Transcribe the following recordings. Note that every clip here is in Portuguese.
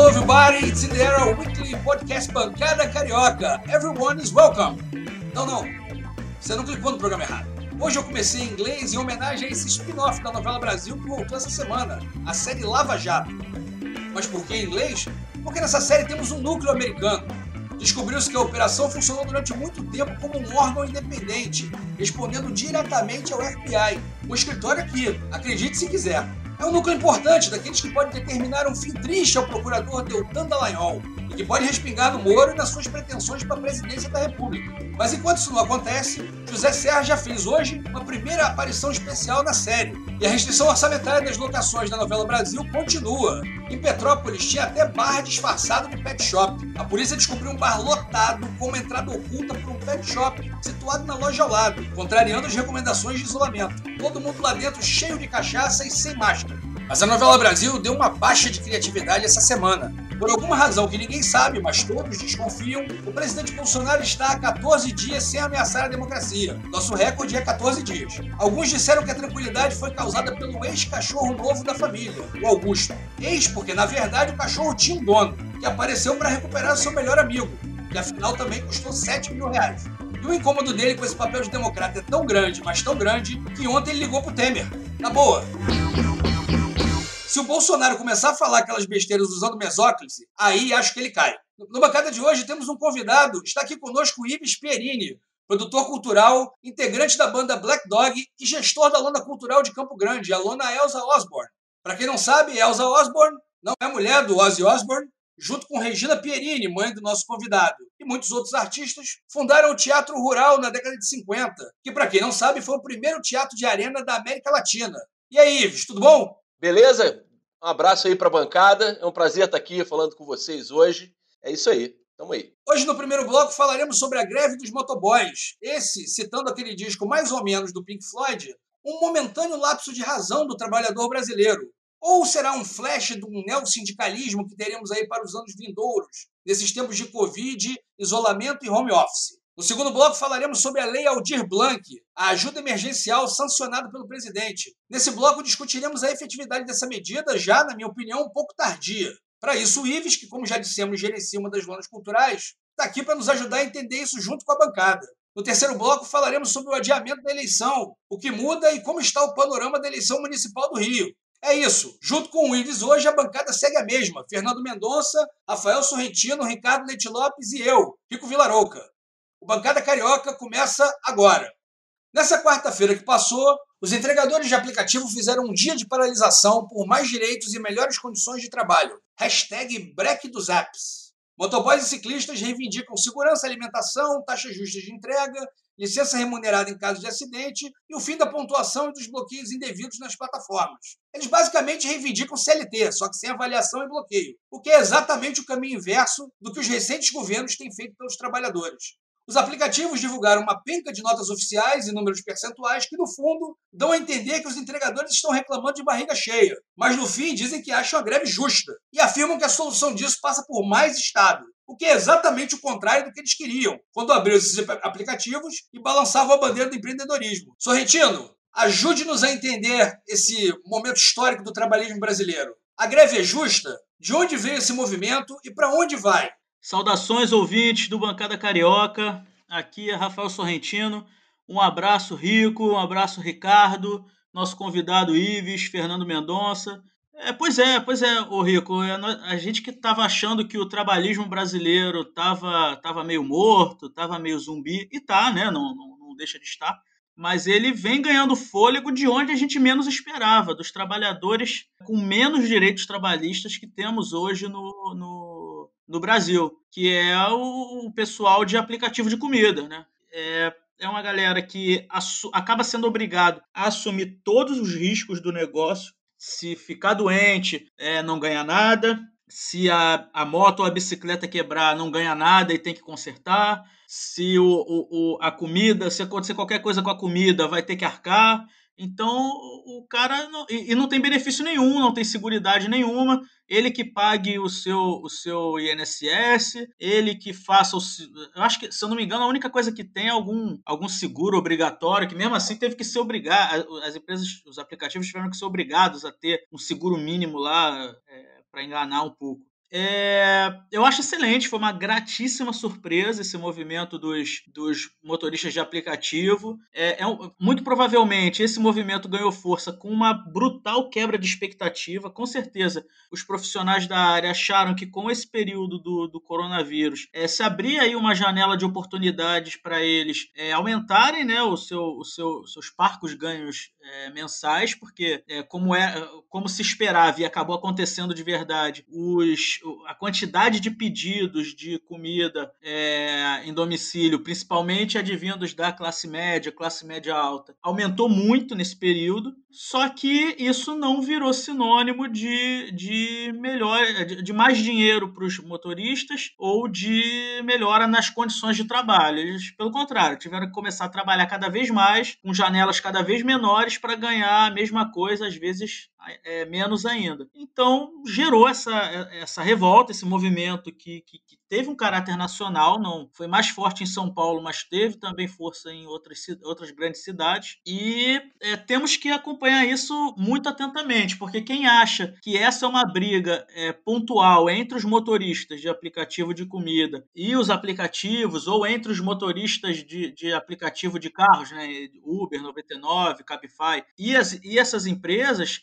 Hello everybody, it's in the Era Weekly Podcast Bancada Carioca. Everyone is welcome. Não, você não clicou no programa errado. Hoje eu comecei em inglês em homenagem a esse spin-off da novela Brasil que voltou essa semana, a série Lava Jato. Mas por que em inglês? Porque nessa série temos um núcleo americano. Descobriu-se que a operação funcionou durante muito tempo como um órgão independente, respondendo diretamente ao FBI, um escritório aqui, acredite se quiser. É um núcleo importante, daqueles que pode determinar um fim triste ao procurador Deltan Dallagnol e que pode respingar no Moro e nas suas pretensões para a presidência da República. Mas enquanto isso não acontece, José Serra já fez hoje uma primeira aparição especial na série. E a restrição orçamentária das locações da novela Brasil continua. Em Petrópolis tinha até bar disfarçado de pet shop. A polícia descobriu um bar lotado com uma entrada oculta para um pet shop situado na loja ao lado, contrariando as recomendações de isolamento. Todo mundo lá dentro cheio de cachaça e sem máscara. Mas a novela Brasil deu uma baixa de criatividade essa semana. Por alguma razão que ninguém sabe, mas todos desconfiam, o presidente Bolsonaro está há 14 dias sem ameaçar a democracia. Nosso recorde é 14 dias. Alguns disseram que a tranquilidade foi causada pelo ex-cachorro novo da família, o Augusto. Ex porque, na verdade, o cachorro tinha um dono, que apareceu para recuperar seu melhor amigo, que afinal também custou 7 mil reais. E o incômodo dele com esse papel de democrata é tão grande, mas tão grande, que ontem ele ligou pro Temer. Na boa. Se o Bolsonaro começar a falar aquelas besteiras usando mesóclise, aí acho que ele cai. No bancada de hoje temos um convidado, está aqui conosco o Ives Pierini, produtor cultural, integrante da banda Black Dog e gestor da Lona Cultural de Campo Grande, a Lona Elza Osborne. Para quem não sabe, Elza Osborne não é mulher do Ozzy Osbourne, junto com Regina Pierini, mãe do nosso convidado, e muitos outros artistas, fundaram o Teatro Rural na década de 50, que, para quem não sabe, foi o primeiro teatro de arena da América Latina. E aí, Ives, tudo bom? Beleza? Um abraço aí para a bancada. É um prazer estar aqui falando com vocês hoje. É isso aí. Tamo aí. Hoje, no primeiro bloco, falaremos sobre a greve dos motoboys. Esse, citando aquele disco mais ou menos do Pink Floyd, um momentâneo lapso de razão do trabalhador brasileiro. Ou será um flash de um neossindicalismo que teremos aí para os anos vindouros, nesses tempos de Covid, isolamento e home office? No segundo bloco, falaremos sobre a Lei Aldir Blanc, a ajuda emergencial sancionada pelo presidente. Nesse bloco, discutiremos a efetividade dessa medida, já, na minha opinião, um pouco tardia. Para isso, o Ives, que, como já dissemos, gerencia uma das lonas culturais, está aqui para nos ajudar a entender isso junto com a bancada. No terceiro bloco, falaremos sobre o adiamento da eleição, o que muda e como está o panorama da eleição municipal do Rio. É isso. Junto com o Ives hoje, a bancada segue a mesma. Fernando Mendonça, Rafael Sorrentino, Ricardo Leite Lopes e eu, Rico Vilarouca. O Bancada Carioca começa agora. Nessa quarta-feira que passou, os entregadores de aplicativo fizeram um dia de paralisação por mais direitos e melhores condições de trabalho. #Break dos Apps. Motoboys e ciclistas reivindicam segurança, alimentação, taxas justas de entrega, licença remunerada em caso de acidente e o fim da pontuação e dos bloqueios indevidos nas plataformas. Eles basicamente reivindicam CLT, só que sem avaliação e bloqueio, o que é exatamente o caminho inverso do que os recentes governos têm feito pelos trabalhadores. Os aplicativos divulgaram uma penca de notas oficiais e números percentuais que, no fundo, dão a entender que os entregadores estão reclamando de barriga cheia, mas no fim dizem que acham a greve justa e afirmam que a solução disso passa por mais Estado, o que é exatamente o contrário do que eles queriam quando abriram esses aplicativos e balançavam a bandeira do empreendedorismo. Sorrentino, ajude-nos a entender esse momento histórico do trabalhismo brasileiro. A greve é justa? De onde veio esse movimento e para onde vai? Saudações, ouvintes do Bancada Carioca. Aqui é Rafael Sorrentino. Um abraço, Rico. Um abraço, Ricardo. Nosso convidado, Ives, Fernando Mendonça. Pois é, ô Rico. A gente que estava achando que o trabalhismo brasileiro estava meio morto, estava meio zumbi. E tá, né? Não deixa de estar. Mas ele vem ganhando fôlego de onde a gente menos esperava, dos trabalhadores com menos direitos trabalhistas que temos hoje no Brasil, que é o pessoal de aplicativo de comida, né? É uma galera que acaba sendo obrigado a assumir todos os riscos do negócio. Se ficar doente, não ganha nada. Se a moto ou a bicicleta quebrar, não ganha nada e tem que consertar. Se a comida, se acontecer qualquer coisa com a comida, vai ter que arcar. Então, o cara não tem benefício nenhum, não tem seguridade nenhuma. Ele que pague o seu INSS, ele que faça eu acho que, se eu não me engano, a única coisa que tem é algum seguro obrigatório, que mesmo assim teve que ser obrigado. As empresas, os aplicativos tiveram que ser obrigados a ter um seguro mínimo lá para enganar um pouco. Eu acho excelente, foi uma gratíssima surpresa esse movimento dos motoristas de aplicativo. Muito provavelmente esse movimento ganhou força com uma brutal quebra de expectativa. Com certeza, os profissionais da área acharam que com esse período do coronavírus se abria aí uma janela de oportunidades para eles aumentarem, né, seus parcos ganhos mensais, porque como se esperava e acabou acontecendo de verdade, a quantidade de pedidos de comida em domicílio, principalmente advindos da classe média alta, aumentou muito nesse período, só que isso não virou sinônimo de mais dinheiro para os motoristas ou de melhora nas condições de trabalho. Eles, pelo contrário, tiveram que começar a trabalhar cada vez mais, com janelas cada vez menores para ganhar a mesma coisa, às vezes menos ainda. Então, gerou essa revolta, esse movimento que teve um caráter nacional, não foi mais forte em São Paulo, mas teve também força em outras grandes cidades. E temos que acompanhar isso muito atentamente, porque quem acha que essa é uma briga pontual entre os motoristas de aplicativo de comida e os aplicativos, ou entre os motoristas de aplicativo de carros, né, Uber, 99, Cabify, e essas empresas,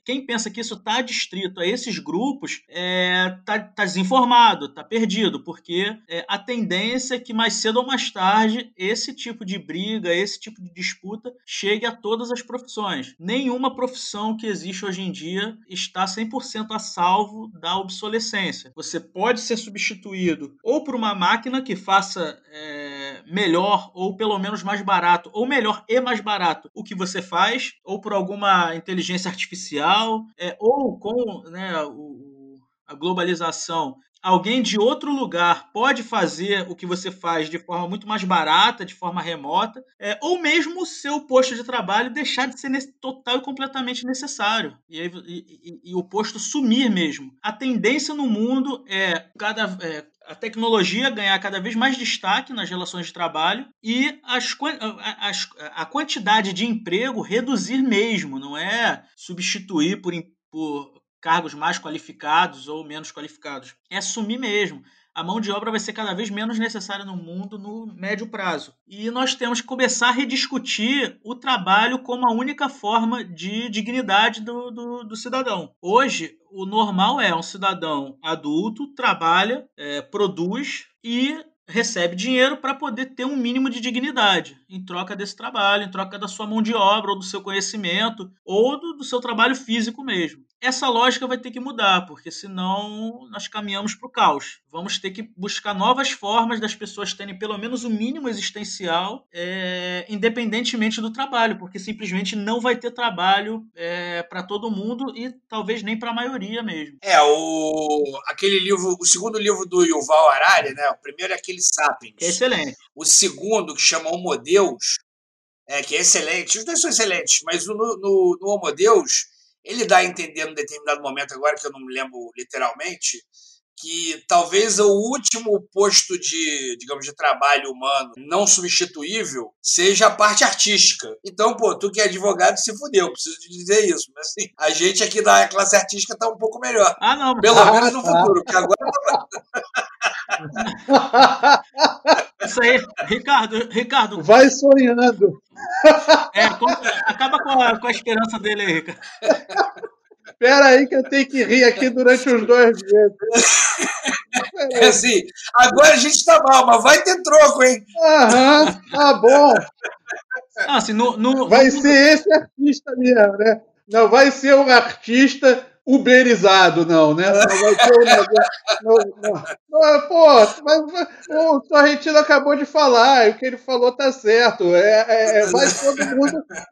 quem pensa que isso está distrito a esses grupos está desinformado, está perdido, porque a tendência é que mais cedo ou mais tarde esse tipo de briga, esse tipo de disputa chegue a todas as profissões. Nenhuma profissão que existe hoje em dia está 100% a salvo da obsolescência. Você pode ser substituído ou por uma máquina que faça melhor ou pelo menos mais barato, ou melhor e mais barato o que você faz, ou por alguma inteligência artificial, ou com, né, a globalização. Alguém de outro lugar pode fazer o que você faz de forma muito mais barata, de forma remota, ou mesmo o seu posto de trabalho deixar de ser total e completamente necessário. E o posto sumir mesmo. A tendência no mundo a tecnologia ganhar cada vez mais destaque nas relações de trabalho e a quantidade de emprego reduzir mesmo, não é substituir por cargos mais qualificados ou menos qualificados. É sumir mesmo. A mão de obra vai ser cada vez menos necessária no mundo no médio prazo. E nós temos que começar a rediscutir o trabalho como a única forma de dignidade do cidadão. Hoje, o normal é um cidadão adulto, trabalha, produz e recebe dinheiro para poder ter um mínimo de dignidade em troca desse trabalho, em troca da sua mão de obra, ou do seu conhecimento, ou do seu trabalho físico mesmo. Essa lógica vai ter que mudar, porque senão nós caminhamos para o caos. Vamos ter que buscar novas formas das pessoas terem pelo menos o mínimo existencial, independentemente do trabalho, porque simplesmente não vai ter trabalho para todo mundo e talvez nem para a maioria mesmo. Aquele livro, o segundo livro do Yuval Harari, né? O primeiro é aquele Sapiens. Que é excelente. O segundo, que chama Homo Deus, que é excelente. Os dois são excelentes, mas no Homo Deus, ele dá a entender num determinado momento, agora que eu não me lembro literalmente, que talvez o último posto de trabalho humano não substituível seja a parte artística. Então, tu que é advogado se fudeu, preciso te dizer isso. Mas assim, a gente aqui da classe artística tá um pouco melhor. Não. Pelo menos no futuro, porque agora Isso aí, Ricardo. Vai sonhando. Acaba com a esperança dele aí, Ricardo. Espera aí que eu tenho que rir aqui durante os 2 meses. Assim, agora a gente tá mal, mas vai ter troco, hein? Tá bom. Assim, vai ser esse artista mesmo, né? Não vai ser um artista uberizado, não, né? Não vai ser um negócio. O Sorrentino acabou de falar, e o que ele falou tá certo.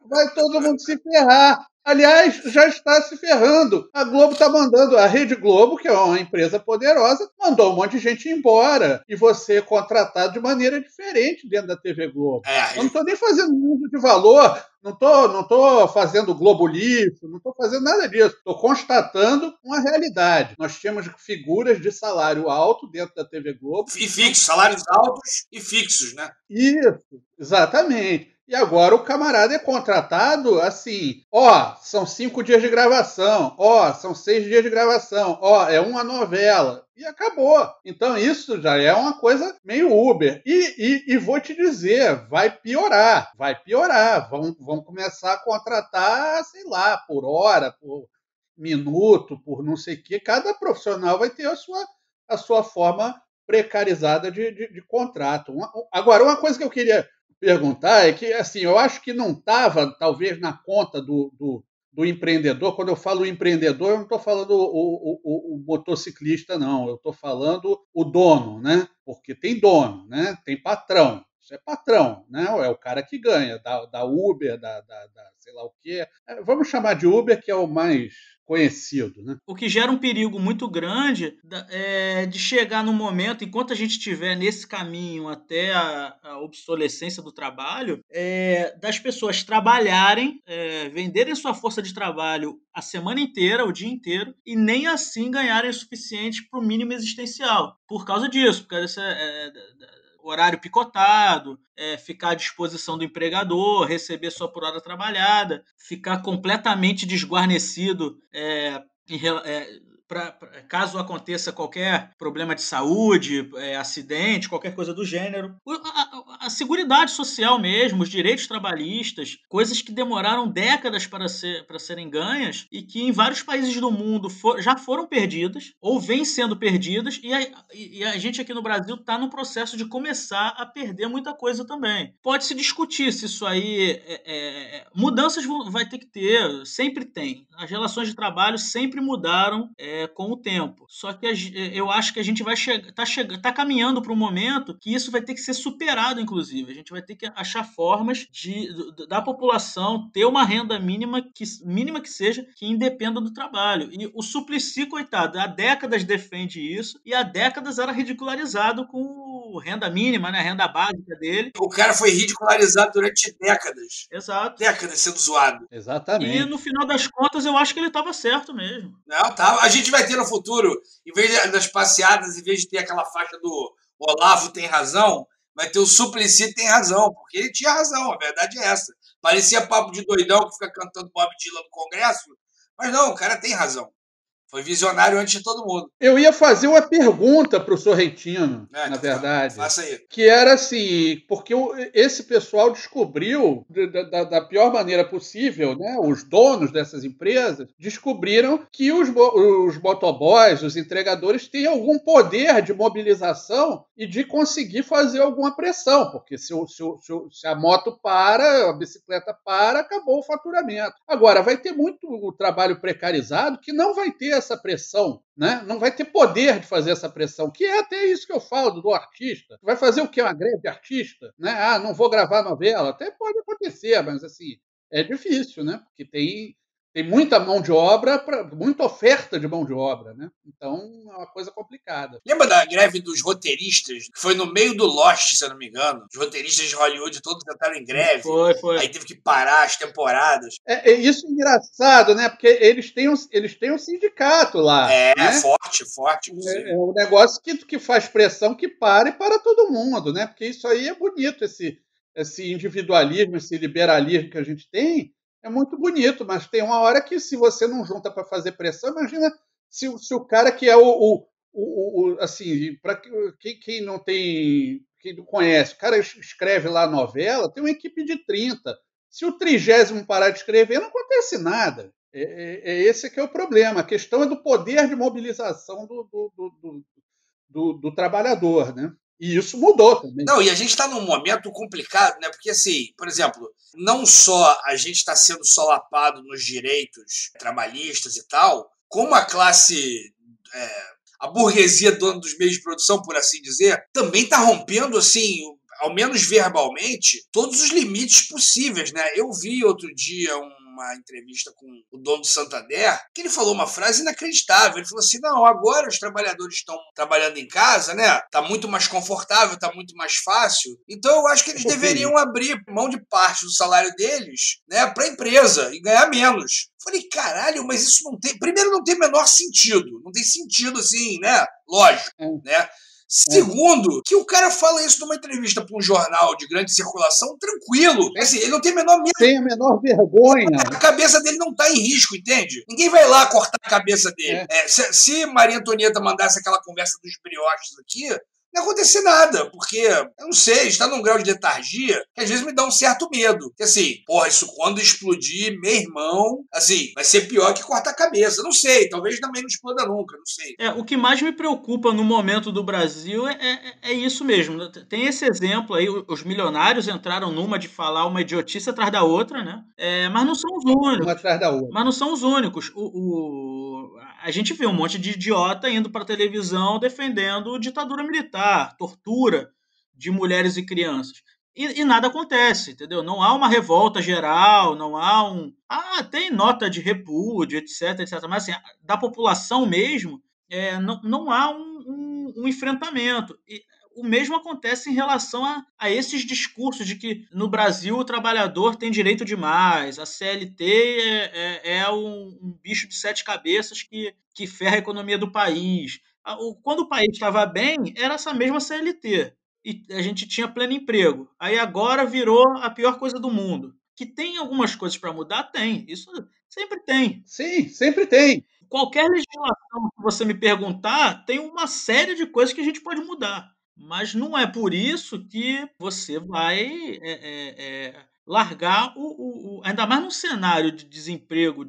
Vai todo mundo se ferrar. Aliás, já está se ferrando. A Globo está mandando, a Rede Globo, que é uma empresa poderosa, mandou um monte de gente embora. E você é contratado de maneira diferente dentro da TV Globo. Eu não estou nem fazendo uso de valor, não estou fazendo Globo lixo, não estou fazendo nada disso. Estou constatando uma realidade. Nós temos figuras de salário alto dentro da TV Globo. E fixos, salários altos e fixos, né? Isso, exatamente. E agora o camarada é contratado assim, são 5 dias de gravação, são 6 dias de gravação, é uma novela. E acabou. Então isso já é uma coisa meio Uber. E vou te dizer, vai piorar. Vão começar a contratar, sei lá, por hora, por minuto, por não sei o quê. Cada profissional vai ter a sua forma precarizada de contrato. Agora, uma coisa que eu queria perguntar é que, assim, eu acho que não estava, talvez, na conta do empreendedor. Quando eu falo empreendedor, eu não estou falando o motociclista, não. Eu estou falando o dono, né? Porque tem dono, né? Tem patrão. Isso é patrão, né? É o cara que ganha, da Uber, da sei lá o quê. Vamos chamar de Uber, que é o mais conhecido, né? O que gera um perigo muito grande de chegar no momento, enquanto a gente estiver nesse caminho até a obsolescência do trabalho, das pessoas trabalharem, venderem sua força de trabalho a semana inteira, o dia inteiro, e nem assim ganharem o suficiente para o mínimo existencial. Por causa disso, por causa horário picotado, ficar à disposição do empregador, receber só por hora trabalhada, ficar completamente desguarnecido caso aconteça qualquer problema de saúde, acidente, qualquer coisa do gênero. A seguridade social mesmo, os direitos trabalhistas, coisas que demoraram décadas para serem ganhas e que em vários países do mundo já foram perdidas ou vêm sendo perdidas, e a gente aqui no Brasil está no processo de começar a perder muita coisa também. Pode-se discutir se isso aí... mudanças vai ter que ter, sempre tem. As relações de trabalho sempre mudaram com o tempo. Só que eu acho que a gente vai tá caminhando para um momento que isso vai ter que ser superado, inclusive. A gente vai ter que achar formas da população ter uma renda mínima que seja, que independa do trabalho. E o Suplicy, coitado, há décadas defende isso, e há décadas era ridicularizado com renda mínima, né? A renda básica dele. O cara foi ridicularizado durante décadas. Exato. Décadas sendo zoado. Exatamente. E no final das contas, eu acho que ele estava certo mesmo. Não, tá. A gente vai ter no futuro, em vez das passeadas, em vez de ter aquela faixa do Olavo tem razão, vai ter o Suplicy tem razão, porque ele tinha razão, a verdade é essa. Parecia papo de doidão que fica cantando Bob Dylan no Congresso, mas não, o cara tem razão. Foi visionário antes de todo mundo. Eu ia fazer uma pergunta para o Sorrentino, na verdade. Faça aí. Que era assim, porque esse pessoal descobriu, da pior maneira possível, né? Os donos dessas empresas descobriram que os motoboys, os entregadores, têm algum poder de mobilização e de conseguir fazer alguma pressão, porque se a moto para, a bicicleta para, acabou o faturamento. Agora, vai ter muito trabalho precarizado que não vai ter essa pressão, né? Não vai ter poder de fazer essa pressão, que é até isso que eu falo do artista. Vai fazer o quê? Uma greve de artista? Né? Não vou gravar novela. Até pode acontecer, mas assim, é difícil, né? Porque tem muita mão de obra, muita oferta de mão de obra, né? Então é uma coisa complicada. Lembra da greve dos roteiristas? Que foi no meio do Lost, se eu não me engano. Os roteiristas de Hollywood todos entraram em greve. Foi. Aí teve que parar as temporadas. É isso engraçado, né? Porque eles têm um sindicato lá. Né? Forte. É um negócio que faz pressão que para todo mundo, né? Porque isso aí é bonito, esse individualismo, esse liberalismo que a gente tem. É muito bonito, mas tem uma hora que, se você não junta para fazer pressão, imagina se o cara que é assim, para quem não conhece, o cara escreve lá a novela, tem uma equipe de 30. Se o 30º parar de escrever, não acontece nada. Esse que é o problema. A questão é do poder de mobilização do trabalhador, né? E isso mudou também. Não, e a gente está num momento complicado, né? Porque, assim, por exemplo, não só a gente está sendo solapado nos direitos trabalhistas e tal, como a classe, a burguesia dona dos meios de produção, por assim dizer, também está rompendo, assim, ao menos verbalmente, todos os limites possíveis, né? Eu vi outro dia uma entrevista com o dono do Santander, que ele falou uma frase inacreditável. Ele falou assim, não, agora os trabalhadores estão trabalhando em casa, né? Tá muito mais confortável, tá muito mais fácil. Então eu acho que eles deveriam abrir mão de parte do salário deles, né, para a empresa e ganhar menos. Falei, caralho, mas isso não tem... Primeiro, não tem o menor sentido. Não tem sentido assim, né? Lógico, né? Segundo, que o cara fala isso numa entrevista para um jornal de grande circulação, tranquilo. Assim, ele não tem a menor medo. Sem a menor vergonha. A cabeça dele não está em risco, entende? Ninguém vai lá cortar a cabeça dele. Se Maria Antonieta mandasse aquela conversa dos brioches aqui, não ia acontecer nada, porque, eu não sei, está num grau de letargia que às vezes me dá um certo medo. Que assim, porra, isso quando explodir, meu irmão, assim, vai ser pior que cortar a cabeça. Não sei, talvez também não exploda nunca, não sei. O que mais me preocupa no momento do Brasil é isso mesmo. Tem esse exemplo aí, os milionários entraram numa de falar uma idiotice atrás da outra, né? Mas não são os únicos. Uma atrás da outra. Mas não são os únicos. A gente vê um monte de idiota indo para a televisão defendendo ditadura militar, tortura de mulheres e crianças. E nada acontece, entendeu? Não há uma revolta geral, não há um... tem nota de repúdio, etc, etc. Mas assim, da população mesmo, não há um enfrentamento. E o mesmo acontece em relação a esses discursos de que no Brasil o trabalhador tem direito demais, a CLT é um bicho de 7 cabeças que ferra a economia do país. Quando o país estava bem, era essa mesma CLT. E a gente tinha pleno emprego. Aí agora virou a pior coisa do mundo. Que tem algumas coisas para mudar? Tem. Isso sempre tem. Sim, sempre tem. Qualquer legislação que você me perguntar, tem uma série de coisas que a gente pode mudar. Mas não é por isso que você vai largar ainda mais num cenário de desemprego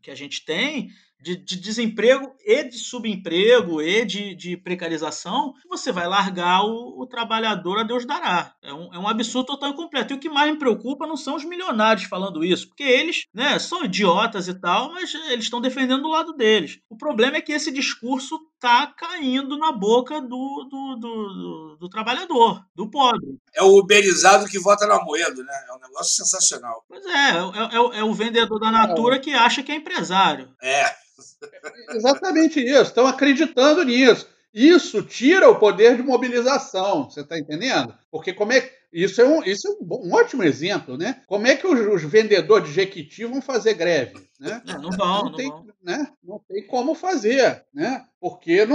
que a gente tem, de desemprego e de subemprego e de precarização, você vai largar o trabalhador a Deus dará. É um absurdo total e completo. E o que mais me preocupa não são os milionários falando isso, porque eles, né, são idiotas e tal, mas eles estão defendendo o lado deles. O problema é que esse discurso está caindo na boca do trabalhador, do pobre. É o uberizado que vota na Amoedo, né? É um negócio sensacional. Pois é o vendedor da Natura que acha que é empresário. Exatamente isso, estão acreditando nisso. Isso tira o poder de mobilização, você está entendendo? Porque isso é um ótimo exemplo, né? Como é que os vendedores de Jequiti vão fazer greve? Né? Não tem, né? Não tem como fazer, né? Porque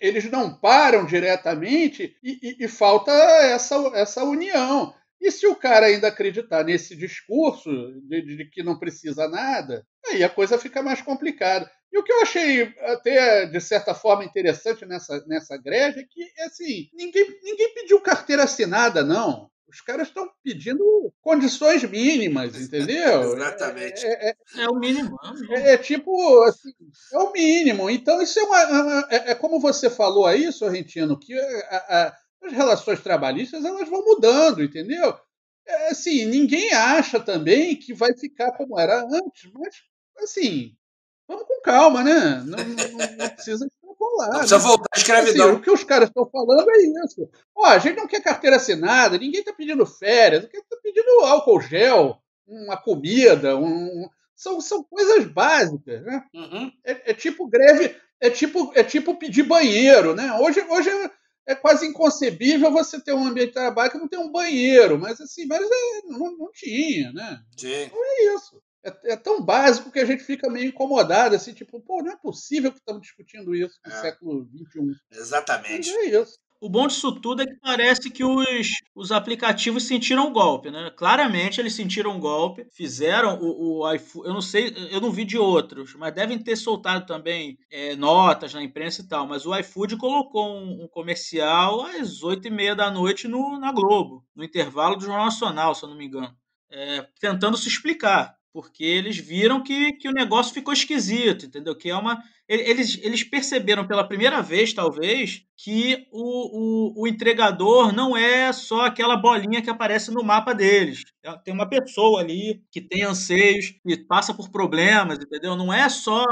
eles não param diretamente e falta essa união. E se o cara ainda acreditar nesse discurso de que não precisa nada, aí a coisa fica mais complicada. E o que eu achei até, de certa forma, interessante nessa greve é que, assim, ninguém pediu carteira assinada, não. Os caras estão pedindo condições mínimas, entendeu? Exatamente. É o mínimo. Tipo, assim, é o mínimo. Então, isso é como você falou aí, Sorrentino, que as relações trabalhistas elas vão mudando, entendeu? Assim, ninguém acha também que vai ficar como era antes, mas, assim, vamos com calma, né? Não precisa extrapolar. Não precisa voltar à escravidão. Assim, o que os caras estão falando é isso. A gente não quer carteira assinada, ninguém está pedindo férias, ninguém está pedindo álcool gel, uma comida, são coisas básicas, né? Uhum. É tipo greve, é tipo pedir banheiro, né? Hoje é quase inconcebível você ter um ambiente de trabalho que não tem um banheiro, mas assim, não tinha, né? Sim. Então é isso. É tão básico que a gente fica meio incomodado, assim, tipo, não é possível que estamos discutindo isso no século XXI. Exatamente. Mas é isso. O bom disso tudo é que parece que os aplicativos sentiram o golpe, né? Claramente eles sentiram o golpe, fizeram o iFood, eu não sei, eu não vi de outros, mas devem ter soltado também notas na imprensa e tal, mas o iFood colocou um comercial às 20h30 da noite na Globo, no intervalo do Jornal Nacional, se eu não me engano, tentando se explicar, porque eles viram que o negócio ficou esquisito, entendeu? Que eles perceberam pela primeira vez, talvez, que o entregador não é só aquela bolinha que aparece no mapa deles. Tem uma pessoa ali que tem anseios, que passa por problemas, entendeu? Não é só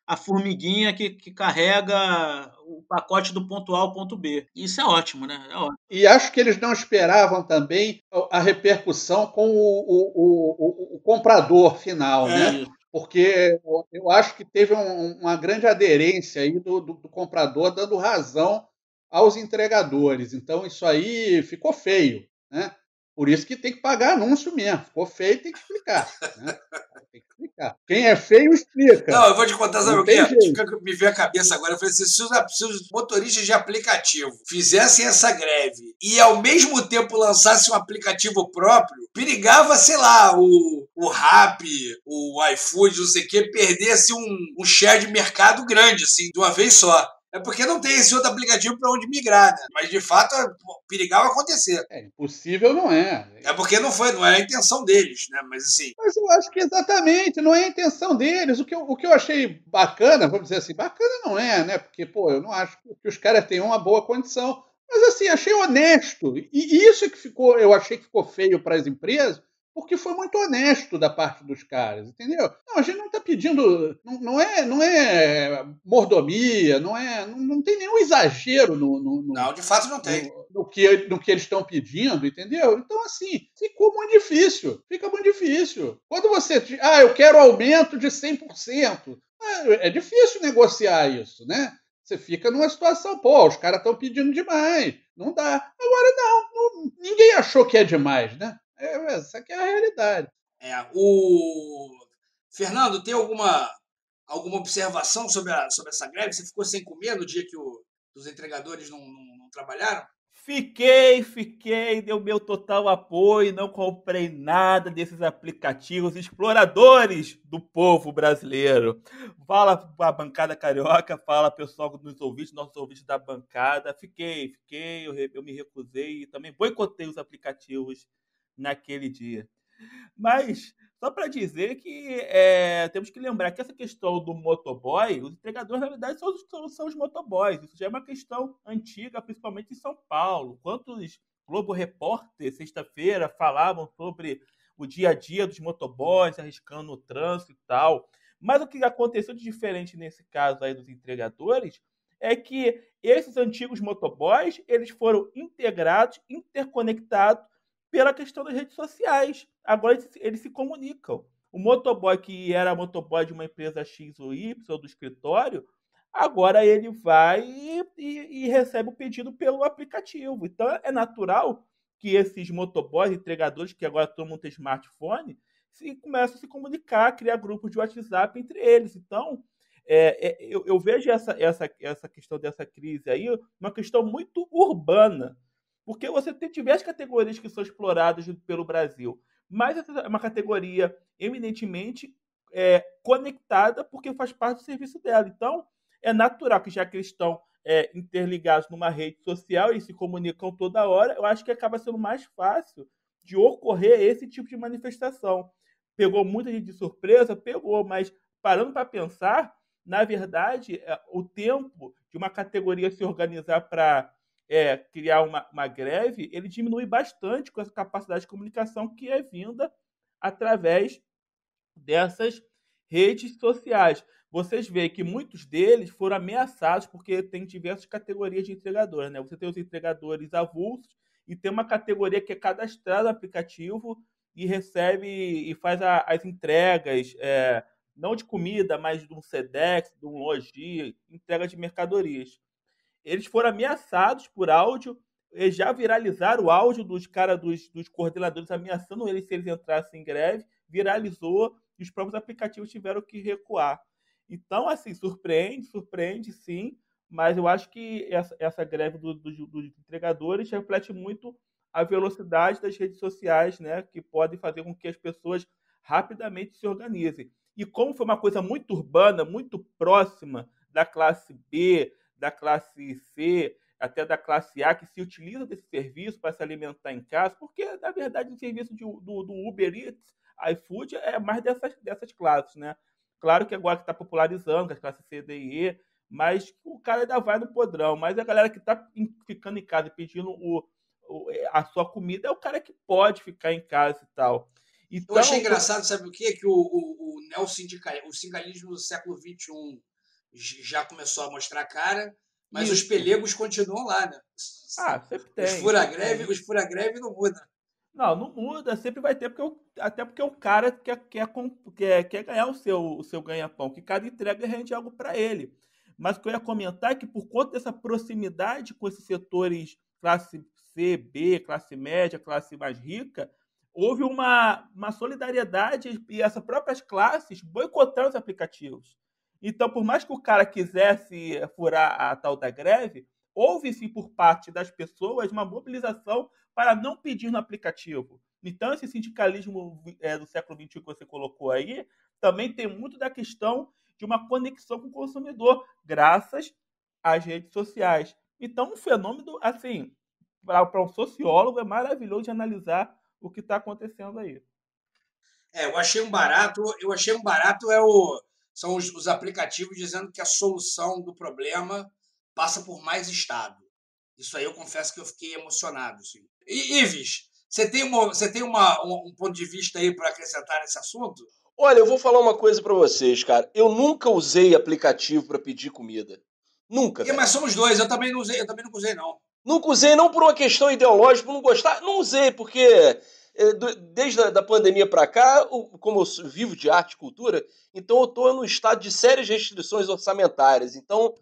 a formiguinha que carrega o pacote do ponto A ao ponto B. Isso é ótimo, né? É ótimo. E acho que eles não esperavam também a repercussão com o comprador final, né? Porque eu acho que teve uma grande aderência aí do comprador dando razão aos entregadores. Então, isso aí ficou feio, né? Por isso que tem que pagar anúncio mesmo. Ficou feio, tem que explicar. Né? Tem que explicar. explicar. Quem é feio, explica. Não, eu vou te contar, sabe Não o quê? tem jeito. Me veio a cabeça agora. Eu falei assim, se os motoristas de aplicativo fizessem essa greve e ao mesmo tempo lançassem um aplicativo próprio, perigava, sei lá, o Rappi, o iFood, não sei o quê, perdesse um share de mercado grande, assim, de uma vez só. É porque não tem esse outro aplicativo para onde migrar, né? Mas, de fato, perigava acontecer. Impossível não é. É porque não era a intenção deles, né? Mas, assim... Mas eu acho que exatamente, não é a intenção deles. O que eu achei bacana, vamos dizer assim, bacana não é, né? Porque, pô, eu não acho que os caras tenham uma boa condição. Mas, assim, achei honesto. E isso que eu achei que ficou feio para as empresas, porque foi muito honesto da parte dos caras, entendeu? Não, a gente não está pedindo, não é mordomia, não tem nenhum exagero Não, de fato não tem. no que eles estão pedindo, entendeu? Então, assim, ficou muito difícil. Fica muito difícil. Quando você eu quero aumento de 100%, é difícil negociar isso, né? Você fica numa situação, pô, os caras estão pedindo demais. Não dá. Agora, não, ninguém achou que é demais, né? Essa aqui é a realidade. Fernando, tem alguma observação sobre essa greve? Você ficou sem comer no dia que os entregadores não trabalharam? Fiquei, deu meu total apoio, não comprei nada desses aplicativos exploradores do povo brasileiro. Fala a bancada carioca, fala pessoal dos ouvintes, nossos ouvintes da bancada. Fiquei, eu me recusei e também boicotei os aplicativos naquele dia. Mas, só para dizer que temos que lembrar que essa questão do motoboy, os entregadores, na verdade, são os motoboys. Isso já é uma questão antiga, principalmente em São Paulo. Quantos Globo Repórter, sexta-feira, falavam sobre o dia a dia dos motoboys, arriscando o trânsito e tal. Mas o que aconteceu de diferente nesse caso aí dos entregadores é que esses antigos motoboys, eles foram integrados, interconectados pela questão das redes sociais. Agora eles se comunicam. O motoboy que era motoboy de uma empresa X ou Y, do escritório, agora ele vai e recebe o pedido pelo aplicativo. Então é natural que esses motoboys, entregadores, que agora todo mundo tem smartphone, começam a se comunicar, criar grupos de WhatsApp entre eles. Então, eu vejo essa questão dessa crise aí uma questão muito urbana. Porque você tem diversas categorias que são exploradas pelo Brasil. Mas essa é uma categoria eminentemente conectada porque faz parte do serviço dela. Então, é natural que já que eles estão interligados numa rede social e se comunicam toda hora, eu acho que acaba sendo mais fácil de ocorrer esse tipo de manifestação. Pegou muita gente de surpresa? Pegou, mas parando para pensar, na verdade, o tempo de uma categoria se organizar para criar uma greve, ele diminui bastante com essa capacidade de comunicação que é vinda através dessas redes sociais. Vocês veem que muitos deles foram ameaçados porque tem diversas categorias de entregadores, né? Você tem os entregadores avulsos e tem uma categoria que é cadastrada no aplicativo e recebe e faz as entregas, não de comida, mas de um Sedex, de um Logi, entrega de mercadorias. Eles foram ameaçados por áudio, eles já viralizaram o áudio dos coordenadores ameaçando eles se eles entrassem em greve, viralizou e os próprios aplicativos tiveram que recuar. Então, assim, surpreende sim, mas eu acho que essa greve dos entregadores reflete muito a velocidade das redes sociais, né, que podem fazer com que as pessoas rapidamente se organizem. E como foi uma coisa muito urbana, muito próxima da classe B, da classe C, até da classe A, que se utiliza desse serviço para se alimentar em casa, porque, na verdade, o serviço do Uber Eats, iFood, é mais dessas classes, né? Claro que agora que está popularizando, as classes C, D e E, mas o cara ainda vai no podrão. Mas a galera que está ficando em casa e pedindo a sua comida é o cara que pode ficar em casa e tal. Então, eu achei engraçado, sabe o quê? Que o sindicalismo do século XXI já começou a mostrar a cara, mas os pelegos continuam lá, né? Sempre tem. Os fura-greve não mudam. Não muda, sempre vai ter, até porque o cara quer ganhar o seu ganha-pão, que cada entrega rende algo para ele. Mas o que eu ia comentar é que por conta dessa proximidade com esses setores classe C, B, classe média, classe mais rica, houve uma solidariedade e essas próprias classes boicotaram os aplicativos. Então, por mais que o cara quisesse furar a tal da greve, houve sim por parte das pessoas uma mobilização para não pedir no aplicativo. Então, esse sindicalismo do século XXI que você colocou aí também tem muito da questão de uma conexão com o consumidor, graças às redes sociais. Então, um fenômeno, assim, para um sociólogo é maravilhoso de analisar o que está acontecendo aí. Eu achei um barato são os aplicativos dizendo que a solução do problema passa por mais Estado. Isso aí eu confesso que eu fiquei emocionado. Sim. E, Ives, você tem um ponto de vista aí para acrescentar nesse assunto? Olha, eu vou falar uma coisa para vocês, cara. Eu nunca usei aplicativo para pedir comida. Nunca, velho. Mas somos dois, eu também não usei, não. Nunca usei, não por uma questão ideológica, por não gostar. Não usei, porque desde a pandemia para cá, como eu vivo de arte e cultura, então eu estou no estado de sérias restrições orçamentárias. Então,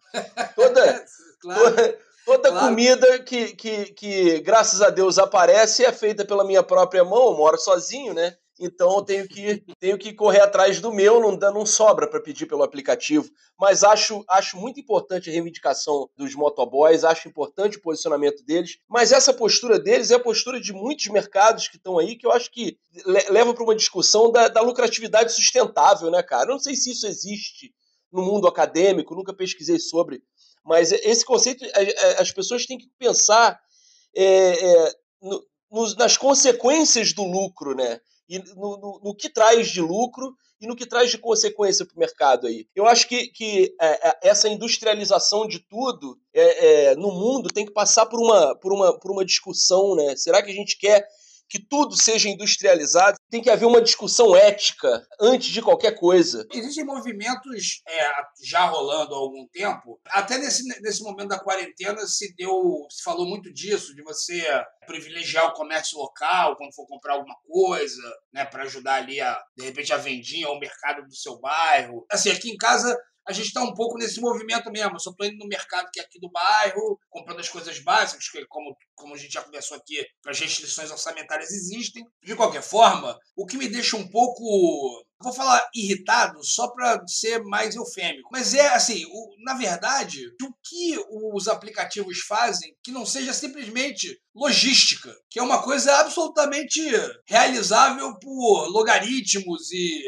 toda comida que, graças a Deus, aparece é feita pela minha própria mão. Eu moro sozinho, né? Então eu tenho que correr atrás do meu, não sobra para pedir pelo aplicativo. Mas acho muito importante a reivindicação dos motoboys, acho importante o posicionamento deles, mas essa postura deles é a postura de muitos mercados que estão aí, que eu acho que leva para uma discussão da lucratividade sustentável, né, cara? Eu não sei se isso existe no mundo acadêmico, nunca pesquisei sobre, mas esse conceito, as pessoas têm que pensar nas consequências do lucro, né? E no que traz de lucro e no que traz de consequência para o mercado aí. Eu acho que essa industrialização de tudo no mundo tem que passar por uma discussão, né? Será que a gente quer que tudo seja industrializado? Tem que haver uma discussão ética antes de qualquer coisa. Existem movimentos já rolando há algum tempo. Até nesse momento da quarentena se falou muito disso, de você privilegiar o comércio local quando for comprar alguma coisa, né, para ajudar ali de repente a vendinha ou o mercado do seu bairro. Assim, aqui em casa a gente está um pouco nesse movimento mesmo. Eu só estou indo no mercado que é aqui do bairro, comprando as coisas básicas, que como a gente já conversou aqui, as restrições orçamentárias existem. De qualquer forma, o que me deixa um pouco, vou falar irritado, só para ser mais eufêmico, mas assim, na verdade, o que os aplicativos fazem que não seja simplesmente logística, que é uma coisa absolutamente realizável por logaritmos e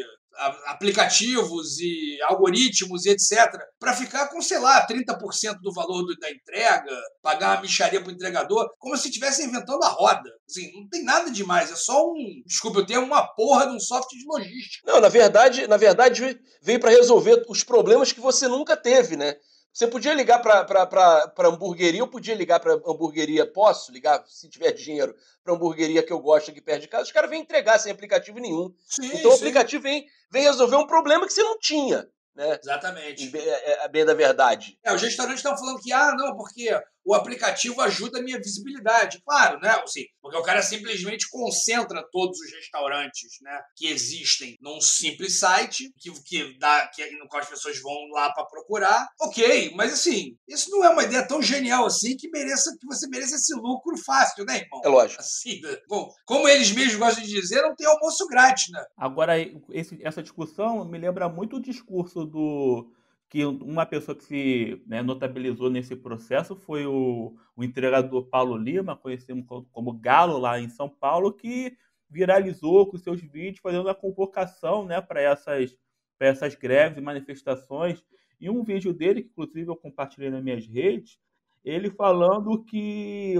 aplicativos e algoritmos e etc, para ficar com, sei lá, 30% do valor da entrega, pagar uma mixaria para o entregador, como se estivesse inventando a roda. Assim, não tem nada demais, é só desculpa, eu tenho uma porra de um software de logística. Não, na verdade veio para resolver os problemas que você nunca teve, né? Você podia ligar para hamburgueria, eu podia ligar para hamburgueria, posso ligar, se tiver dinheiro, para hamburgueria que eu gosto aqui perto de casa, os caras vêm entregar sem aplicativo nenhum. Sim, então o aplicativo vem resolver um problema que você não tinha, né? Exatamente. Bem da verdade. Os restaurantes estão falando que, não, porque o aplicativo ajuda a minha visibilidade. Claro, né? Assim, porque o cara simplesmente concentra todos os restaurantes, né, que existem num simples site no qual as pessoas vão lá para procurar. Ok, mas assim, isso não é uma ideia tão genial assim que você mereça esse lucro fácil, né, irmão? É lógico. Assim, bom, como eles mesmos gostam de dizer, não tem almoço grátis, né? Agora, essa discussão me lembra muito o discurso que uma pessoa que se notabilizou nesse processo foi o entregador Paulo Lima, conhecido como Galo lá em São Paulo, que viralizou com seus vídeos fazendo a convocação, né, para essas greves e manifestações. E um vídeo dele, que inclusive eu compartilhei nas minhas redes, ele falando que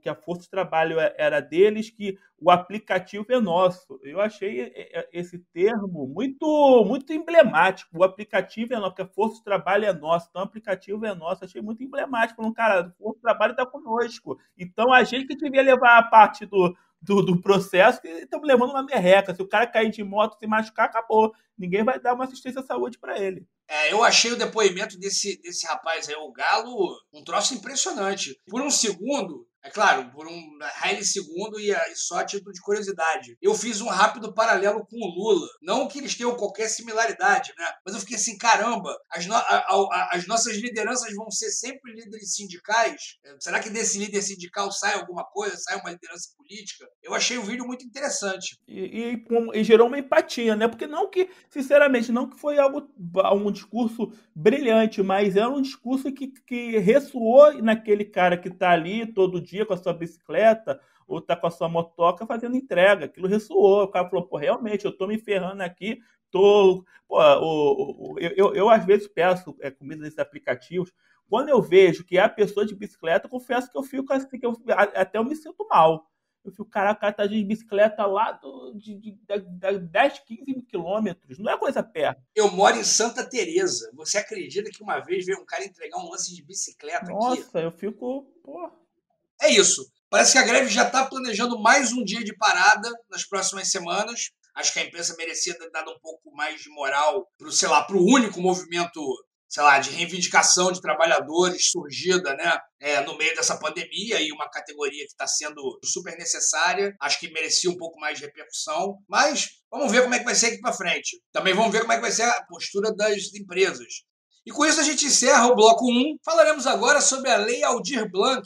a força de trabalho era deles, que o aplicativo é nosso. Eu achei esse termo muito, muito emblemático. O aplicativo é nosso, porque a força de trabalho é nossa. Então, o aplicativo é nosso. Achei muito emblemático. Falando, cara, a força de trabalho está conosco. Então, a gente que devia levar a parte do processo, que estamos levando uma merreca. Se o cara cair de moto, se machucar, acabou. Ninguém vai dar uma assistência à saúde para ele. Eu achei o depoimento desse rapaz aí, o Galo, um troço impressionante. Por um segundo, É claro, por um Haile segundo e só a título de curiosidade. Eu fiz um rápido paralelo com o Lula. Não que eles tenham qualquer similaridade, né? Mas eu fiquei assim, caramba, as nossas lideranças vão ser sempre líderes sindicais? Será que desse líder sindical sai alguma coisa, sai uma liderança política? Eu achei o vídeo muito interessante. E gerou uma empatia, né? Porque não que, sinceramente, não que foi um discurso brilhante, mas era um discurso que ressoou naquele cara que tá ali todo dia com a sua bicicleta ou tá com a sua motoca fazendo entrega. Aquilo ressoou. O cara falou, pô, realmente, eu tô me ferrando aqui, tô... Pô, eu às vezes peço comida nesses aplicativos. Quando eu vejo que é a pessoa de bicicleta, eu confesso que eu fico assim, até eu me sinto mal. Eu fico, caraca, o cara tá de bicicleta lá de 10, 15 quilômetros. Não é coisa perto. Eu moro em Santa Teresa. Você acredita que uma vez veio um cara entregar um lance de bicicleta aqui? Nossa, eu fico... Pô. É isso. Parece que a greve já está planejando mais um dia de parada nas próximas semanas. Acho que a imprensa merecia ter dado um pouco mais de moral para o único movimento, sei lá, de reivindicação de trabalhadores surgida, né, no meio dessa pandemia, e uma categoria que está sendo super necessária. Acho que merecia um pouco mais de repercussão, mas vamos ver como é que vai ser aqui para frente. Também vamos ver como é que vai ser a postura das empresas. E com isso a gente encerra o bloco 1. Falaremos agora sobre a Lei Aldir Blanc,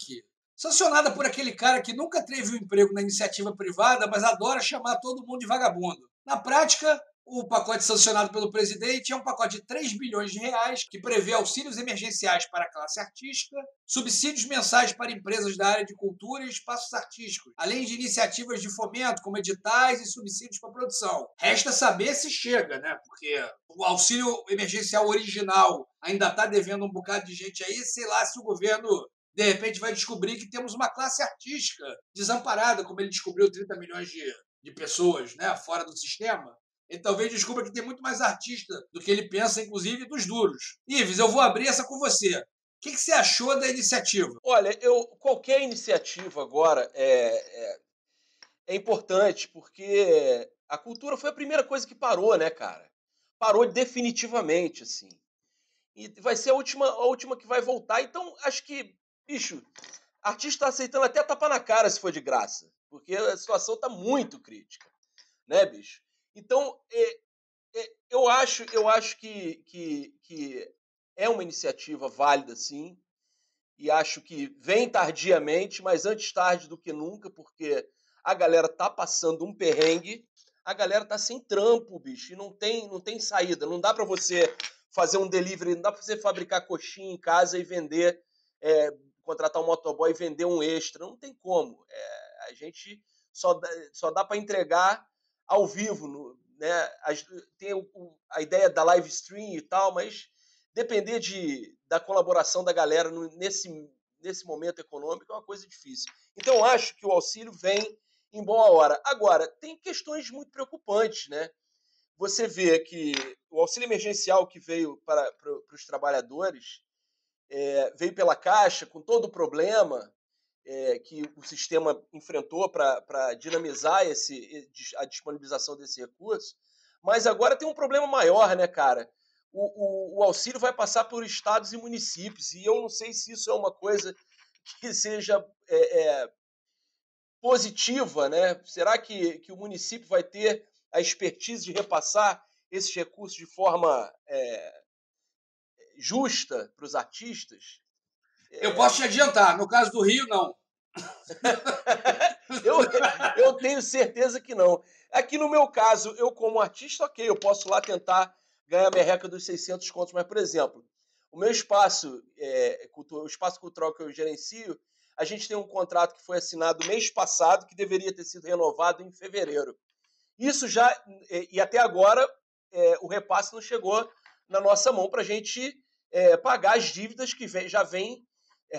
sancionada por aquele cara que nunca teve um emprego na iniciativa privada, mas adora chamar todo mundo de vagabundo. Na prática, o pacote sancionado pelo presidente é um pacote de 3 bilhões de reais que prevê auxílios emergenciais para a classe artística, subsídios mensais para empresas da área de cultura e espaços artísticos, além de iniciativas de fomento, como editais e subsídios para produção. Resta saber se chega, né? Porque o auxílio emergencial original ainda está devendo um bocado de gente aí, sei lá se o governo de repente vai descobrir que temos uma classe artística desamparada, como ele descobriu 30 milhões de pessoas, né, fora do sistema. Ele talvez descubra que tem muito mais artista do que ele pensa, inclusive dos duros. Ives, eu vou abrir essa com você. O que você achou da iniciativa? Olha, qualquer iniciativa agora é importante, porque a cultura foi a primeira coisa que parou, né, cara? Parou definitivamente, assim. E vai ser a última que vai voltar. Então, acho que, bicho, artista tá aceitando até tapa na cara se for de graça, porque a situação tá muito crítica, né, bicho? Então, eu acho que é uma iniciativa válida, sim, e acho que vem tardiamente, mas antes tarde do que nunca, porque a galera tá passando um perrengue, a galera tá sem trampo, bicho, e não tem saída, não dá para você fazer um delivery, não dá para você fabricar coxinha em casa e vender, contratar um motoboy e vender um extra, não tem como. A gente só dá para entregar ao vivo, né? Tem a ideia da live stream e tal, mas depender da colaboração da galera nesse momento econômico é uma coisa difícil. Então, eu acho que o auxílio vem em boa hora. Agora, tem questões muito preocupantes, né? Você vê que o auxílio emergencial que veio para os trabalhadores veio pela Caixa, com todo o problema que o sistema enfrentou para dinamizar a disponibilização desse recurso, mas agora tem um problema maior, né, cara? O auxílio vai passar por estados e municípios, e eu não sei se isso é uma coisa que seja positiva, né? Será que o município vai ter a expertise de repassar esses recursos de forma justa para os artistas? Eu posso te adiantar, no caso do Rio, não. eu tenho certeza que não. Aqui no meu caso, eu como artista, ok, eu posso lá tentar ganhar a merreca dos 600 contos, mas, por exemplo, o meu espaço, o espaço cultural que eu gerencio, a gente tem um contrato que foi assinado mês passado, que deveria ter sido renovado em fevereiro. Isso já, e até agora, o repasse não chegou na nossa mão para a gente pagar as dívidas que já vem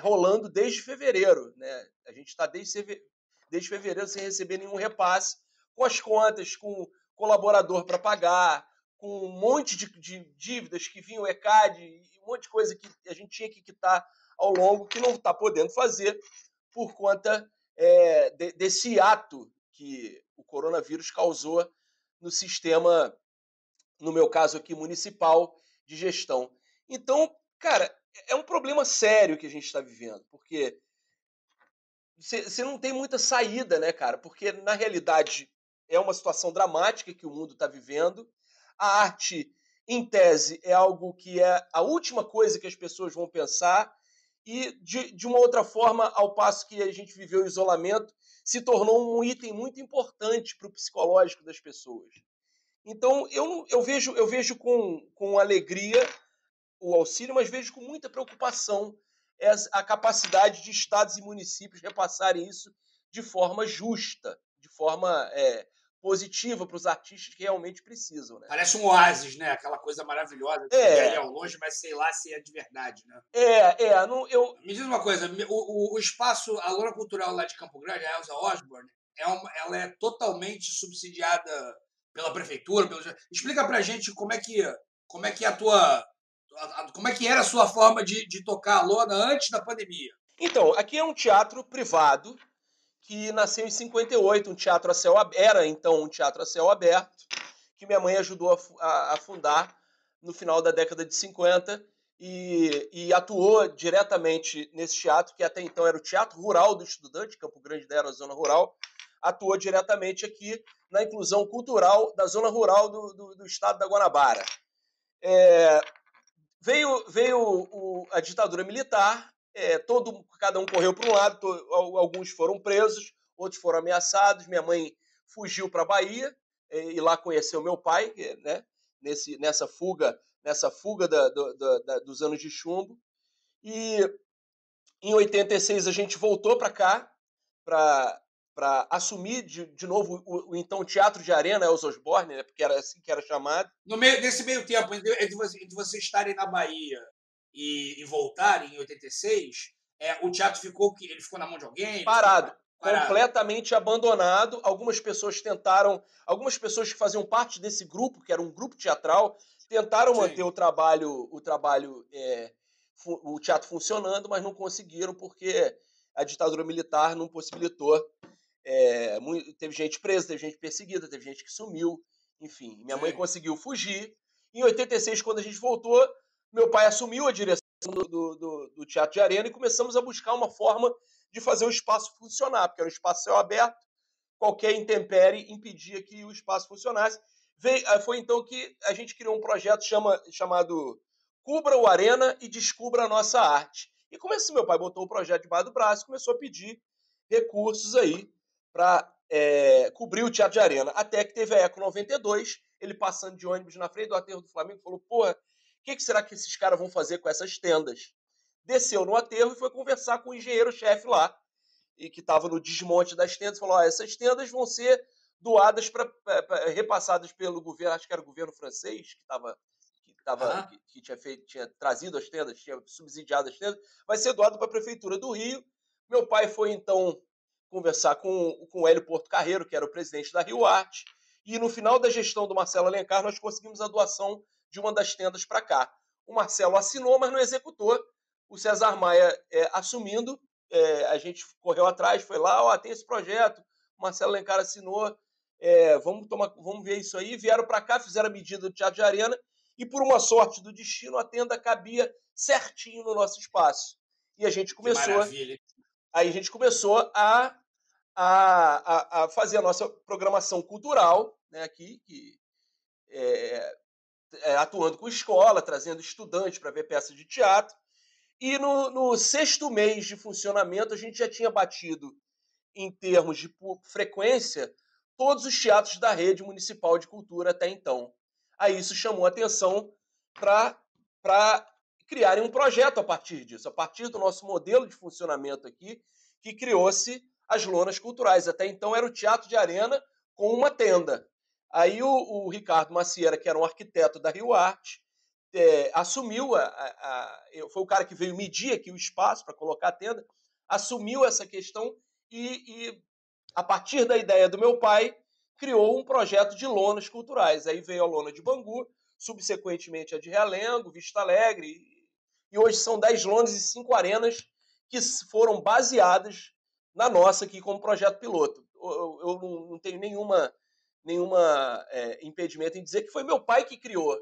rolando desde fevereiro, né? A gente está desde fevereiro sem receber nenhum repasse, com as contas, com colaborador para pagar, com um monte de dívidas que vinham ECAD, e um monte de coisa que a gente tinha que quitar ao longo, que não está podendo fazer por conta desse ato que o coronavírus causou no sistema, no meu caso aqui, municipal de gestão. Então, cara, é um problema sério que a gente está vivendo, porque você não tem muita saída, né, cara? Porque, na realidade, é uma situação dramática que o mundo está vivendo. A arte, em tese, é algo que é a última coisa que as pessoas vão pensar. E, de uma outra forma, ao passo que a gente viveu o isolamento, se tornou um item muito importante para o psicológico das pessoas. Então, eu vejo com alegria o auxílio, mas vejo com muita preocupação a capacidade de estados e municípios repassarem isso de forma justa, de forma positiva para os artistas que realmente precisam. Né? Parece um oásis, né? Aquela coisa maravilhosa que vê ali ao longe, mas sei lá se é de verdade, né? Me diz uma coisa, o espaço, a Lona Cultural lá de Campo Grande, a Elza Osborne, ela é totalmente subsidiada pela prefeitura. Explica pra gente como é que era a sua forma de tocar a Lona antes da pandemia. Então, aqui é um teatro privado que nasceu em 58, um teatro a céu aberto, era então um teatro a céu aberto, que minha mãe ajudou a fundar no final da década de 50 e atuou diretamente nesse teatro, que até então era o Teatro Rural do Estudante, Campo Grande era a zona rural, atuou diretamente aqui na inclusão cultural da zona rural do estado da Guanabara. Veio a ditadura militar, cada um correu para um lado, alguns foram presos, outros foram ameaçados. Minha mãe fugiu para a Bahia e lá conheceu meu pai, né, nessa fuga dos anos de chumbo. E em 86 a gente voltou para cá para assumir de novo o então Teatro de Arena, Elza Osborne, né, porque era assim que era chamado. Nesse meio tempo, entre vocês estarem na Bahia e voltarem em 86, o teatro ficou na mão de alguém? Parado. Completamente abandonado. Algumas pessoas que faziam parte desse grupo, que era um grupo teatral, tentaram manter o teatro funcionando, mas não conseguiram porque a ditadura militar não possibilitou. Teve gente presa, teve gente perseguida, teve gente que sumiu, enfim. Minha mãe conseguiu fugir. Em 86, quando a gente voltou, meu pai assumiu a direção do Teatro de Arena e começamos a buscar uma forma de fazer o espaço funcionar, porque era um espaço céu aberto, qualquer intempérie impedia que o espaço funcionasse. Foi então que a gente criou um projeto chamado Cubra o Arena e Descubra a Nossa Arte. E como assim, meu pai botou o projeto debaixo do braço e começou a pedir recursos aí para cobrir o Teatro de Arena. Até que teve a Eco 92, ele passando de ônibus na frente do aterro do Flamengo, falou, porra, o que será que esses caras vão fazer com essas tendas? Desceu no aterro e foi conversar com o engenheiro-chefe lá, e que estava no desmonte das tendas, falou, essas tendas vão ser doadas, repassadas pelo governo, acho que era o governo francês, que tinha trazido as tendas, tinha subsidiado as tendas, vai ser doado para a Prefeitura do Rio. Meu pai foi, então, conversar com o Hélio Porto Carreiro, que era o presidente da Rio Arte, e no final da gestão do Marcelo Alencar, nós conseguimos a doação de uma das tendas para cá. O Marcelo assinou, mas não executou. O César Maia assumindo, a gente correu atrás, foi lá, tem esse projeto, o Marcelo Alencar assinou, vamos ver isso aí. Vieram para cá, fizeram a medida do Teatro de Arena, e por uma sorte do destino, a tenda cabia certinho no nosso espaço. E a gente começou a fazer a nossa programação cultural, né, aqui, atuando com escola, trazendo estudantes para ver peças de teatro. E no 6º mês de funcionamento, a gente já tinha batido, em termos de frequência, todos os teatros da rede municipal de cultura até então. Aí isso chamou a atenção para criarem um projeto a partir disso, a partir do nosso modelo de funcionamento aqui, que criou-se as lonas culturais. Até então era o Teatro de Arena com uma tenda. Aí o Ricardo Macieira, que era um arquiteto da Rio Arte, assumiu, foi o cara que veio medir aqui o espaço para colocar a tenda, assumiu essa questão e, a partir da ideia do meu pai, criou um projeto de lonas culturais. Aí veio a lona de Bangu, subsequentemente a de Realengo, Vista Alegre, e hoje são 10 lonas e 5 arenas que foram baseadas na nossa aqui como projeto piloto. Eu não tenho nenhuma impedimento em dizer que foi meu pai que criou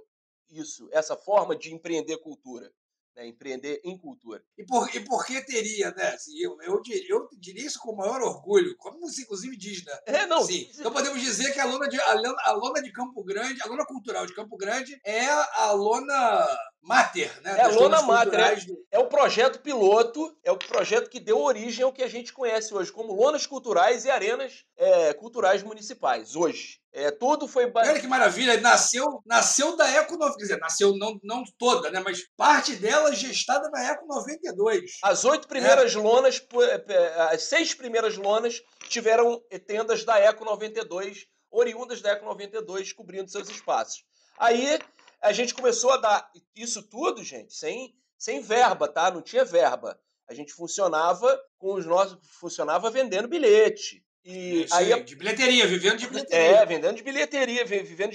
essa forma de empreender cultura. né? Empreender em cultura. E por que teria, né? Assim, eu diria isso com o maior orgulho, como você inclusive diz, né? Não. Sim. Então podemos dizer que a lona de Campo Grande, a lona cultural de Campo Grande é a lona máter, né? É a das lona lonas máter, culturais é o projeto piloto, é o projeto que deu origem ao que a gente conhece hoje como lonas culturais e arenas culturais municipais, hoje. Tudo foi... Olha que maravilha, nasceu da Eco 92, quer dizer, nasceu não toda, né? Mas parte dela gestada na Eco 92. As 8 primeiras lonas, as 6 primeiras lonas tiveram tendas da Eco 92, oriundas da Eco 92, cobrindo seus espaços. Aí a gente começou a dar isso tudo, gente, sem verba, tá? Não tinha verba. A gente funcionava vendendo bilhete. E aí, de bilheteria, vivendo de bilheteria. Vendendo de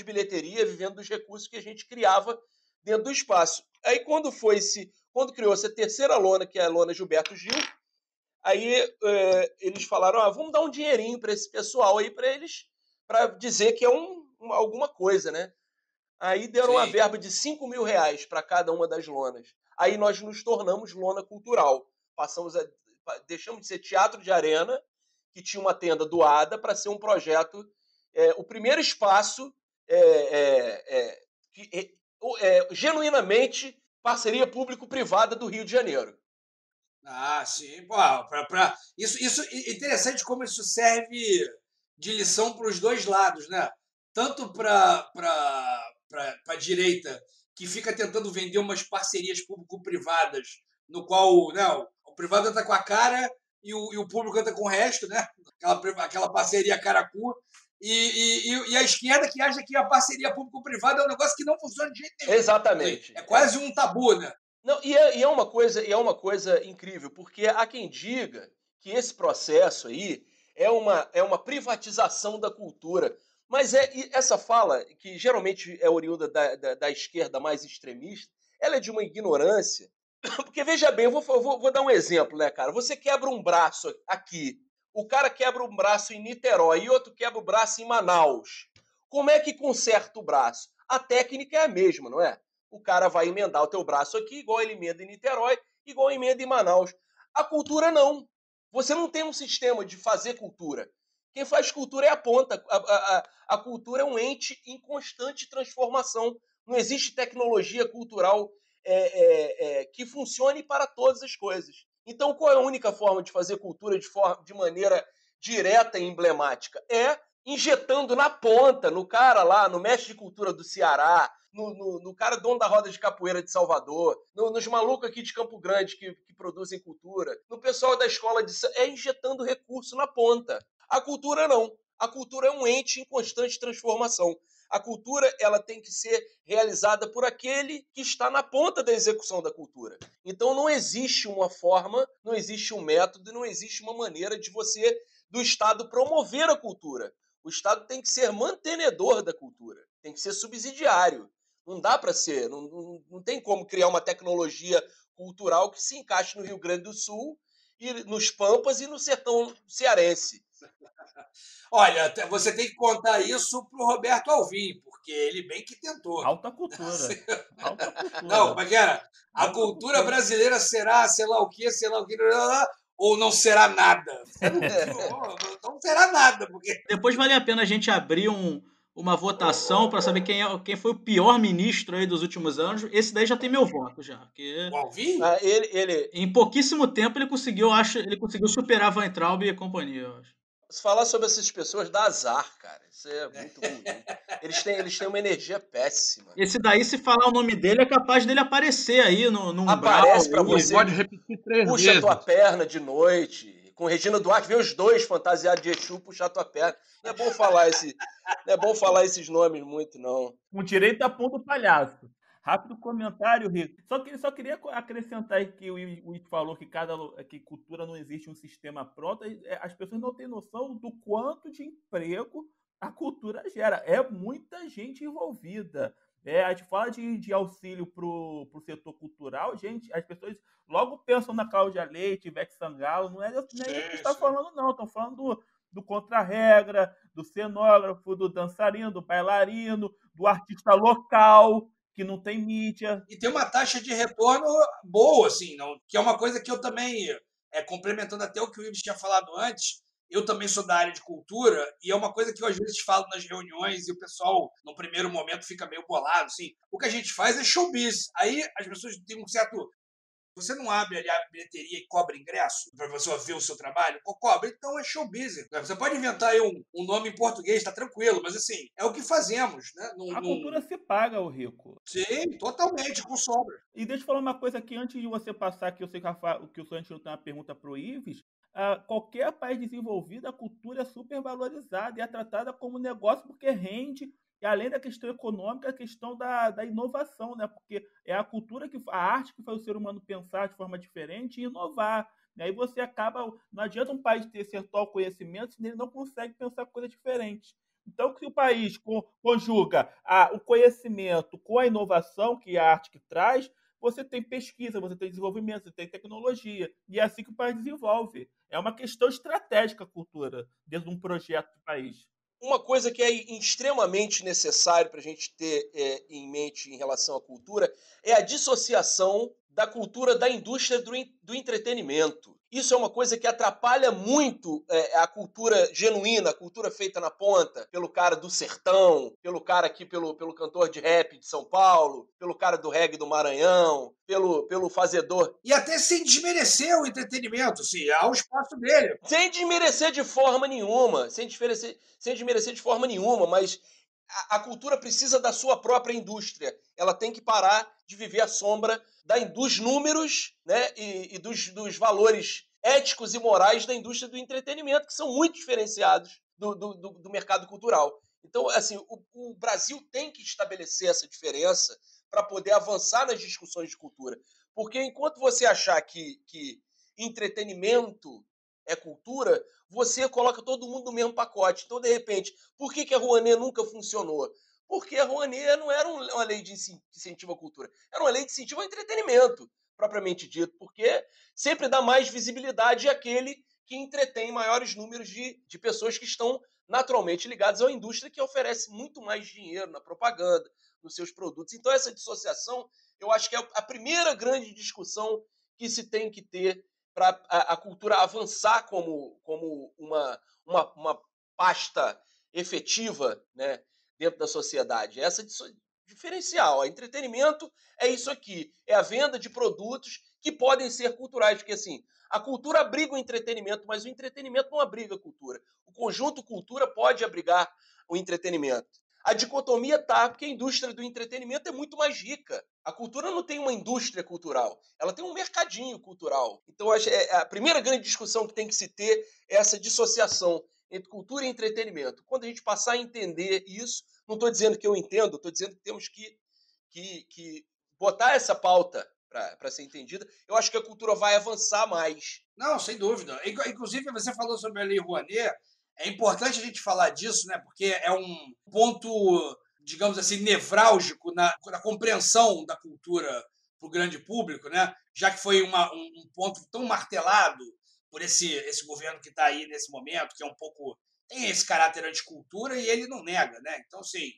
bilheteria, vivendo dos recursos que a gente criava dentro do espaço. Aí quando criou-se a terceira lona, que é a lona Gilberto Gil, aí eles falaram, vamos dar um dinheirinho para esse pessoal aí, para dizer que é alguma coisa, né? Aí deram uma verba de R$5.000 para cada uma das lonas. Aí nós nos tornamos lona cultural. Deixamos de ser teatro de arena, que tinha uma tenda doada, para ser um projeto, o primeiro espaço genuinamente parceria público-privada do Rio de Janeiro. Sim. Isso é interessante como isso serve de lição para os dois lados, né? Tanto para a direita, que fica tentando vender umas parcerias público-privadas, no qual, né, o privado entra com a cara e o público entra com o resto, né? Aquela parceria caracu. E a esquerda que acha que a parceria público-privada é um negócio que não funciona de jeito nenhum. Exatamente. É quase um tabu, né? Não, e é uma coisa incrível, porque há quem diga que esse processo aí é uma privatização da cultura. Mas essa fala, que geralmente é oriunda da esquerda mais extremista, ela é de uma ignorância. Porque, veja bem, eu vou dar um exemplo, né, cara? Você quebra um braço aqui, o cara quebra um braço em Niterói e outro quebra o braço em Manaus. Como é que conserta o braço? A técnica é a mesma, não é? O cara vai emendar o teu braço aqui, igual ele emenda em Niterói, igual ele emenda em Manaus. A cultura não. Você não tem um sistema de fazer cultura. Quem faz cultura é a ponta. A cultura é um ente em constante transformação. Não existe tecnologia cultural que funcione para todas as coisas. Então, qual é a única forma de fazer cultura de maneira direta e emblemática? É injetando na ponta, no cara lá, no mestre de cultura do Ceará, no cara dono da roda de capoeira de Salvador, nos malucos aqui de Campo Grande que produzem cultura, no pessoal da escola injetando recurso na ponta. A cultura não. A cultura é um ente em constante transformação. A cultura ela tem que ser realizada por aquele que está na ponta da execução da cultura. Então não existe uma forma, não existe um método, não existe uma maneira do Estado promover a cultura. O Estado tem que ser mantenedor da cultura, tem que ser subsidiário. Não dá para ser, não tem como criar uma tecnologia cultural que se encaixe no Rio Grande do Sul, e nos Pampas e no sertão cearense. Olha, você tem que contar isso pro Roberto Alvim, porque ele bem que tentou. Alta cultura. Alta cultura. Não, como é que era? A cultura brasileira será, sei lá o que, ou não será nada. Não será nada, porque... Depois vale a pena a gente abrir uma votação para saber quem foi o pior ministro aí dos últimos anos. Esse daí já tem meu voto, já. Porque o Alvim? Em pouquíssimo tempo ele conseguiu superar Weintraub e a companhia, eu acho. Falar sobre essas pessoas dá azar, cara. Isso é muito ruim. Eles têm uma energia péssima. Esse daí, se falar o nome dele, é capaz dele aparecer aí no Aparece pra você. Pode repetir 3 puxa vezes. Tua perna de noite. Com Regina Duarte, vê os dois fantasiados de Exu puxar tua perna. Não é bom falar esses nomes muito, não. Com direito a ponto palhaço. Rápido comentário, Rico. Só queria acrescentar que o Ito falou que cultura não existe um sistema pronto. As pessoas não têm noção do quanto de emprego a cultura gera. É muita gente envolvida. A gente fala de auxílio para o setor cultural, gente. As pessoas logo pensam na Cláudia Leite, Ivete Sangalo. Não é isso que está falando, não. Estão falando do contra-regra, do cenógrafo, do dançarino, do bailarino, do artista local, que não tem mídia. E tem uma taxa de retorno boa, assim, não, que é uma coisa que eu também, complementando até o que o Ives tinha falado antes, eu também sou da área de cultura, e é uma coisa que eu às vezes falo nas reuniões e o pessoal, no primeiro momento, fica meio bolado, assim. O que a gente faz é showbiz. Aí as pessoas têm um certo... Você não abre ali a bilheteria e cobra ingresso para você ver o seu trabalho? Cobra, então é show business. Você pode inventar aí um nome em português, tá tranquilo, mas assim, é o que fazemos, né? A cultura se paga, o Rico. Sim, totalmente, com sobra. E deixa eu falar uma coisa aqui, antes de você passar, que eu sei que o Sorrentino tem uma pergunta para o Ives. Qualquer país desenvolvido, a cultura é super valorizada e é tratada como negócio porque rende. E além da questão econômica, a questão da inovação, né? Porque é a cultura, a arte que faz o ser humano pensar de forma diferente e inovar. E aí você acaba... Não adianta um país ter certo conhecimento se ele não consegue pensar coisas diferentes. Então, se o país conjuga o conhecimento com a inovação, que é a arte que traz, você tem pesquisa, você tem desenvolvimento, você tem tecnologia. E é assim que o país desenvolve. É uma questão estratégica a cultura dentro de um projeto de país. Uma coisa que é extremamente necessário para a gente ter em mente em relação à cultura é a dissociação da cultura da indústria do entretenimento. Isso é uma coisa que atrapalha muito a cultura genuína, a cultura feita na ponta, pelo cara do sertão, pelo cara aqui, pelo cantor de rap de São Paulo, pelo cara do reggae do Maranhão, pelo fazedor. E até sem desmerecer o entretenimento, sim, há o espaço dele. Sem desmerecer de forma nenhuma, mas a cultura precisa da sua própria indústria. Ela tem que parar de viver à sombra dos números, né, e dos valores éticos e morais da indústria do entretenimento, que são muito diferenciados do mercado cultural. Então, assim, o Brasil tem que estabelecer essa diferença para poder avançar nas discussões de cultura. Porque enquanto você achar que entretenimento é cultura, você coloca todo mundo no mesmo pacote. Então, de repente, por que a Rouanet nunca funcionou? Porque a Rouanet não era uma lei de incentivo à cultura, era uma lei de incentivo ao entretenimento, propriamente dito, porque sempre dá mais visibilidade àquele que entretém maiores números de pessoas que estão naturalmente ligadas à indústria, que oferece muito mais dinheiro na propaganda, nos seus produtos. Então, essa dissociação, eu acho que é a primeira grande discussão que se tem que ter para a cultura avançar como uma pasta efetiva, né, dentro da sociedade. Essa diferencial. O entretenimento é isso aqui. É a venda de produtos que podem ser culturais. Porque, assim, a cultura abriga o entretenimento, mas o entretenimento não abriga a cultura. O conjunto cultura pode abrigar o entretenimento. A dicotomia tá, porque a indústria do entretenimento é muito mais rica. A cultura não tem uma indústria cultural, ela tem um mercadinho cultural. Então, a primeira grande discussão que tem que se ter é essa dissociação entre cultura e entretenimento. Quando a gente passar a entender isso, não estou dizendo que eu entendo, estou dizendo que temos que botar essa pauta para ser entendida, eu acho que a cultura vai avançar mais. Não, sem dúvida. Inclusive, você falou sobre a Lei Rouanet. É importante a gente falar disso, né? Porque é um ponto, digamos assim, nevrálgico na compreensão da cultura para o grande público, né? Já que foi um ponto tão martelado por esse governo que está aí nesse momento, que é um pouco... tem esse caráter anticultura e ele não nega, né? Então, assim,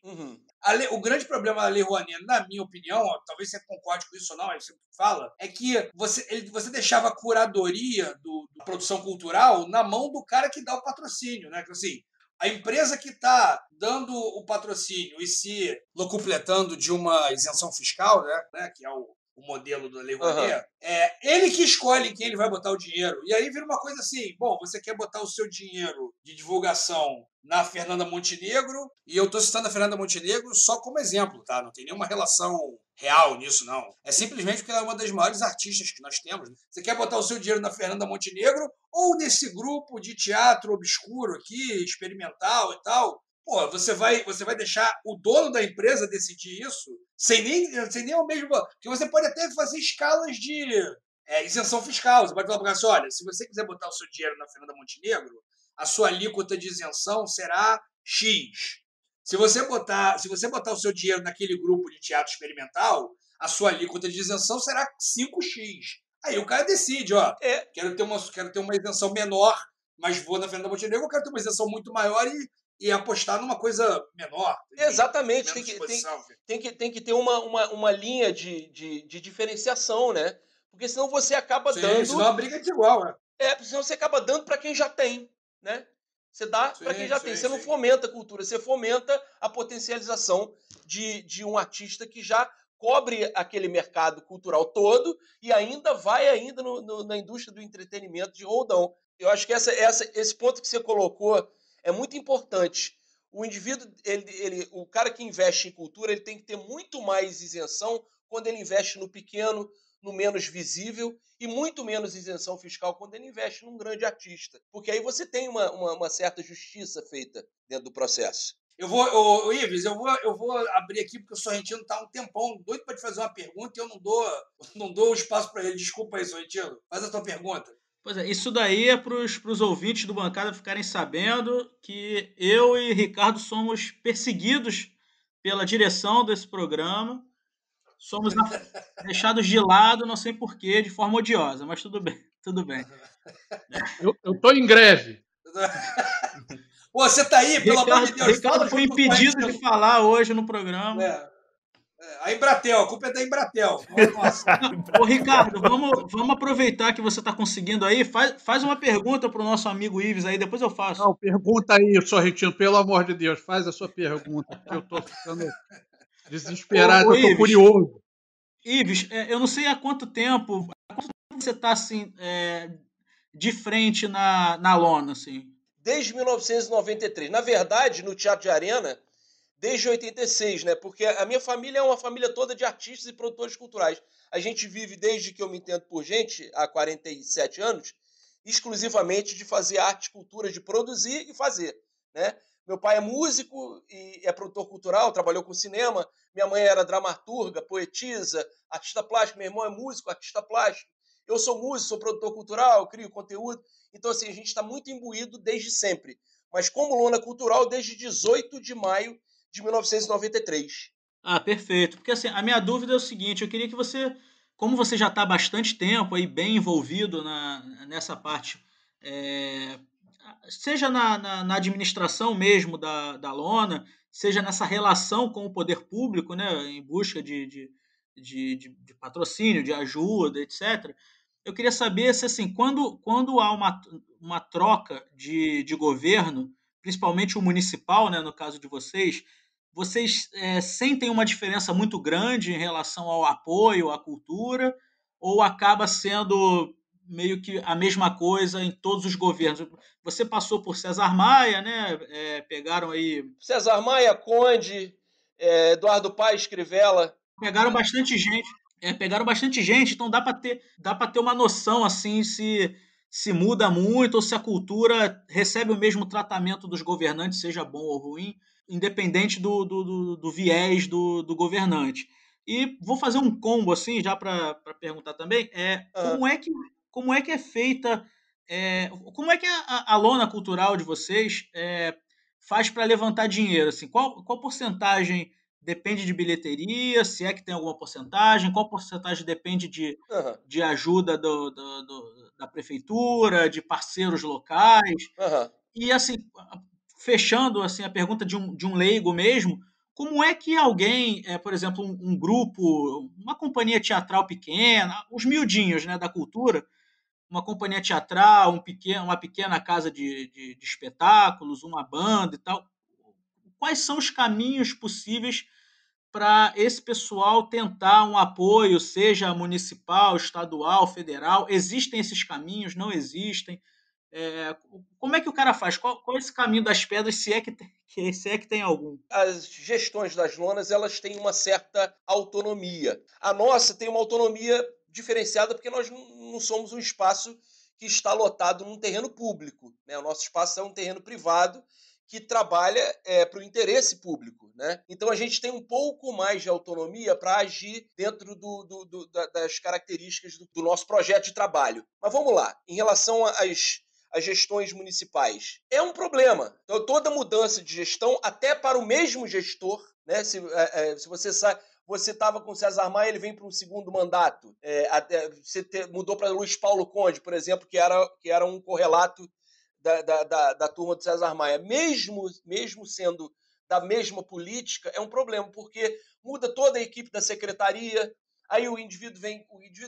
o grande problema da Lei Rouanet, na minha opinião, talvez você concorde com isso ou não, aí você fala, é que você deixava a curadoria da produção cultural na mão do cara que dá o patrocínio, né? Assim, a empresa que está dando o patrocínio e se locupletando de uma isenção fiscal, né? Que é o modelo da Lei Rouanet, é ele que escolhe quem ele vai botar o dinheiro. E aí vira uma coisa assim, bom, você quer botar o seu dinheiro de divulgação na Fernanda Montenegro, e eu estou citando a Fernanda Montenegro só como exemplo, tá? Não tem nenhuma relação real nisso, não. É simplesmente porque ela é uma das maiores artistas que nós temos. Né? Você quer botar o seu dinheiro na Fernanda Montenegro ou nesse grupo de teatro obscuro aqui, experimental e tal? Pô, você vai deixar o dono da empresa decidir isso sem nem o mesmo... Porque você pode até fazer escalas de isenção fiscal. Você pode falar para o cara, olha, se você quiser botar o seu dinheiro na Fernanda Montenegro, a sua alíquota de isenção será X. Se você botar o seu dinheiro naquele grupo de teatro experimental, a sua alíquota de isenção será 5X. Aí o cara decide, quero ter uma isenção menor, mas vou na Fernanda Montenegro, eu quero ter uma isenção muito maior e e apostar numa coisa menor. Enfim, Exatamente, menos exposição. tem que ter uma linha de diferenciação, né? Porque senão você acaba Sim, dando. senão a briga é desigual, né? Senão você acaba dando para quem já tem, né? Você dá para quem já tem. Você não fomenta a cultura, você fomenta a potencialização de um artista que já cobre aquele mercado cultural todo e ainda vai na indústria do entretenimento de roldão. Eu acho que esse ponto que você colocou é muito importante. O indivíduo, o cara que investe em cultura, ele tem que ter muito mais isenção quando ele investe no pequeno, no menos visível, e muito menos isenção fiscal quando ele investe num grande artista. Porque aí você tem uma certa justiça feita dentro do processo. Ives, eu vou abrir aqui, porque o Sorrentino está há um tempão doido para te fazer uma pergunta e eu não dou o espaço para ele. Desculpa aí, Sorrentino. Faz a tua pergunta. Pois é, isso daí é para os ouvintes do Bancada ficarem sabendo que eu e Ricardo somos perseguidos pela direção desse programa. Somos deixados de lado, não sei porquê, de forma odiosa, mas tudo bem, tudo bem. Eu estou em greve. Pô, você tá aí, pelo amor de Deus. Ricardo foi impedido de falar hoje no programa. A Embratel, a culpa é da Embratel. Nossa. Ô, Ricardo, vamos aproveitar que você está conseguindo aí. Faz uma pergunta para o nosso amigo Ives aí, depois eu faço. Não, pergunta aí, Sorrentino, pelo amor de Deus, faz a sua pergunta, porque eu estou ficando desesperado, eu estou curioso. Ives, eu não sei há quanto tempo você está assim, de frente na lona, assim. Desde 1993. Na verdade, no Teatro de Arena, desde 86, né? Porque a minha família é uma família toda de artistas e produtores culturais. A gente vive, desde que eu me entendo por gente, há 47 anos, exclusivamente de fazer arte, cultura, de produzir e fazer, né? Meu pai é músico e é produtor cultural, trabalhou com cinema. Minha mãe era dramaturga, poetisa, artista plástico. Meu irmão é músico, artista plástico. Eu sou músico, sou produtor cultural, crio conteúdo. Então, assim, a gente está muito imbuído desde sempre. Mas como lona cultural, desde 18 de maio de 1993. Ah, perfeito. Porque, assim, a minha dúvida é o seguinte, eu queria que você, como você já está há bastante tempo aí bem envolvido nessa parte, seja na administração mesmo da lona, seja nessa relação com o poder público, né, em busca de patrocínio, de ajuda, etc. Eu queria saber se, assim, quando há uma troca de governo, principalmente o municipal, né, no caso de vocês sentem uma diferença muito grande em relação ao apoio à cultura, ou acaba sendo meio que a mesma coisa em todos os governos? Você passou por César Maia, né? Pegaram aí... César Maia, Conde, Eduardo Paes, Crivella. Pegaram bastante gente, então dá para ter uma noção assim se muda muito ou se a cultura recebe o mesmo tratamento dos governantes, seja bom ou ruim, independente do viés do governante. E vou fazer um combo assim, já para perguntar também, como é que é feita, como é que a lona cultural de vocês faz para levantar dinheiro? Assim, qual porcentagem depende de bilheteria, se é que tem alguma porcentagem, qual porcentagem depende de ajuda da prefeitura, de parceiros locais? E, assim, fechando assim, a pergunta de um leigo mesmo, como é que alguém, por exemplo, um grupo, uma companhia teatral pequena, os miudinhos, né, da cultura, uma companhia teatral, uma pequena casa de espetáculos, uma banda e tal, quais são os caminhos possíveis para esse pessoal tentar um apoio, seja municipal, estadual, federal? Existem esses caminhos? Não existem? Como é que o cara faz? Qual é esse caminho das pedras, se é que tem algum? As gestões das lonas, elas têm uma certa autonomia. A nossa tem uma autonomia diferenciada porque nós não somos um espaço que está lotado num terreno público, né? O nosso espaço é um terreno privado que trabalha para o interesse público, né? Então a gente tem um pouco mais de autonomia para agir dentro das características do nosso projeto de trabalho. Mas vamos lá, em relação às gestões municipais. É um problema. Então, toda mudança de gestão, até para o mesmo gestor, né? Se você sabe, você estava com o César Maia, ele vem para um segundo mandato. Você mudou para Luiz Paulo Conde, por exemplo, que era um correlato da turma do César Maia, mesmo sendo da mesma política, é um problema, porque muda toda a equipe da secretaria, aí o indivíduo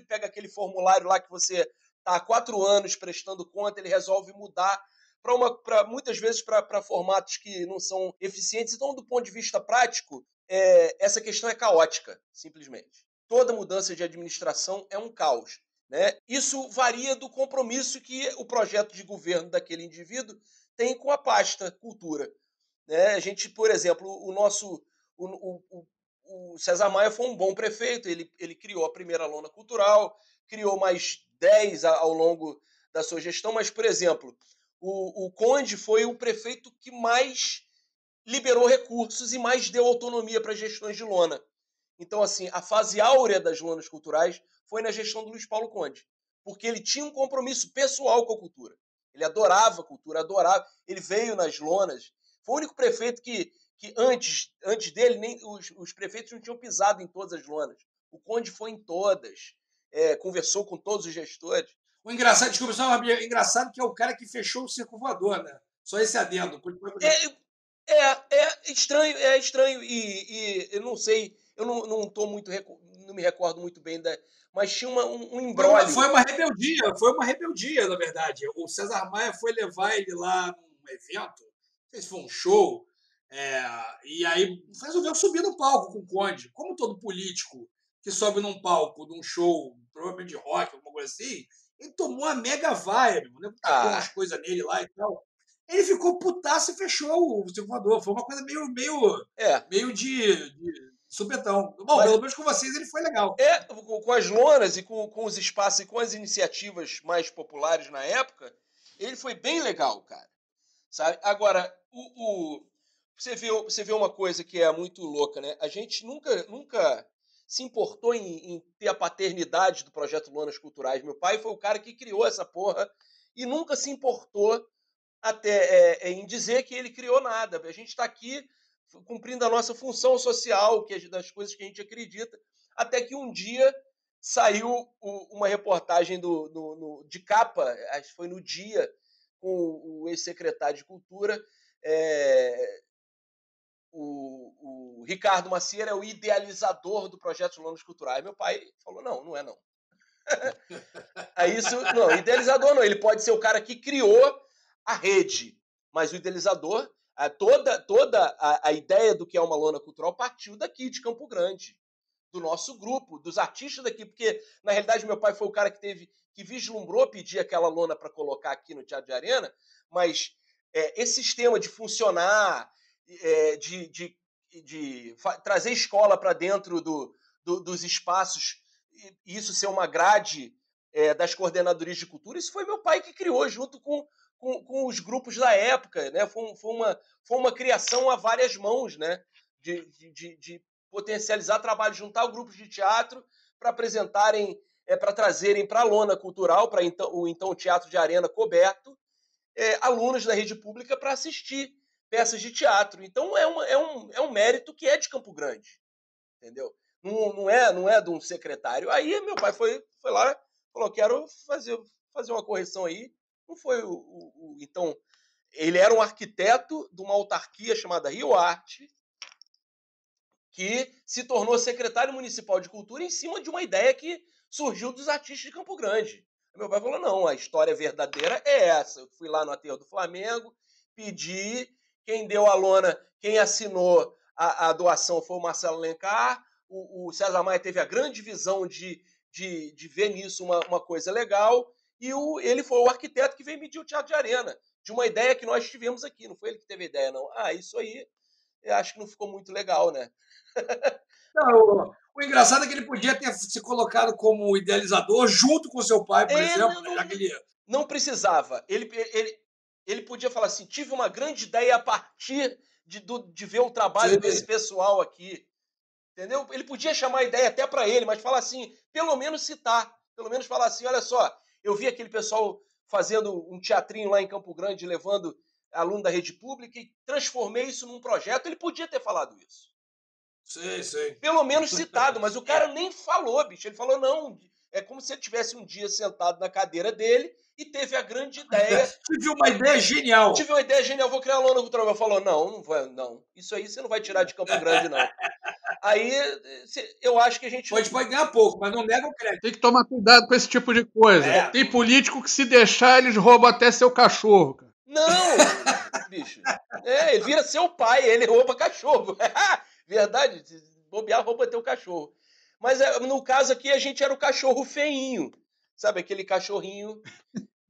pega aquele formulário lá que você está há 4 anos prestando conta, ele resolve mudar muitas vezes para formatos que não são eficientes. Então, do ponto de vista prático, essa questão é caótica, simplesmente. Toda mudança de administração é um caos, né? Isso varia do compromisso que o projeto de governo daquele indivíduo tem com a pasta cultura, né? A gente, por exemplo, o César Maia foi um bom prefeito, ele criou a primeira lona cultural, criou mais 10 ao longo da sua gestão, mas, por exemplo, o Conde foi o prefeito que mais liberou recursos e mais deu autonomia para gestões de lona. Então, assim, a fase áurea das lonas culturais foi na gestão do Luiz Paulo Conde, porque ele tinha um compromisso pessoal com a cultura. Ele adorava a cultura, ele veio nas lonas. Foi o único prefeito que antes dele, nem os prefeitos não tinham pisado em todas as lonas. O Conde foi em todas, conversou com todos os gestores. O engraçado, desculpa, só engraçado que é o cara que fechou o circo voador, né? Só esse adendo. É estranho e eu não sei, eu não me recordo muito bem mas tinha um imbróglio. Foi uma rebeldia, na verdade. O César Maia foi levar ele lá num evento, não sei se foi um show, e aí resolveu subir no palco com o Conde. Como todo político que sobe num palco, num show, provavelmente de rock, alguma coisa assim, ele tomou uma mega vaia, né? Tacou umas coisas nele lá e tal. Ele ficou putaço e fechou o circo voador. Foi uma coisa meio de supetão. Bom, pelo menos com vocês ele foi legal. Com as lonas e com os espaços e com as iniciativas mais populares na época, ele foi bem legal, cara. Sabe? Agora, você vê uma coisa que é muito louca, né? A gente nunca se importou em ter a paternidade do projeto Lonas Culturais. Meu pai foi o cara que criou essa porra e nunca se importou até em dizer que ele criou nada. A gente está aqui cumprindo a nossa função social, das coisas que a gente acredita, até que um dia saiu uma reportagem de capa, acho que foi no Dia, com o ex-secretário de Cultura, o Ricardo Macieira é o idealizador do projeto Lonas Culturais. Meu pai falou, não é não. Aí não, idealizador não, ele pode ser o cara que criou a rede, mas o idealizador, toda a ideia do que é uma lona cultural partiu daqui, de Campo Grande, do nosso grupo, dos artistas daqui, porque, na realidade, meu pai foi o cara que vislumbrou pedir aquela lona para colocar aqui no Teatro de Arena, mas esse sistema de funcionar, de trazer escola para dentro dos espaços, e isso ser uma grade das coordenadorias de cultura, isso foi meu pai que criou, junto com os grupos da época, né? Foi uma criação a várias mãos, né? De potencializar trabalho, juntar grupos de teatro para apresentarem, para trazerem para a lona cultural, para o Teatro de Arena coberto, alunos da rede pública para assistir peças de teatro. Então é um mérito que é de Campo Grande, entendeu? Não é de um secretário. Aí meu pai foi lá, falou, quero fazer uma correção aí. Não foi então, ele era um arquiteto de uma autarquia chamada Rio Arte, que se tornou secretário municipal de cultura em cima de uma ideia que surgiu dos artistas de Campo Grande. Meu pai falou, não, a história verdadeira é essa. Eu fui lá no aterro do Flamengo, pedi, quem deu a lona, quem assinou a doação foi o Marcelo Alencar, o César Maia teve a grande visão de ver nisso uma coisa legal, e ele foi o arquiteto que veio medir o Teatro de Arena, de uma ideia que nós tivemos aqui. Não foi ele que teve a ideia, não. Isso aí, eu acho que não ficou muito legal, né? Não, o engraçado é que ele podia ter se colocado como idealizador junto com seu pai, por exemplo. Não precisava. Ele podia falar assim, tive uma grande ideia a partir de ver o trabalho desse pessoal aqui. Entendeu? Ele podia chamar a ideia até para ele, mas falar assim, pelo menos citar. Pelo menos falar assim, olha só, eu vi aquele pessoal fazendo um teatrinho lá em Campo Grande, levando aluno da rede pública, e transformei isso num projeto. Ele podia ter falado isso. Sim. Pelo menos citado, mas o cara nem falou, bicho. Ele falou, não, É como se ele tivesse um dia sentado na cadeira dele e teve a grande ideia. Tive uma ideia genial. Tive uma ideia genial, vou criar a lona cultural. Ele falou, não. Isso aí você não vai tirar de Campo Grande, não. Aí, eu acho que a gente... Pode ganhar pouco, mas não nega o crédito. Tem que tomar cuidado com esse tipo de coisa. Tem político que, se deixar, eles roubam até seu cachorro, cara. Não, bicho. Ele vira seu pai, ele rouba cachorro. Verdade, se bobear, rouba teu cachorro. Mas no caso aqui, a gente era o cachorro feinho. Sabe, aquele cachorrinho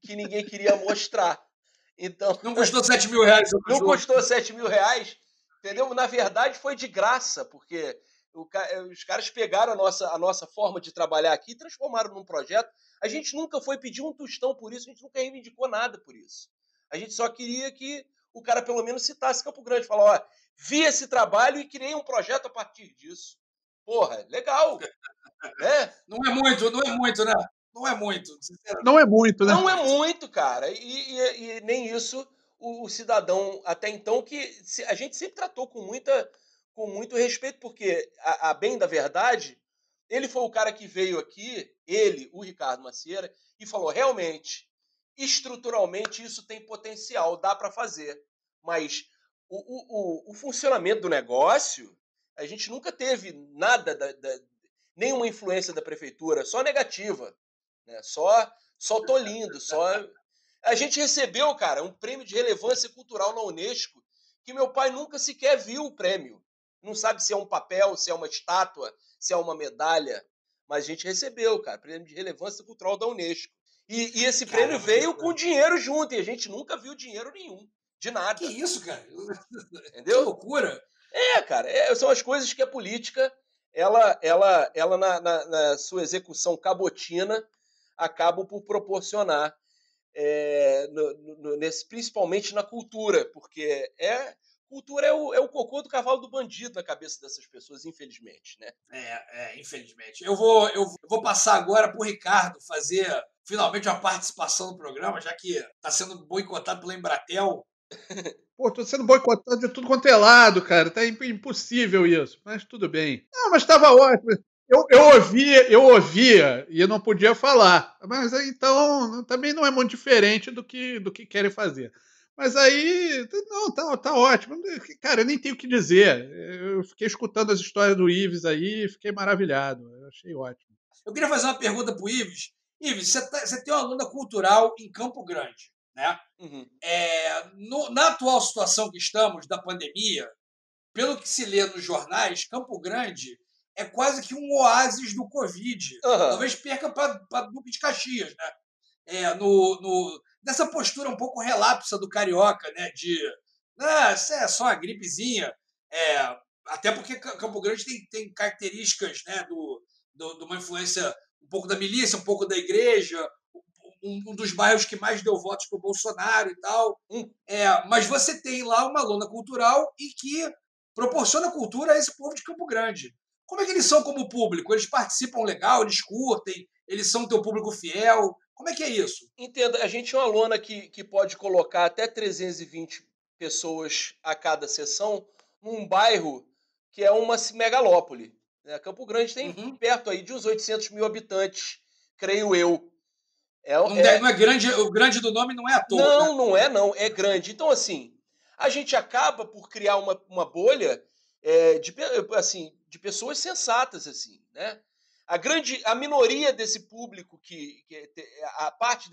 que ninguém queria mostrar. Então, não custou R$7 mil. Não custou R$7 mil, entendeu? Na verdade, foi de graça, porque os caras pegaram a nossa forma de trabalhar aqui e transformaram num projeto. A gente nunca foi pedir um tostão por isso, a gente nunca reivindicou nada por isso. A gente só queria que o cara pelo menos citasse Campo Grande, falar, vi esse trabalho e criei um projeto a partir disso. Porra, legal. Né? Não é muito, né? Não é muito, sinceramente. Não é muito, né? Não é muito, cara. E nem isso o cidadão, até então, que a gente sempre tratou com muito respeito, porque, a bem da verdade, ele foi o cara que veio aqui, o Ricardo Macieira, e falou, realmente, estruturalmente, isso tem potencial, dá para fazer. Mas o funcionamento do negócio, a gente nunca teve nada, nenhuma influência da prefeitura, só negativa. Né? Só tô lindo, A gente recebeu, cara, um prêmio de relevância cultural na Unesco, que meu pai nunca sequer viu o prêmio. Não sabe se é um papel, se é uma estátua, se é uma medalha. Mas a gente recebeu, cara, prêmio de relevância cultural da Unesco. E esse prêmio veio com dinheiro junto, e a gente nunca viu dinheiro nenhum. De nada. Que isso, cara? Entendeu? Que loucura. Cara, são as coisas que a política, ela na sua execução cabotina, acabam por proporcionar, principalmente na cultura, porque cultura é o cocô do cavalo do bandido na cabeça dessas pessoas, infelizmente, né? Infelizmente. Eu vou passar agora para o Ricardo fazer finalmente uma participação no programa, já que está sendo boicotado pela Embratel. Pô, tô sendo boicotado de tudo quanto é lado, cara. Tá impossível isso, mas tudo bem. Não, mas estava ótimo. Eu ouvia e eu não podia falar. Mas então também não é muito diferente do que querem fazer. Mas aí, não, tá ótimo. Cara, eu nem tenho o que dizer. Eu fiquei escutando as histórias do Ives aí e fiquei maravilhado. Eu achei ótimo. Eu queria fazer uma pergunta pro Ives. Ives, você tem uma aluna cultural em Campo Grande, né? Uhum. Na atual situação que estamos, da pandemia, pelo que se lê nos jornais, Campo Grande é quase que um oásis do Covid. Uhum. Talvez perca para Duque de Caxias, né? Dessa postura um pouco relapsa do carioca, né? Isso é só uma gripezinha. Até porque Campo Grande tem características, né? De uma influência um pouco da milícia, um pouco da igreja, um dos bairros que mais deu votos para o Bolsonaro e tal. Mas você tem lá uma lona cultural e que proporciona cultura a esse povo de Campo Grande. Como é que eles são como público? Eles participam legal, eles curtem, eles são teu público fiel? Como é que é isso? Entenda, a gente é uma lona que pode colocar até 320 pessoas a cada sessão num bairro que é uma megalópole. Né? Campo Grande tem perto aí de uns 800 mil habitantes, creio eu. Não é grande, o grande do nome não é à toa. Não, né? Não, é grande. Então, assim, a gente acaba por criar uma bolha de pessoas sensatas, assim, né? A minoria desse público, a parte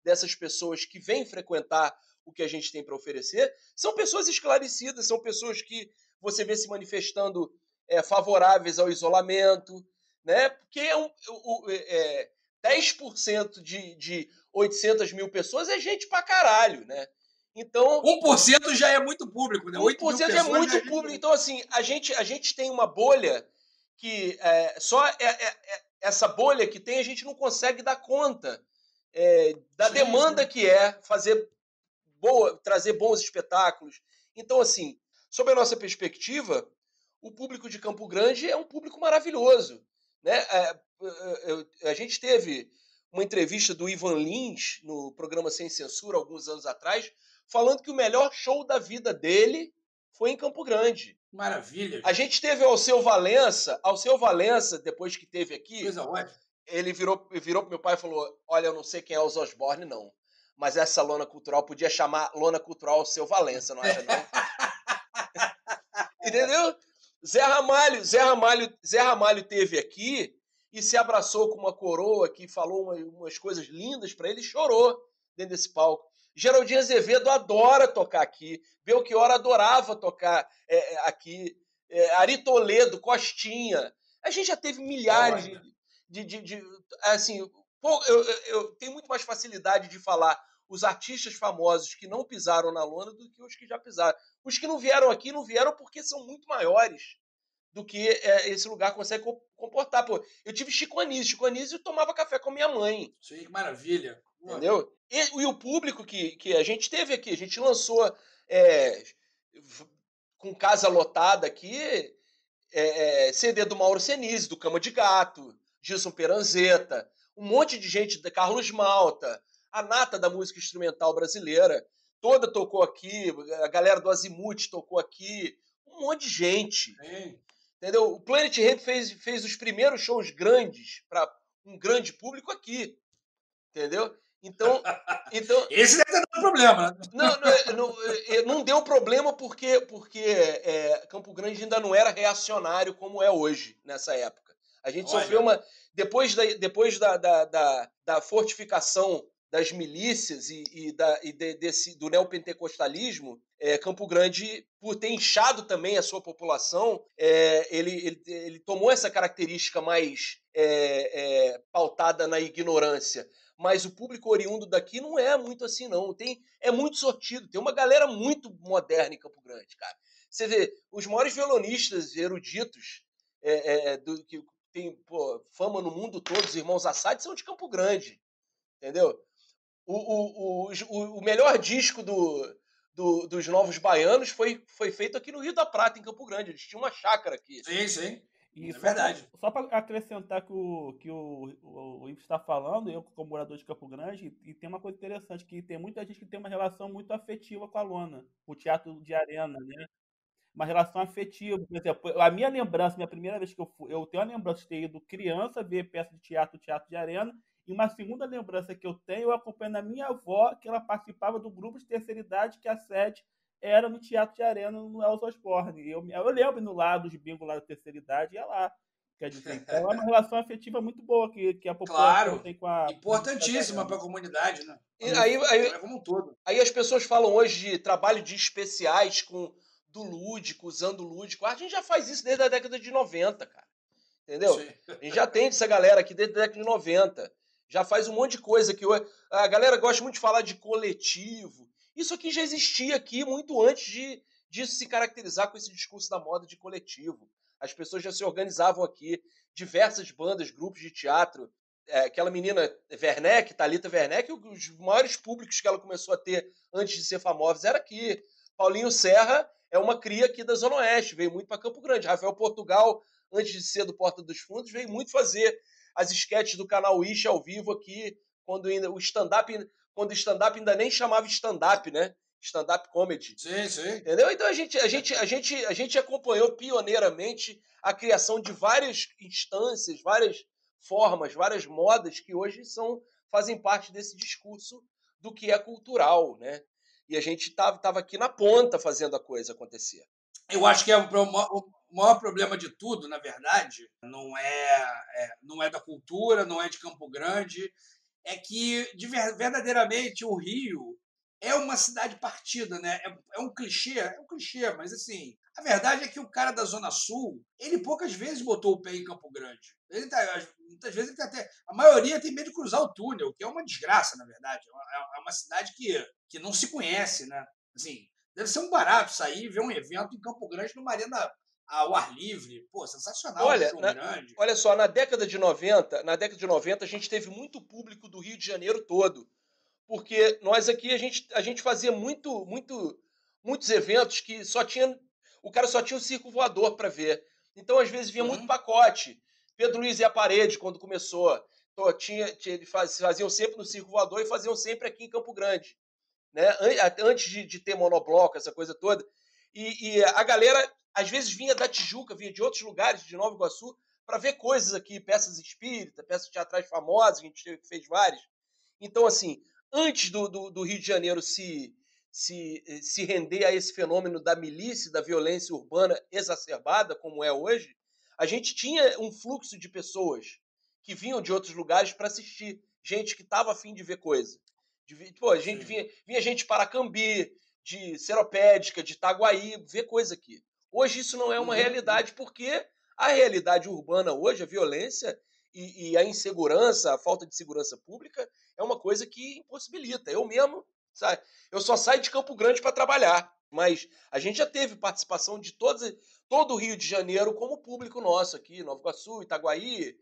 dessas pessoas que vêm frequentar o que a gente tem para oferecer, são pessoas esclarecidas, são pessoas que você vê se manifestando favoráveis ao isolamento, né? Porque 10% de 800 mil pessoas é gente pra caralho, né? Então, 1% já é muito público, né? 1% é muito público. Então, assim, a gente tem uma bolha que essa bolha que tem, a gente não consegue dar conta da demanda que é trazer bons espetáculos. Então, assim, sob a nossa perspectiva, o público de Campo Grande é um público maravilhoso, né? A gente teve uma entrevista do Ivan Lins no programa Sem Censura, alguns anos atrás, falando que o melhor show da vida dele foi em Campo Grande. Maravilha. A gente teve Alceu Valença, depois que teve aqui, ele virou pro meu pai e falou: olha, eu não sei quem é os Osborne, não. Mas essa lona cultural podia chamar lona cultural Seu Valença, não acha, não? Entendeu? Zé Ramalho teve aqui e se abraçou com uma coroa que falou umas coisas lindas para ele e chorou dentro desse palco. Geraldinho Azevedo adora tocar aqui. Belchior adorava tocar aqui. Ari Toledo, Costinha. A gente já teve milhares assim, eu tenho muito mais facilidade de falar os artistas famosos que não pisaram na lona do que os que já pisaram. Os que não vieram aqui não vieram porque são muito maiores do que esse lugar consegue comportar. Pô, eu tive Chico Anísio tomava café com minha mãe. Sim, que maravilha. Entendeu? E o público que a gente teve aqui, a gente lançou com casa lotada aqui, CD do Mauro Senise, do Cama de Gato, Gilson Peranzeta, um monte de gente, Carlos Malta, a nata da música instrumental brasileira, toda tocou aqui, a galera do Azimuth tocou aqui, um monte de gente. Sim. Entendeu? O Planet Ramp fez os primeiros shows grandes para um grande público aqui. Entendeu? Então esse deve ter dado problema, né? Não deu problema porque Campo Grande ainda não era reacionário como é hoje, nessa época. A gente sofreu depois da fortificação das milícias do neopentecostalismo, Campo Grande, por ter inchado também a sua população, ele tomou essa característica mais pautada na ignorância. Mas o público oriundo daqui não é muito assim, não. É muito sortido. Tem uma galera muito moderna em Campo Grande, cara. Você vê, os maiores violonistas eruditos que tem fama no mundo todo, os irmãos Assad, são de Campo Grande. Entendeu? O melhor disco dos Novos Baianos foi feito aqui no Rio da Prata, em Campo Grande. Eles tinham uma chácara aqui. Sim, sim. E é verdade. Só para acrescentar que o Ives está falando, eu como morador de Campo Grande, e tem uma coisa interessante, que tem muita gente que tem uma relação muito afetiva com a lona, o teatro de arena, né? Uma relação afetiva. Por exemplo, a minha lembrança, minha primeira vez que eu tenho uma lembrança de ter ido criança ver peça de teatro de arena, e uma segunda lembrança que eu tenho, eu acompanhando a minha avó, que ela participava do grupo de terceira idade, que a sede era no Teatro de Arena, no Elza Osborne. Eu lembro no lado dos bingo lá da terceira idade, ia lá. Quer dizer, então é uma relação afetiva muito boa que a população tem com a... Importantíssima para a comunidade, né? E aí, como um todo. Aí as pessoas falam hoje de trabalho de especiais do lúdico, usando o lúdico. A gente já faz isso desde a década de 90, cara. Entendeu? Sim. A gente já atende essa galera aqui desde a década de 90. Já faz um monte de coisa que a galera gosta muito de falar de coletivo. Isso aqui já existia aqui muito antes disso se caracterizar com esse discurso da moda de coletivo. As pessoas já se organizavam aqui, diversas bandas, grupos de teatro. Aquela menina Werneck, Thalita Werneck, os maiores públicos que ela começou a ter antes de ser famosa era aqui. Paulinho Serra é uma cria aqui da Zona Oeste, veio muito para Campo Grande. Rafael Portugal, antes de ser do Porta dos Fundos, veio muito fazer as esquetes do canal Ish ao vivo aqui, quando o stand-up ainda nem chamava stand-up, né? Stand-up comedy. Sim, sim. Entendeu? Então a gente acompanhou pioneiramente a criação de várias instâncias, várias formas, várias modas que hoje fazem parte desse discurso do que é cultural, né? E a gente estava aqui na ponta fazendo a coisa acontecer. Eu acho que o maior problema de tudo, na verdade, não é da cultura, não é de Campo Grande, é que verdadeiramente o Rio é uma cidade partida, né? É um clichê, mas assim, a verdade é que o cara da Zona Sul, ele poucas vezes botou o pé em Campo Grande. Muitas vezes a maioria tem medo de cruzar o túnel, que é uma desgraça, na verdade. É uma cidade que não se conhece, né? Assim, deve ser um barato sair e ver um evento em Campo Grande numa arena ao ar livre. Pô, sensacional. Olha só, na década de 90, a gente teve muito público do Rio de Janeiro todo. Porque nós aqui, a gente fazia muitos eventos que o cara só tinha o circo voador para ver. Então, às vezes, vinha muito pacote. Pedro Luiz e a Parede, quando começou, eles faziam sempre no circo voador e faziam sempre aqui em Campo Grande. Né? Antes de ter monobloco, essa coisa toda. E a galera, às vezes, vinha da Tijuca, vinha de outros lugares, de Nova Iguaçu, para ver coisas aqui, peças espíritas, peças teatrais famosas, a gente fez várias. Então, assim, antes do Rio de Janeiro se render a esse fenômeno da milícia, da violência urbana exacerbada, como é hoje, a gente tinha um fluxo de pessoas que vinham de outros lugares para assistir, gente que estava afim de ver coisa. A gente vinha gente de Paracambi, de Seropédica, de Itaguaí, ver coisa aqui. Hoje isso não é uma realidade, porque a realidade urbana hoje, a violência e a insegurança, a falta de segurança pública, é uma coisa que impossibilita. Eu mesmo, sabe, eu só saio de Campo Grande para trabalhar, mas a gente já teve participação de todo o Rio de Janeiro como público nosso aqui, Nova Iguaçu, Itaguaí,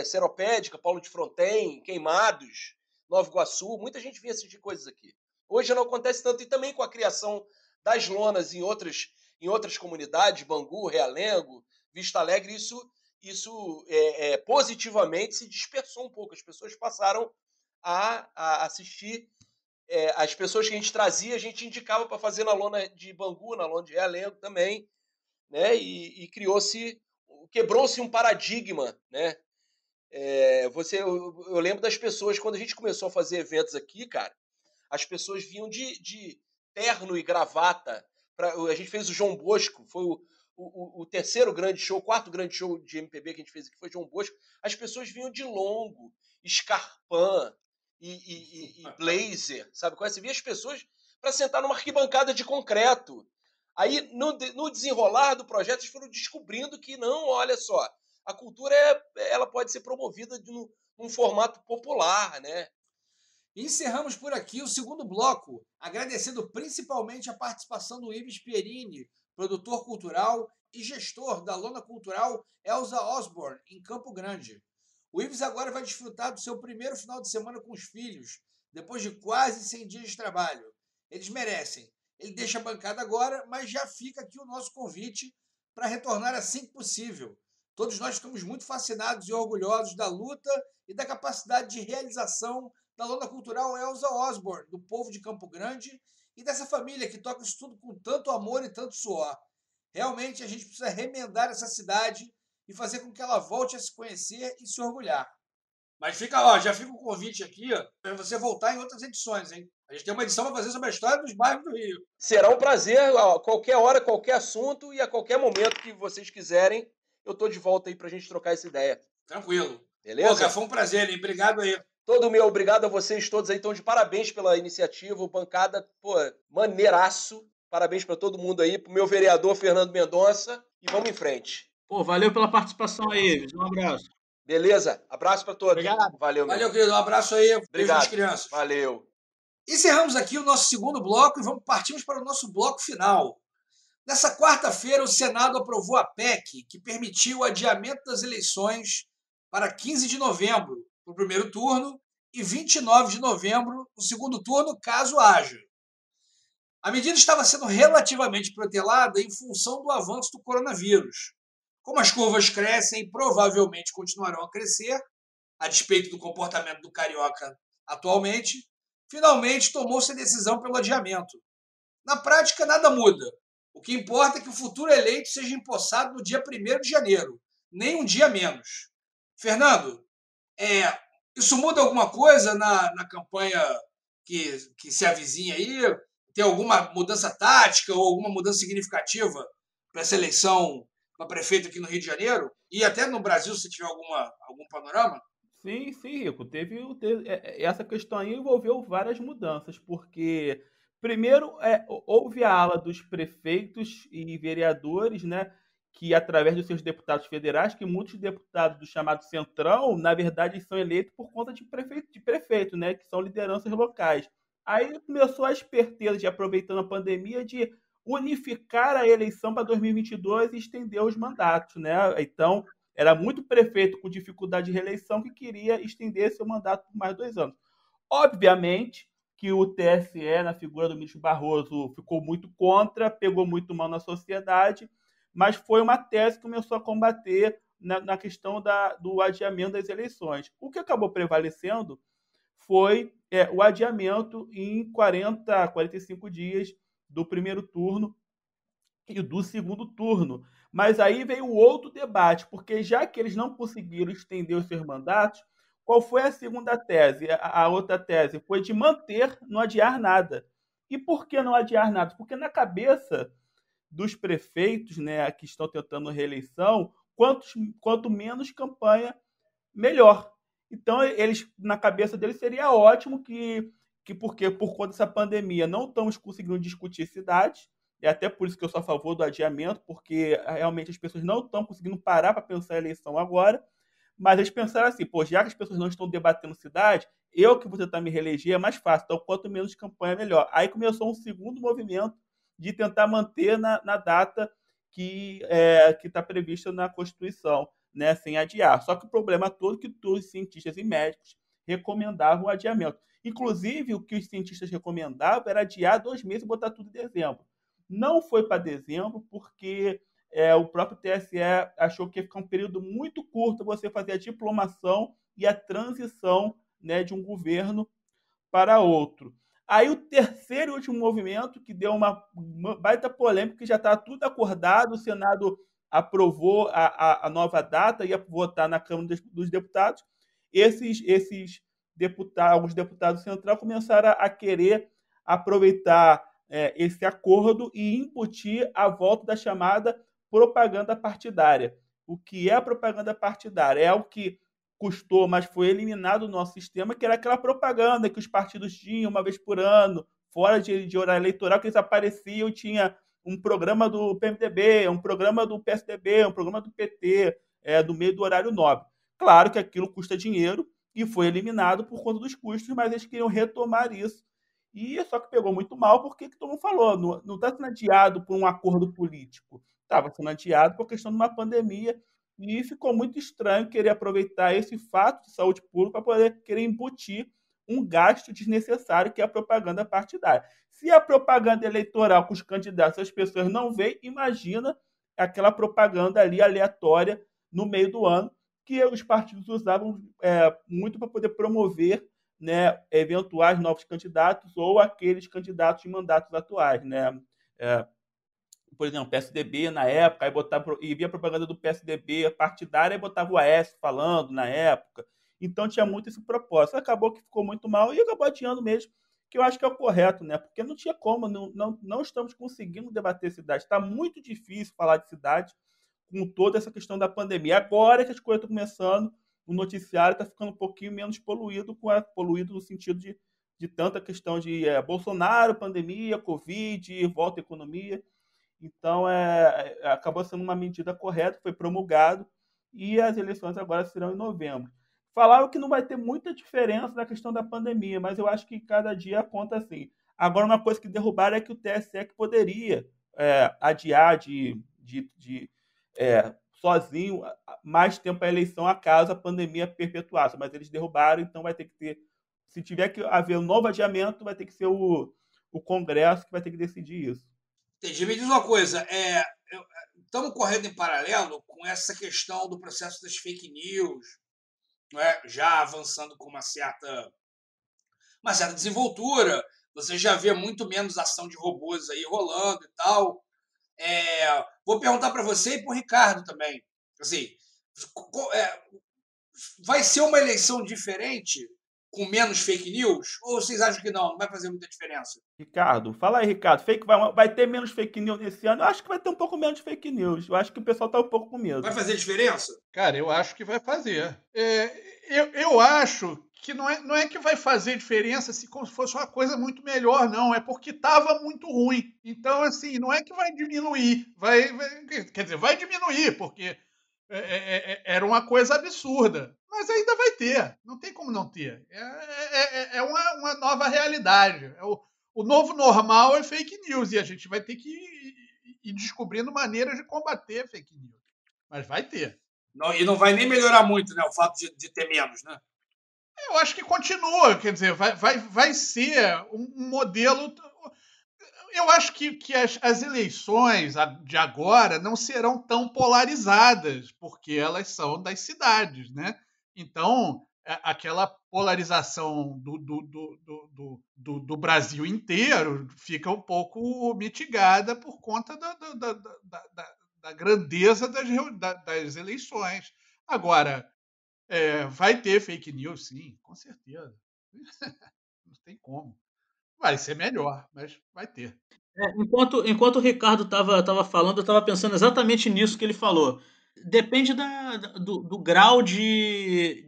Seropédica, Paulo de Fronten, Queimados, Nova Iguaçu, muita gente vinha assistir coisas aqui. Hoje não acontece tanto, e também com a criação das lonas em outras comunidades, Bangu, Realengo, Vista Alegre, isso positivamente se dispersou um pouco. As pessoas passaram a assistir. As pessoas que a gente trazia, a gente indicava para fazer na lona de Bangu, na lona de Realengo também, né? E quebrou-se um paradigma, né? Eu lembro das pessoas, quando a gente começou a fazer eventos aqui, cara, as pessoas vinham de terno e gravata. A gente fez o João Bosco, foi o terceiro grande show, o quarto grande show de MPB que a gente fez aqui foi João Bosco. As pessoas vinham de longo, escarpã e blazer, sabe? Você via as pessoas para sentar numa arquibancada de concreto. Aí, no desenrolar do projeto, eles foram descobrindo que não, olha só, a cultura ela pode ser promovida num formato popular, né? Encerramos por aqui o segundo bloco, agradecendo principalmente a participação do Ives Pierini, produtor cultural e gestor da lona cultural Elza Osborne, em Campo Grande. O Ives agora vai desfrutar do seu primeiro final de semana com os filhos, depois de quase 100 dias de trabalho. Eles merecem. Ele deixa a bancada agora, mas já fica aqui o nosso convite para retornar assim que possível. Todos nós ficamos muito fascinados e orgulhosos da luta e da capacidade de realização da lona cultural Elza Osborne, do povo de Campo Grande, e dessa família que toca isso tudo com tanto amor e tanto suor. Realmente a gente precisa remendar essa cidade e fazer com que ela volte a se conhecer e se orgulhar. Mas já fica o convite aqui para você voltar em outras edições, hein? A gente tem uma edição para fazer sobre a história dos bairros do Rio. Será um prazer, a qualquer hora, qualquer assunto e a qualquer momento que vocês quiserem, eu tô de volta aí pra gente trocar essa ideia. Tranquilo. Beleza? Pô, cara, foi um prazer, hein? Obrigado aí. Obrigado a vocês todos aí, então de parabéns pela iniciativa, bancada, maneiraço. Parabéns para todo mundo aí, pro meu vereador Fernando Mendonça, e vamos em frente. Pô, valeu pela participação aí, Ives. Um abraço. Beleza? Abraço para todos. Obrigado. Valeu, querido. Um abraço aí. Obrigado. Beijo nas crianças. Valeu. Encerramos aqui o nosso segundo bloco e partimos para o nosso bloco final. Nessa quarta-feira, o Senado aprovou a PEC, que permitiu o adiamento das eleições para 15 de novembro, para o primeiro turno, e 29 de novembro, o segundo turno, caso haja. A medida estava sendo relativamente protelada em função do avanço do coronavírus. Como as curvas crescem e provavelmente continuarão a crescer, a despeito do comportamento do carioca atualmente, finalmente tomou-se a decisão pelo adiamento. Na prática, nada muda. O que importa é que o futuro eleito seja empossado no dia 1º de janeiro, nem um dia menos. Fernando, isso muda alguma coisa na campanha que se avizinha aí? Tem alguma mudança tática ou alguma mudança significativa para essa eleição para prefeito aqui no Rio de Janeiro? E até no Brasil, se tiver algum panorama? Sim, Rico. Essa questão aí envolveu várias mudanças, porque primeiro houve a ala dos prefeitos e vereadores, né, que através dos seus deputados federais, que muitos deputados do chamado Centrão, na verdade, são eleitos por conta de prefeito, né, que são lideranças locais. Aí começou a esperteza de, aproveitando a pandemia, de unificar a eleição para 2022 e estender os mandatos, né? Então, era muito prefeito com dificuldade de reeleição que queria estender seu mandato por mais 2 anos. Obviamente que o TSE, na figura do ministro Barroso, ficou muito contra, pegou muito mal na sociedade, mas foi uma tese que começou a combater na questão do adiamento das eleições. O que acabou prevalecendo foi o adiamento em 45 dias do primeiro turno e do segundo turno. Mas aí veio o outro debate, porque já que eles não conseguiram estender os seus mandatos, qual foi a segunda tese? A outra tese foi de manter, não adiar nada. E por que não adiar nada? Porque na cabeça dos prefeitos, né, que estão tentando reeleição, quanto menos campanha, melhor. Então, eles, na cabeça deles, seria ótimo porque por conta dessa pandemia não estamos conseguindo discutir cidades, e até por isso que eu sou a favor do adiamento, porque realmente as pessoas não estão conseguindo parar para pensar a eleição agora, mas eles pensaram assim, pô, já que as pessoas não estão debatendo cidade, eu que vou tentar me reeleger é mais fácil, então quanto menos campanha, melhor. Aí começou um segundo movimento de tentar manter na data que está prevista na Constituição, né, sem adiar. Só que o problema todo é que todos os cientistas e médicos recomendavam o adiamento. Inclusive, o que os cientistas recomendavam era adiar 2 meses e botar tudo em dezembro. Não foi para dezembro, porque o próprio TSE achou que ia ficar um período muito curto você fazer a diplomação e a transição, né, de um governo para outro. Aí o terceiro e último movimento, que deu uma baita polêmica, que já está tudo acordado, o Senado aprovou a nova data, ia votar na Câmara dos Deputados. Esses deputados, alguns deputados centrais começaram a querer aproveitar esse acordo e imputir a volta da chamada propaganda partidária. O que é a propaganda partidária? É o que custou, mas foi eliminado do nosso sistema, que era aquela propaganda que os partidos tinham uma vez por ano, fora de horário eleitoral, que eles apareciam e tinha um programa do PMDB, um programa do PSDB, um programa do PT, do meio do horário nobre. Claro que aquilo custa dinheiro e foi eliminado por conta dos custos, mas eles queriam retomar isso. E só que pegou muito mal, porque que todo mundo falou, não está sendo adiado por um acordo político, estava sendo adiado por questão de uma pandemia, e ficou muito estranho querer aproveitar esse fato de saúde pública para poder querer embutir um gasto desnecessário, que é a propaganda partidária. Se a propaganda eleitoral com os candidatos as pessoas não veem, imagina aquela propaganda ali aleatória no meio do ano, que os partidos usavam muito para poder promover, né, eventuais novos candidatos ou aqueles candidatos de mandatos atuais, né? Por exemplo, PSDB na época, e via propaganda do PSDB partidária e botava o Aécio falando na época. Então tinha muito esse propósito. Acabou que ficou muito mal e acabou adiando mesmo, que eu acho que é o correto, né? Porque não tinha como, não estamos conseguindo debater cidade. Está muito difícil falar de cidade com toda essa questão da pandemia. Agora que as coisas estão começando, o noticiário está ficando um pouquinho menos poluído, poluído no sentido de tanta questão de Bolsonaro, pandemia, Covid, volta à economia. Então, acabou sendo uma medida correta, foi promulgado, e as eleições agora serão em novembro. Falaram que não vai ter muita diferença na questão da pandemia, mas eu acho que cada dia aponta assim. Agora, uma coisa que derrubaram é que o TSE que poderia adiar sozinho mais tempo a eleição, acaso a pandemia perpetuasse, mas eles derrubaram, então vai ter que ter, se tiver que haver um novo adiamento, vai ter que ser o Congresso que vai ter que decidir isso. Entendi. Me diz uma coisa, estamos correndo em paralelo com essa questão do processo das fake news, não é? Já avançando com uma certa desenvoltura, você já vê muito menos ação de robôs aí rolando e tal. Vou perguntar para você e para o Ricardo também. Assim, vai ser uma eleição diferente com menos fake news? Ou vocês acham que não vai fazer muita diferença? Ricardo, fala aí, Ricardo. Vai ter menos fake news nesse ano? Eu acho que vai ter um pouco menos fake news. Eu acho que o pessoal está um pouco com medo. Vai fazer diferença? Cara, eu acho que vai fazer. Eu acho que não é que vai fazer diferença se como se fosse uma coisa muito melhor, não. É porque estava muito ruim. Então, assim, não é que vai diminuir. Quer dizer, vai diminuir, porque era uma coisa absurda. Mas ainda vai ter. Não tem como não ter. É uma nova realidade. O novo normal é fake news. E a gente vai ter que ir descobrindo maneiras de combater fake news. Mas vai ter. Não, e não vai nem melhorar muito, né? O fato de ter menos, né? Eu acho que continua. Quer dizer, vai ser um modelo... Eu acho que as eleições de agora não serão tão polarizadas, porque elas são das cidades, né? Então, aquela polarização do Brasil inteiro fica um pouco mitigada por conta da grandeza das eleições. Agora, vai ter fake news, sim, com certeza. Não tem como. Vai ser melhor, mas vai ter. Enquanto o Ricardo estava falando, eu estava pensando exatamente nisso que ele falou. Depende do grau de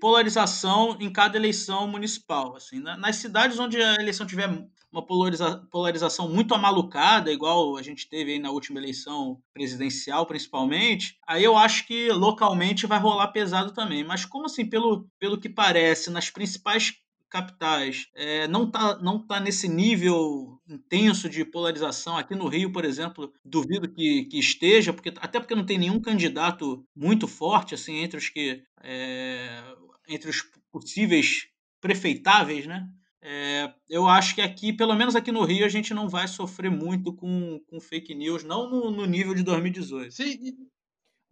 polarização em cada eleição municipal. Assim, nas cidades onde a eleição tiver uma polarização muito amalucada, igual a gente teve aí na última eleição presidencial, principalmente, aí eu acho que localmente vai rolar pesado também. Mas como assim, pelo que parece, nas principais capitais não tá nesse nível intenso de polarização. Aqui no Rio, por exemplo, duvido que esteja, até porque não tem nenhum candidato muito forte assim entre os possíveis prefeitáveis, né? Eu acho que aqui, pelo menos aqui no Rio, a gente não vai sofrer muito com fake news, não no nível de 2018. Sim,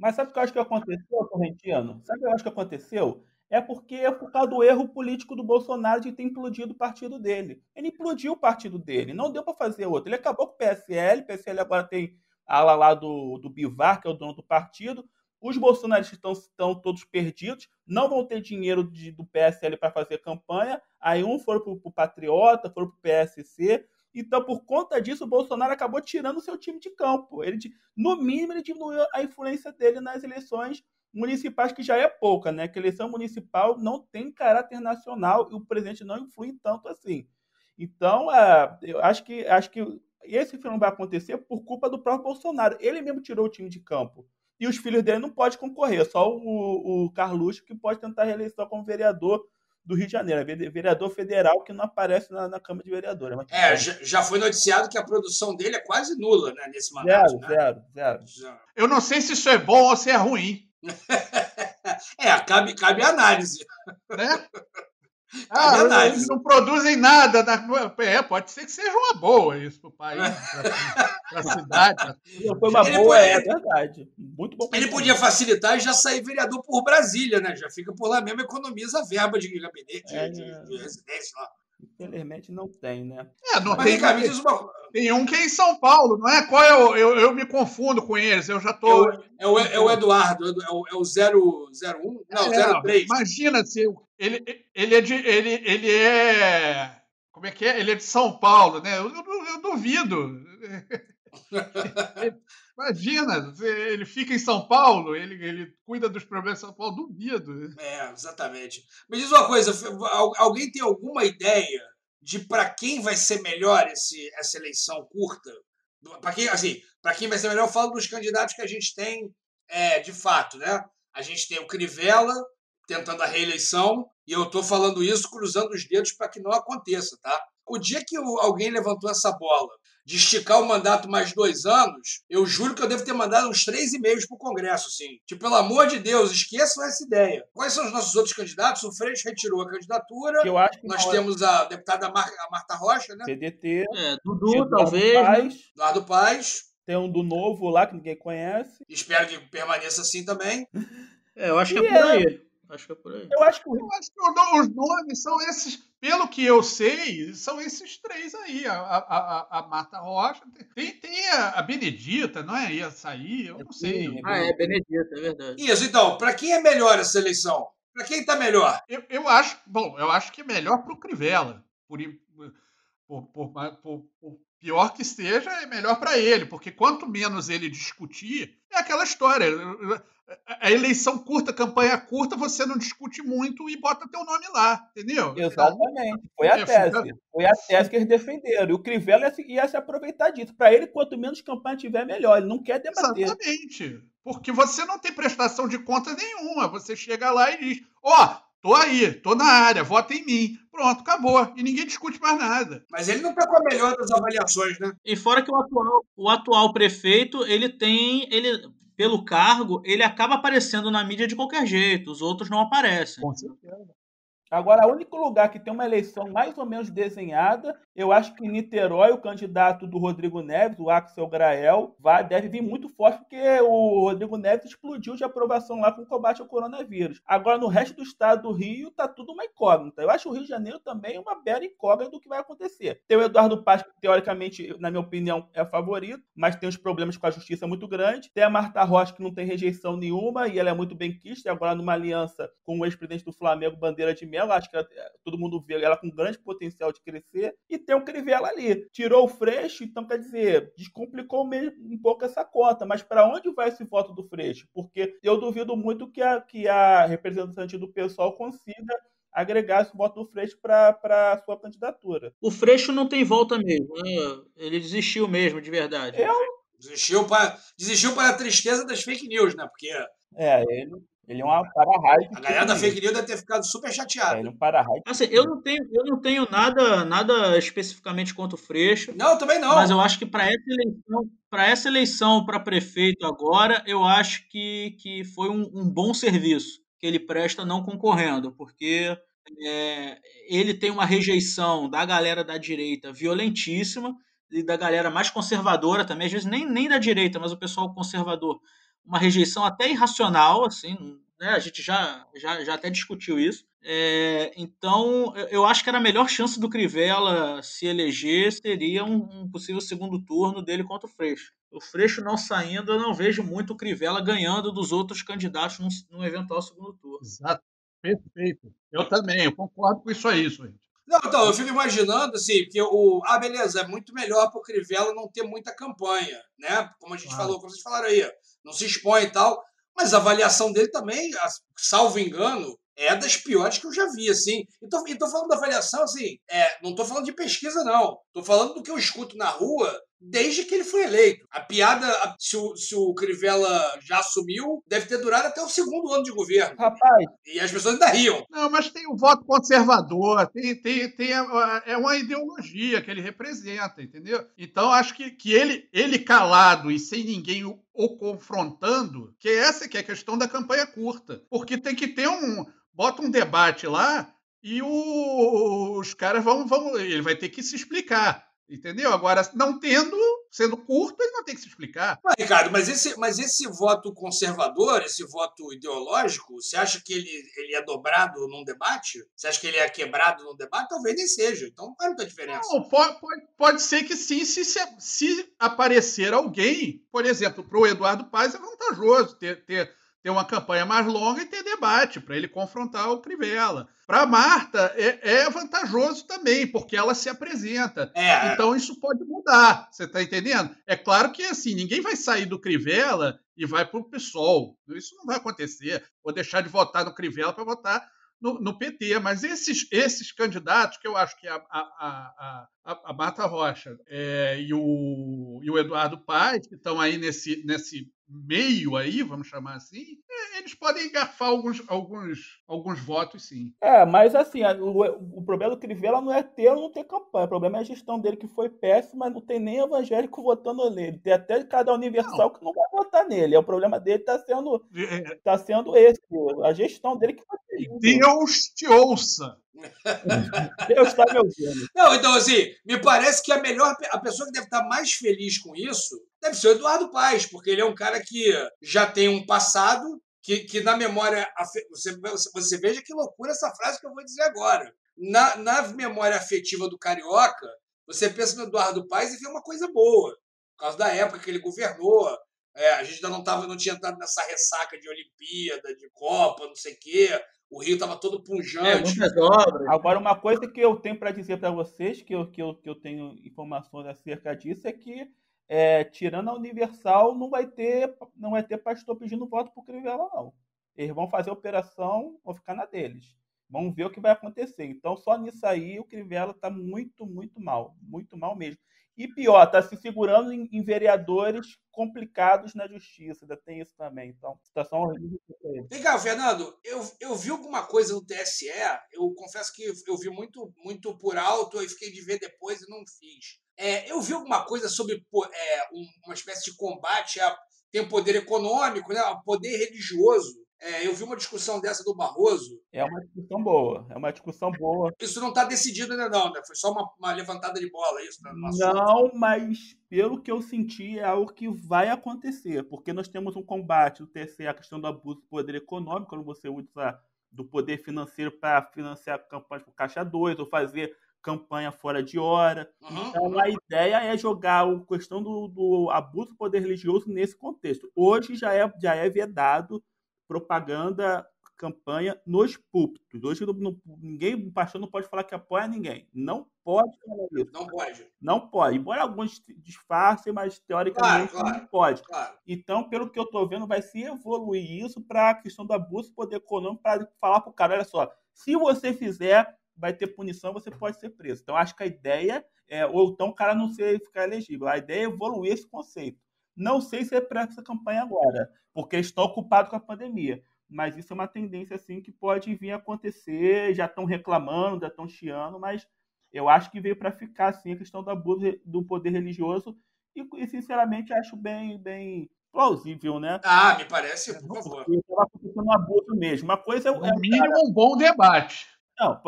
Mas sabe o que eu acho que aconteceu, Correntiano? Sabe o que eu acho que aconteceu? É por causa do erro político do Bolsonaro de ter implodido o partido dele. Ele implodiu o partido dele, não deu para fazer outro. Ele acabou com o PSL agora tem a ala lá do Bivar, que é o dono do partido. Os bolsonaristas estão todos perdidos, não vão ter dinheiro do PSL para fazer campanha. Aí foram para o Patriota, foram para o PSC. Então, por conta disso, o Bolsonaro acabou tirando o seu time de campo. No mínimo, ele diminuiu a influência dele nas eleições municipais, que já é pouca, né? Que a eleição municipal não tem caráter nacional e o presidente não influi tanto assim. Então, eu acho que esse fenômeno vai acontecer por culpa do próprio Bolsonaro. Ele mesmo tirou o time de campo. E os filhos dele não podem concorrer, só o Carluxo que pode tentar a reeleição como vereador do Rio de Janeiro, vereador federal que não aparece na Câmara de Vereadores. Já foi noticiado que a produção dele é quase nula, né, nesse mandato. Zero. Eu não sei se isso é bom ou se é ruim. Cabe análise. Né? Eles não produzem nada. Pode ser que seja uma boa isso para o país, para a cidade. Foi uma boa, é verdade. Muito bom. Ele podia facilitar e já sair vereador por Brasília, né? Já fica por lá mesmo, economiza a verba de gabinete, de residência lá. Infelizmente não tem, né? Não tem. Tem um que é em São Paulo, não é? Qual é eu me confundo com eles, eu já tô... É o Eduardo, é o 001? Não, 03. Imagina se ele é... Como é que é? Ele é de São Paulo, né? Eu duvido. Imagina, ele fica em São Paulo, ele cuida dos problemas de São Paulo, duvido. Exatamente. Me diz uma coisa, alguém tem alguma ideia de para quem vai ser melhor essa eleição curta? Para quem vai ser melhor, eu falo dos candidatos que a gente tem de fato, né? A gente tem o Crivella tentando a reeleição, e eu estou falando isso cruzando os dedos para que não aconteça, tá? O dia que alguém levantou essa bola de esticar o mandato mais 2 anos, eu juro que eu devo ter mandado uns 3 e-mails para o Congresso, assim. Tipo, pelo amor de Deus, esqueçam essa ideia. Quais são os nossos outros candidatos? O Freixo retirou a candidatura. Eu acho que nós temos a deputada Marta Rocha, né? PDT. Dudu, talvez. Eduardo Paes. Tem um do Novo lá que ninguém conhece. Espero que permaneça assim também. Eu acho que é por aí. Eu acho que os nomes são esses, pelo que eu sei, são esses 3 aí. A Marta Rocha, tem a Benedita, não é? Ia sair, eu não sei. Benedita, é verdade. Isso, então, para quem é melhor essa eleição? Para quem está melhor? Eu acho que é melhor para o Crivella. Por pior que esteja, é melhor para ele, porque quanto menos ele discutir, é aquela história. A eleição curta, campanha curta, você não discute muito e bota teu nome lá, entendeu? Exatamente. Foi a tese. Foi a tese que eles defenderam. E o Crivella ia se aproveitar disso. Para ele, quanto menos campanha tiver, melhor. Ele não quer debater. Exatamente. Porque você não tem prestação de conta nenhuma. Você chega lá e diz, tô aí, tô na área, vota em mim. Pronto, acabou. E ninguém discute mais nada. Mas ele não tá com a melhor das avaliações, né? E fora que o atual prefeito, pelo cargo, ele acaba aparecendo na mídia de qualquer jeito. Os outros não aparecem. Com certeza. Agora, o único lugar que tem uma eleição mais ou menos desenhada, eu acho que em Niterói, o candidato do Rodrigo Neves, o Axel Grael, deve vir muito forte, porque o Rodrigo Neves explodiu de aprovação lá com o combate ao coronavírus. Agora, no resto do estado do Rio, tá tudo uma incógnita. Eu acho o Rio de Janeiro também uma bela incógnita do que vai acontecer. Tem o Eduardo Paes, que teoricamente, na minha opinião, é favorito, mas tem uns problemas com a justiça muito grandes. Tem a Marta Rocha, que não tem rejeição nenhuma, e ela é muito benquista, e agora numa aliança com o ex-presidente do Flamengo, Bandeira de Mello, acho que todo mundo vê ela com grande potencial de crescer, e tem o Crivella ali. Tirou o Freixo, então, quer dizer, descomplicou mesmo um pouco essa conta, mas para onde vai esse voto do Freixo? Porque eu duvido muito que a representante do PSOL consiga agregar esse voto do Freixo para a sua candidatura. O Freixo não tem volta mesmo, né? Ele desistiu mesmo, de verdade. Desistiu para a tristeza das fake news, né? Porque ele é uma para-raio. a galera da fake news deve ter ficado super chateada. Ele é um para-raio. Assim, eu não tenho nada especificamente contra o Freixo. Não, também não. Mas eu acho que para essa eleição para prefeito agora, eu acho que foi um bom serviço que ele presta não concorrendo, porque ele tem uma rejeição da galera da direita violentíssima e da galera mais conservadora também, às vezes nem da direita, mas o pessoal conservador, uma rejeição até irracional, assim, né? A gente já até discutiu isso. Então, eu acho que era a melhor chance do Crivella se eleger seria um possível segundo turno dele contra o Freixo. O Freixo não saindo, eu não vejo muito o Crivella ganhando dos outros candidatos num eventual segundo turno. Exato. Perfeito. Eu também, eu concordo com isso aí, gente. Não, então, eu fico imaginando, assim, que beleza, é muito melhor pro Crivella não ter muita campanha, né? Como a gente falou, como vocês falaram aí, não se expõe e tal, mas a avaliação dele também, salvo engano, é das piores que eu já vi, assim. E tô falando da avaliação, assim, não tô falando de pesquisa, não. Tô falando do que eu escuto na rua desde que ele foi eleito. A piada, se o Crivella já assumiu, deve ter durado até o segundo ano de governo. Rapaz. E as pessoas ainda riam. Não, mas tem o voto conservador, é uma ideologia que ele representa, entendeu? Então, acho que ele calado e sem ninguém o confrontando, que essa que é a questão da campanha curta. Porque tem que ter bota um debate lá e os caras ele vai ter que se explicar. Entendeu? Agora, sendo curto, ele não tem que se explicar. Mas, Ricardo, mas esse voto conservador, esse voto ideológico, você acha que ele é dobrado num debate? Você acha que ele é quebrado num debate? Talvez nem seja. Então não faz muita diferença. Não, pode ser que sim, se aparecer alguém, por exemplo, para o Eduardo Paes é vantajoso ter uma campanha mais longa e ter debate, para ele confrontar o Crivella. Para a Marta, é vantajoso também, porque ela se apresenta. Então, isso pode mudar, você está entendendo? É claro que, assim, ninguém vai sair do Crivella e vai para o PSOL. Isso não vai acontecer. Vou deixar de votar no Crivella para votar no PT. Mas esses candidatos, que eu acho que a Marta Rocha e o Eduardo Paes, que estão aí nesse meio aí, vamos chamar assim, eles podem engarfar alguns votos, sim. Mas assim, o problema do Crivella não é ter ou não ter campanha. O problema é a gestão dele, que foi péssima, não tem nem evangélico votando nele. Tem até cada universal que não vai votar nele. O problema dele está sendo esse. A gestão dele que foi terrível. Deus te ouça! Deus está me ouvindo. Não, então, assim, me parece que a pessoa que deve estar mais feliz com isso deve ser o Eduardo Paes, porque ele é um cara que já tem um passado que na memória... Você veja que loucura essa frase que eu vou dizer agora. Na memória afetiva do carioca, você pensa no Eduardo Paes e vê uma coisa boa, por causa da época que ele governou. A gente ainda não tinha entrado nessa ressaca de Olimpíada, de Copa, não sei o quê. O Rio estava todo punjante. Muitas obras. Agora, uma coisa que eu tenho para dizer para vocês, que eu tenho informações acerca disso, é que, tirando a Universal, não vai ter pastor pedindo voto para o Crivella, não. Eles vão fazer a operação, vão ficar na deles. Vamos ver o que vai acontecer. Então, só nisso aí, o Crivella está muito, muito mal. Muito mal mesmo. E pior, está se segurando em vereadores complicados na justiça. Ainda tem isso também. Então, situação horrível. Vem cá, Fernando, eu vi alguma coisa no TSE, eu confesso que eu vi muito, muito por alto, aí fiquei de ver depois e não fiz. Eu vi alguma coisa sobre uma espécie de combate tem o poder econômico, né, o poder religioso. Eu vi uma discussão dessa do Barroso. É uma discussão boa, Isso não está decidido ainda não, né? Foi só uma levantada de bola, isso? Não, mas pelo que eu senti é algo que vai acontecer, porque nós temos um combate, o TSE, a questão do abuso do poder econômico, quando você usa do poder financeiro para financiar campanhas por Caixa 2 ou fazer campanha fora de hora. Então, a ideia é jogar a questão do abuso do poder religioso nesse contexto. Hoje já é vedado propaganda, campanha nos púlpitos. Hoje ninguém, o pastor não pode falar que apoia ninguém. Não pode falar isso. Não pode. Não pode. Embora alguns disfarcem, mas teoricamente não pode. Claro. Então, pelo que eu estou vendo, vai se evoluir isso para a questão do abuso do poder econômico, para falar para o cara, olha só, se você fizer, vai ter punição, você pode ser preso. Então, acho que a ideia ou então o cara não ficar elegível. A ideia é evoluir esse conceito. Não sei se é para essa campanha agora, porque eles estão ocupados com a pandemia. Mas isso é uma tendência assim, que pode vir a acontecer, já estão reclamando, já estão chiando, mas eu acho que veio para ficar assim, a questão do abuso do poder religioso e sinceramente, acho bem plausível, né? Me parece, por favor. Porque estava acontecendo um abuso mesmo. Uma coisa é no mínimo um bom debate. Não,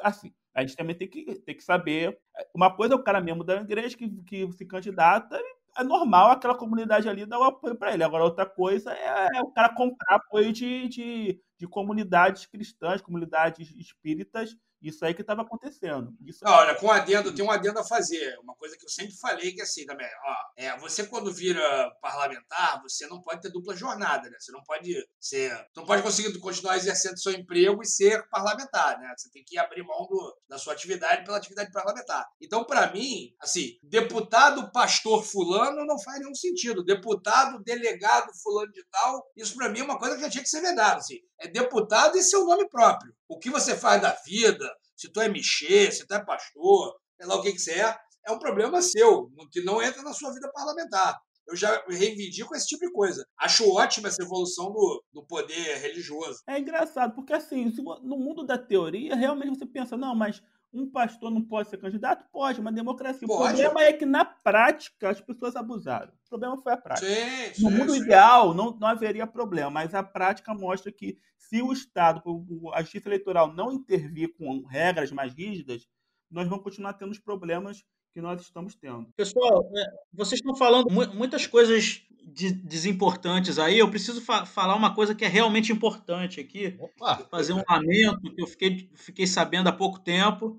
assim, a gente também tem que saber. Uma coisa é o cara mesmo da igreja que se candidata, é normal aquela comunidade ali dar o apoio para ele. Agora, outra coisa é o cara comprar apoio de comunidades cristãs, comunidades espíritas. Isso aí que estava acontecendo. Olha, com adendo, tem um adendo a fazer. Uma coisa que eu sempre falei que é assim também. Você quando vira parlamentar, você não pode ter dupla jornada, né? Você não pode conseguir continuar exercendo seu emprego e ser parlamentar, né? Você tem que abrir mão da sua atividade pela atividade parlamentar. Então, para mim, assim, deputado pastor fulano não faz nenhum sentido. Deputado delegado fulano de tal, isso para mim é uma coisa que já tinha que ser vedado. Assim. É deputado e seu nome próprio. O que você faz da vida, se tu é michê, se tu é pastor, sei lá o que você é um problema seu, que não entra na sua vida parlamentar. Eu já reivindico esse tipo de coisa. Acho ótima essa evolução do poder religioso. É engraçado, porque assim, no mundo da teoria, realmente você pensa, não, mas um pastor não pode ser candidato? Pode, uma democracia. Pode. O problema é que, na prática, as pessoas abusaram. O problema foi a prática. No mundo ideal, não haveria problema, mas a prática mostra que se o Estado, a justiça eleitoral não intervir com regras mais rígidas, nós vamos continuar tendo os problemas que nós estamos tendo. Pessoal, vocês estão falando muitas coisas desimportantes aí. Eu preciso falar uma coisa que é realmente importante aqui. Opa. Fazer um lamento que eu fiquei sabendo há pouco tempo.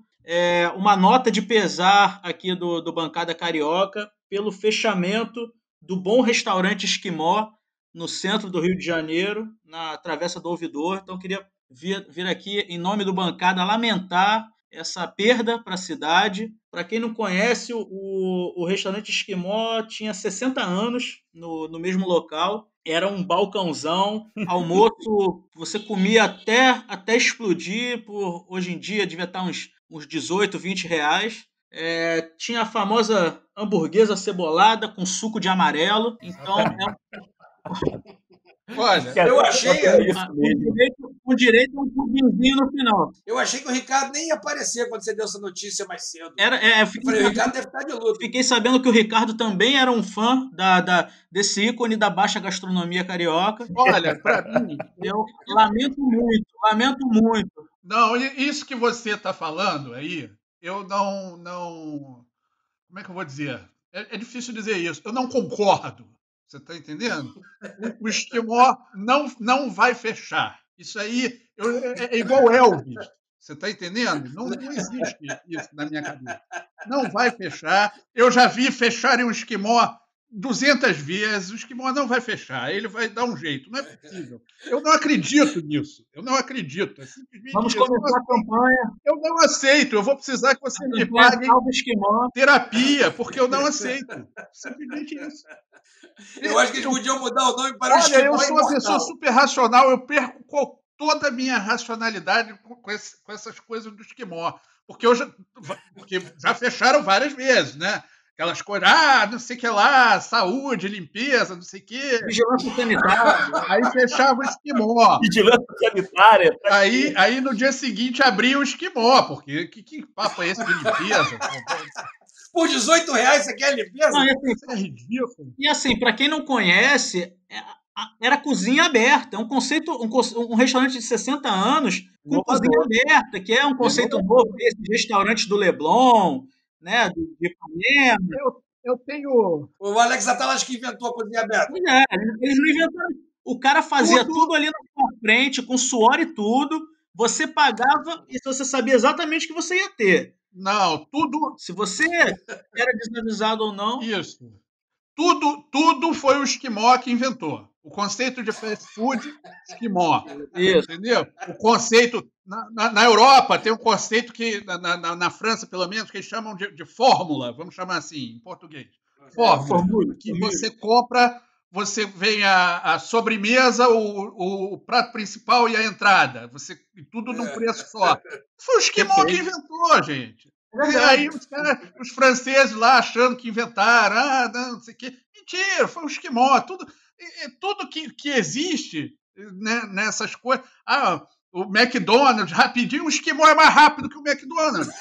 Uma nota de pesar aqui do Bancada Carioca pelo fechamento do Bom Restaurante Esquimó no centro do Rio de Janeiro, na Travessa do Ouvidor. Então, eu queria vir aqui, em nome do Bancada, lamentar essa perda para a cidade. Para quem não conhece, o restaurante Esquimó tinha 60 anos no mesmo local. Era um balcãozão, almoço, você comia até explodir. Hoje em dia devia estar uns 18, 20 reais. Tinha a famosa hamburguesa cebolada com suco de amarelo. Então, Olha, eu achei com direito a um pudinzinho no final. Eu achei que o Ricardo nem ia aparecer quando você deu essa notícia mais cedo. O Ricardo deve estar de luto. Fiquei sabendo que o Ricardo também era um fã desse ícone da baixa gastronomia carioca. Olha, para mim... Eu lamento muito. Não, isso que você está falando aí, eu não... Como é que eu vou dizer? É difícil dizer isso. Eu não concordo. Você está entendendo? O Esquimó não vai fechar. Isso aí é igual Elvis. Você está entendendo? Não existe isso na minha cabeça. Não vai fechar. Eu já vi fecharem o Esquimó 200 vezes. O Esquimó não vai fechar. Ele vai dar um jeito. Não é possível. Eu não acredito nisso. Eu não acredito. Vamos começar a campanha. Eu não aceito. Eu vou precisar que você me pague terapia, porque eu não aceito. Simplesmente isso. Eu acho que eles podiam mudar o nome para o Esquimó. Olha, eu sou uma pessoa super racional, eu perco toda a minha racionalidade com essas coisas do Esquimó. Porque já fecharam várias vezes, né? Aquelas coisas, não sei o que lá, saúde, limpeza, não sei o quê. Vigilância sanitária. Aí fechava o Esquimó. Vigilância sanitária. Aí no dia seguinte abria o Esquimó, porque que papo é esse de limpeza? Por R$18 você quer limpeza? Não, Isso é ridículo. E assim, para quem não conhece, Era cozinha aberta. É um conceito, um restaurante de 60 anos com cozinha aberta, que é um conceito novo desses restaurantes do Leblon, né, de Ipanema. Eu tenho... O Alex Atala acho que inventou a cozinha aberta. Pois é, eles não inventaram. O cara fazia tudo ali na sua frente, com suor e tudo. Você pagava e você sabia exatamente o que você ia ter. Não, tudo... Se você era desavisado ou não... Isso. Tudo foi o Esquimó que inventou. O conceito de fast food, Esquimó. Isso. Entendeu? O conceito... Na Europa tem um conceito que, na França, pelo menos, que eles chamam de fórmula, vamos chamar assim, em português. Fórmula. Que você compra, você vem a sobremesa, o prato principal e a entrada. E tudo num preço só. Foi o Esquimó que inventou, gente. E aí os franceses lá achando que inventaram, não sei o quê. Mentira, foi o Esquimó. Tudo que existe, né, nessas coisas. O McDonald's, rapidinho, o Esquimó é mais rápido que o McDonald's.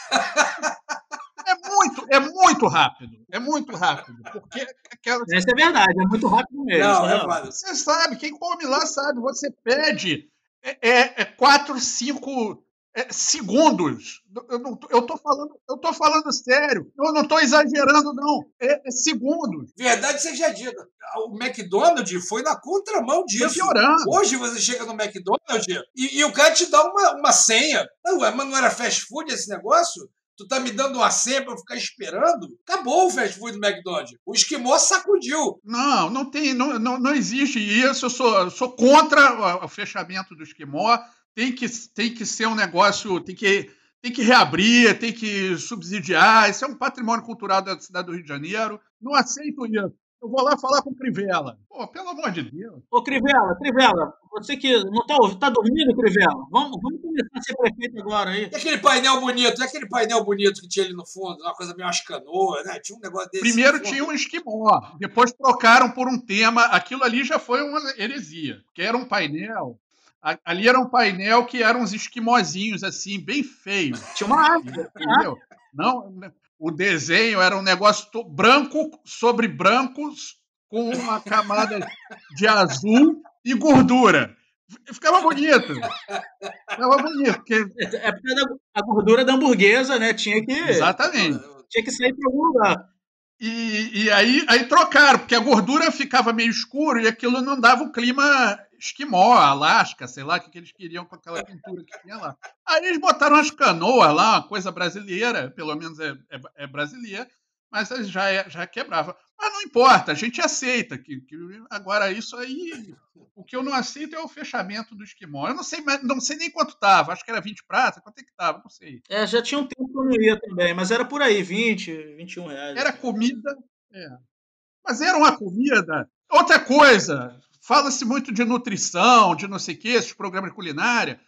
É muito rápido. É muito rápido. Porque Isso é verdade, é muito rápido mesmo. Não, você sabe, quem come lá sabe, você pede 4, 5 segundos. Eu tô falando sério. Eu não estou exagerando, não. É segundos. Verdade seja dita. O McDonald's foi na contramão disso. Hoje você chega no McDonald's e o cara te dá uma senha. Não, mas não era fast food esse negócio? Tu tá me dando uma senha pra eu ficar esperando? Acabou o fast food do McDonald's. O Esquimó sacudiu. Não existe isso. Eu sou contra o fechamento do Esquimó. Tem que ser um negócio, tem que reabrir, tem que subsidiar. Isso é um patrimônio cultural da cidade do Rio de Janeiro. Não aceito isso. Eu vou lá falar com o Crivella. Pô, pelo amor de Deus. Ô, Crivella, você que não tá dormindo, Crivella? Vamos começar a ser prefeito agora aí. E aquele painel bonito que tinha ali no fundo, uma coisa meio canoa, né? Tinha um negócio desse. Primeiro tinha um Esquimó, depois trocaram por um tema. Aquilo ali já foi uma heresia, porque era um painel. Ali era um painel que eram uns esquimozinhos, assim, bem feios. Tinha uma árvore. Entendeu? Não, o desenho era um negócio branco sobre brancos, com uma camada de azul e gordura. Ficava bonito. Porque... É porque a gordura da hamburguesa, né? Exatamente. Tinha que sair para algum lugar. E aí trocaram, porque a gordura ficava meio escuro e aquilo não dava o clima Esquimó, Alasca, sei lá, o que eles queriam com aquela pintura que tinha lá. Aí eles botaram as canoas lá, uma coisa brasileira, pelo menos é brasileira, mas já quebrava. Mas não importa, a gente aceita. Agora, isso aí, o que eu não aceito é o fechamento do Esquimó. Eu não sei nem quanto estava, acho que era 20 pratas, quanto é que estava, não sei. Já tinha um tempo que eu não ia também, mas era por aí, 20, 21 reais. Era comida, mas era uma comida. Outra coisa, fala-se muito de nutrição, de não sei o quê, esses programas de culinária.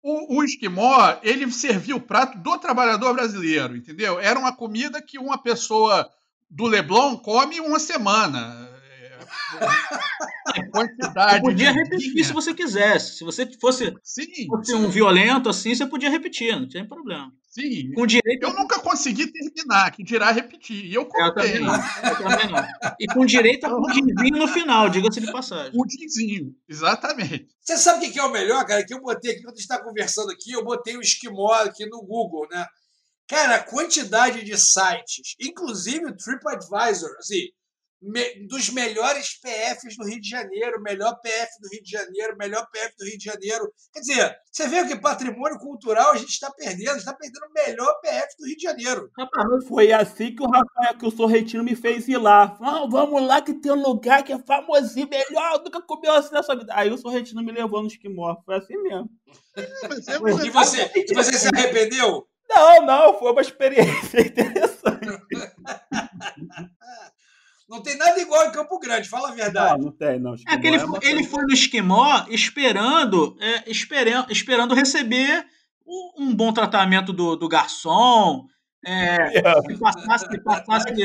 O Esquimó, ele servia o prato do trabalhador brasileiro, entendeu? Era uma comida que uma pessoa do Leblon come uma semana. Você podia repetir se você quisesse. Se você fosse um violento assim, você podia repetir, não tinha problema. Sim. Com direito... Eu nunca consegui terminar, que dirá repetir. E eu também não. E com direito a pudinzinho no final, diga-se de passagem. Pudinzinho, exatamente. Você sabe o que é o melhor, cara? Que eu botei aqui, quando a gente está conversando aqui, eu botei o Esquimó aqui no Google, né? Cara, a quantidade de sites, inclusive o TripAdvisor, assim, dos melhores PFs do Rio de Janeiro, melhor PF do Rio de Janeiro, melhor PF do Rio de Janeiro. Quer dizer, você vê que patrimônio cultural a gente está perdendo o melhor PF do Rio de Janeiro. Rapaz, foi assim que o Sorrentino me fez ir lá. Vamos lá que tem um lugar que é famosinho, melhor, nunca comeu assim na sua vida. Aí o Sorrentino me levou no Esquimó, foi assim mesmo. E você se arrependeu? Não, foi uma experiência interessante. Não tem nada igual em Campo Grande, fala a verdade. Não tem. Ele foi no Esquimó esperando receber um bom tratamento do garçom, que passasse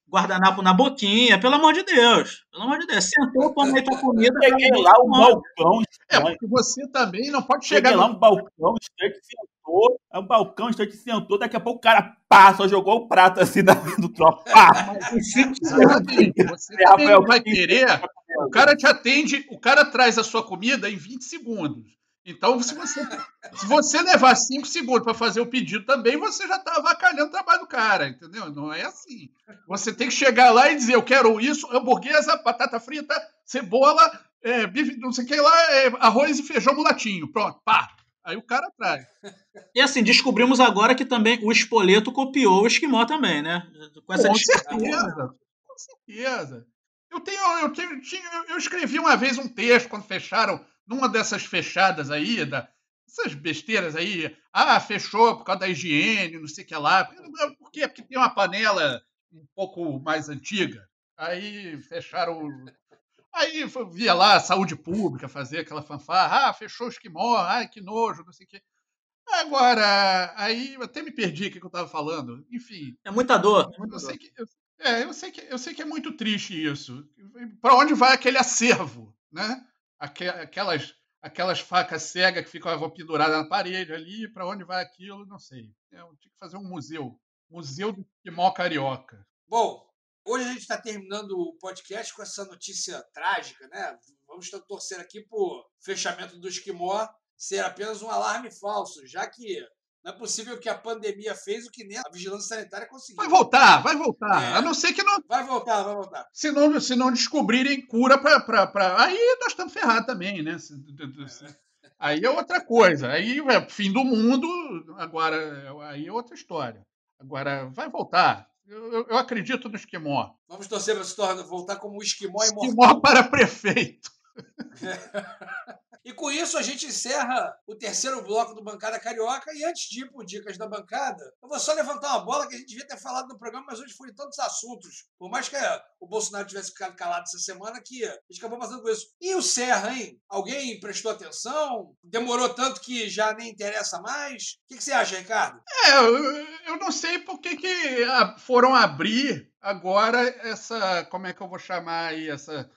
guardanapo na boquinha, pelo amor de Deus. Pelo amor de Deus. Sentou, tomei tua comida. Cheguei lá, um balcão estranho. Porque você também não pode Cheguei chegar lá, um balcão estranho, sentou. É um balcão estranho, sentou. Daqui a pouco o cara só jogou o prato assim do troço. Exatamente. Você também não vai querer. O cara te atende, o cara traz a sua comida em 20 segundos. Então, se você levar 5 segundos para fazer o pedido também, você já está avacalhando o trabalho do cara, entendeu? Não é assim. Você tem que chegar lá e dizer, eu quero isso, hamburguesa, batata frita, cebola, bife, não sei o que lá, arroz e feijão mulatinho. Pronto, pá. Aí o cara traz. E assim, descobrimos agora que também o Spoleto copiou o Esquimó também, né? Com certeza. Eu escrevi uma vez um texto quando fecharam, numa dessas fechadas aí, essas besteiras aí. Fechou por causa da higiene, não sei o que lá. Por quê? Porque tem uma panela um pouco mais antiga. Aí fecharam. Aí via lá a saúde pública fazer aquela fanfarra. Fechou o Esquimó, ai que nojo, não sei o que. Agora, aí eu até me perdi o que eu estava falando. Enfim. É muita dor. Eu sei que é muito triste isso. Para onde vai aquele acervo, né? Aquelas facas cegas que ficavam penduradas na parede ali, para onde vai aquilo, não sei. Eu tinha que fazer um museu do Esquimó carioca. Bom, hoje a gente está terminando o podcast com essa notícia trágica, né? Vamos torcer aqui por fechamento do Esquimó ser apenas um alarme falso, já que não é possível que a pandemia fez o que nem a vigilância sanitária conseguiu. Vai voltar. A não ser que não. Vai voltar. Se não descobrirem cura para. Aí nós estamos ferrados também, né? Aí é outra coisa. Aí é fim do mundo, agora aí é outra história. Agora vai voltar. Eu acredito no Esquimó. Vamos torcer para voltar como o Esquimó imortal. Esquimó para prefeito. E com isso a gente encerra o terceiro bloco do Bancada Carioca. E antes de ir para o Dicas da Bancada, eu vou só levantar uma bola que a gente devia ter falado no programa, mas hoje foi tantos assuntos. Por mais que o Bolsonaro tivesse ficado calado essa semana, que a gente acabou passando com isso. E o Serra, hein? Alguém prestou atenção? Demorou tanto que já nem interessa mais? O que você acha, Ricardo? Eu não sei por que foram abrir agora essa... Como é que eu vou chamar aí essa...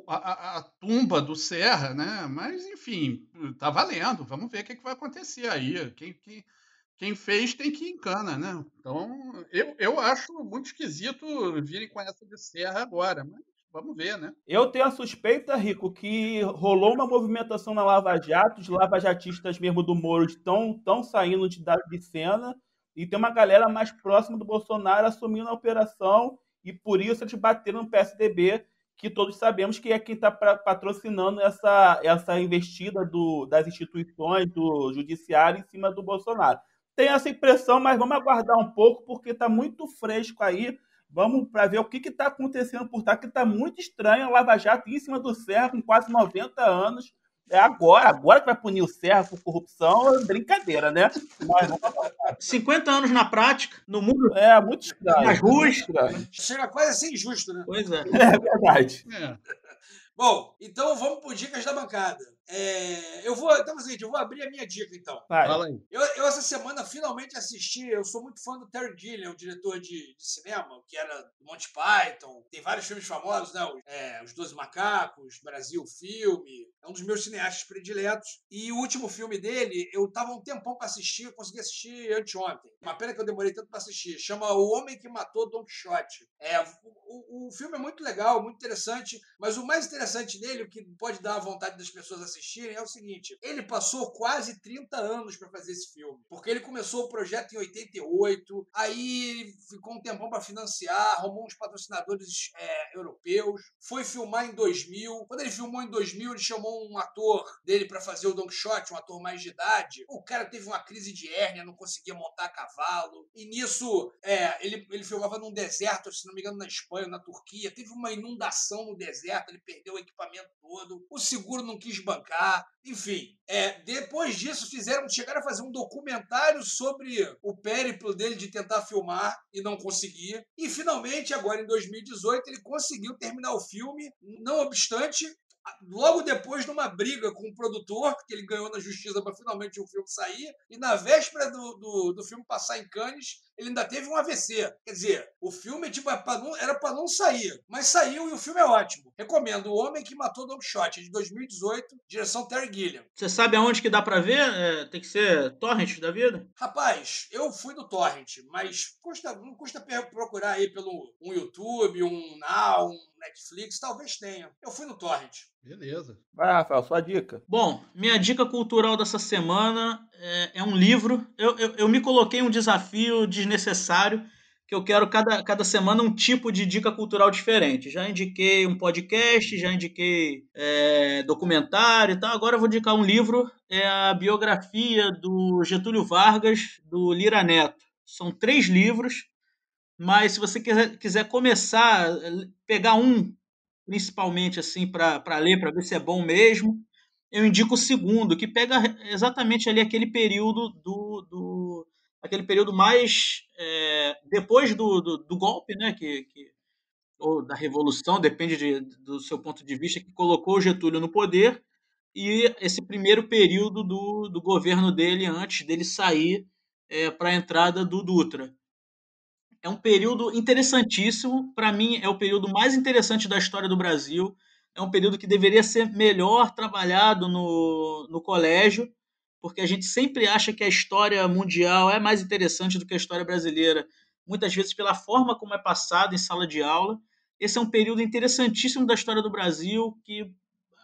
A tumba do Serra, né? Mas, enfim, tá valendo. Vamos ver o que vai acontecer aí. Quem fez tem que encana, né? Então, eu acho muito esquisito virem com essa de Serra agora, mas vamos ver, né? Eu tenho a suspeita, Rico, que rolou uma movimentação na Lava Jato, os lavajatistas mesmo do Moro estão saindo de cena, e tem uma galera mais próxima do Bolsonaro assumindo a operação, e por isso eles bateram no PSDB, que todos sabemos que é quem está patrocinando essa investida das instituições, do judiciário em cima do Bolsonaro. Tem essa impressão, mas vamos aguardar um pouco, porque está muito fresco aí. Vamos para ver o que está acontecendo por trás, que está muito estranho a Lava Jato em cima do Serra, com quase 90 anos. É agora que vai punir o Serra por corrupção, é brincadeira, né? Mas 50 anos na prática, no mundo. É muito estranho. Nas ruas. Chega quase a ser injusto, né? Pois é. É verdade. Bom, então vamos por Dicas da Bancada. Eu vou abrir a minha dica, então. Fala aí. Eu essa semana finalmente assisti, eu sou muito fã do Terry Gilliam, o diretor de cinema, que era do Monty Python, tem vários filmes famosos, né? Os 12 Macacos, Brasil Filme, é um dos meus cineastas prediletos, e o último filme dele, eu tava um tempão para assistir, eu consegui assistir anteontem. Uma pena que eu demorei tanto para assistir, chama O Homem que Matou Don Quixote. O filme é muito legal, muito interessante, mas o mais interessante nele, o que pode dar a vontade das pessoas assistirem, é o seguinte: ele passou quase 30 anos para fazer esse filme, porque ele começou o projeto em 88, aí ficou um tempão para financiar, arrumou uns patrocinadores europeus, foi filmar em 2000. Quando ele filmou em 2000, ele chamou um ator dele para fazer o Don Quixote, um ator mais de idade. O cara teve uma crise de hérnia, não conseguia montar a cavalo, e nisso ele filmava num deserto, se não me engano, na Espanha, na Turquia. Teve uma inundação no deserto, ele perdeu o equipamento todo, o seguro não quis bancar, enfim. Depois disso, chegaram a fazer um documentário sobre o périplo dele de tentar filmar e não conseguir. E finalmente, agora em 2018, ele conseguiu terminar o filme, não obstante, logo depois de uma briga com o produtor, que ele ganhou na justiça para finalmente o filme sair, e na véspera do filme passar em Cannes, ele ainda teve um AVC. Quer dizer, o filme era pra não sair, mas saiu e o filme é ótimo. Recomendo O Homem que Matou Don Quixote, de 2018, direção Terry Gilliam. Você sabe aonde que dá pra ver? Tem que ser torrent da vida? Rapaz, eu fui no Torrent, mas não custa procurar aí pelo um YouTube, um Now, um Netflix, talvez tenha. Eu fui no Torrent. Beleza. Vai, Rafael, sua dica. Bom, minha dica cultural dessa semana é um livro. Eu me coloquei um desafio desnecessário, que eu quero cada semana um tipo de dica cultural diferente. Já indiquei um podcast, já indiquei documentário e tal. Agora eu vou indicar um livro, é a biografia do Getúlio Vargas, do Lira Neto. São 3 livros, mas se você quiser começar, pegar um principalmente assim para ler, para ver se é bom mesmo, eu indico o segundo, que pega exatamente ali aquele período aquele período mais depois do golpe, né, ou da revolução, depende do seu ponto de vista, que colocou o Getúlio no poder, e esse primeiro período do governo dele antes dele sair para a entrada do Dutra. É um período interessantíssimo. Para mim, é o período mais interessante da história do Brasil. É um período que deveria ser melhor trabalhado no colégio, porque a gente sempre acha que a história mundial é mais interessante do que a história brasileira, muitas vezes pela forma como é passada em sala de aula. Esse é um período interessantíssimo da história do Brasil, que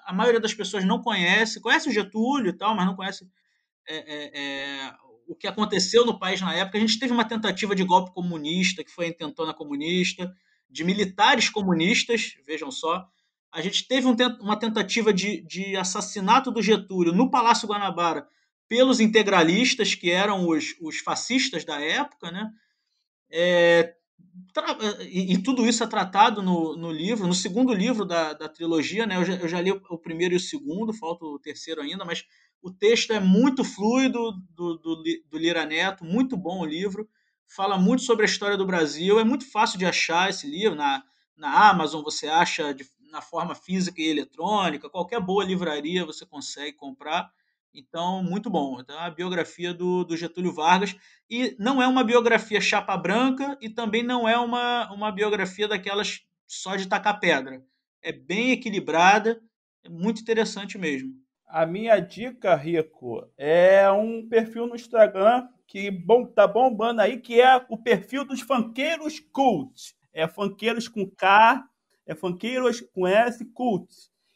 a maioria das pessoas não conhece. Conhece o Getúlio e tal, mas não conhece o que aconteceu no país na época. A gente teve uma tentativa de golpe comunista, que foi a intentona comunista, de militares comunistas, vejam só. A gente teve uma tentativa de assassinato do Getúlio no Palácio Guanabara pelos integralistas, que eram os fascistas da época, né? E tudo isso é tratado no livro, no segundo livro da trilogia, né? Eu já li o primeiro e o segundo, falta o terceiro ainda, mas o texto é muito fluido do Lira Neto, muito bom o livro, fala muito sobre a história do Brasil, é muito fácil de achar esse livro, na Amazon você acha na forma física e eletrônica, qualquer boa livraria você consegue comprar, então muito bom. Então, a biografia do Getúlio Vargas, e não é uma biografia chapa branca e também não é uma biografia daquelas só de tacar pedra, é bem equilibrada, é muito interessante mesmo. A minha dica, Rico, é um perfil no Instagram que tá bombando aí, que é o perfil dos funkeiros cult. É funkeiros com K, é funkeiros com S, cult.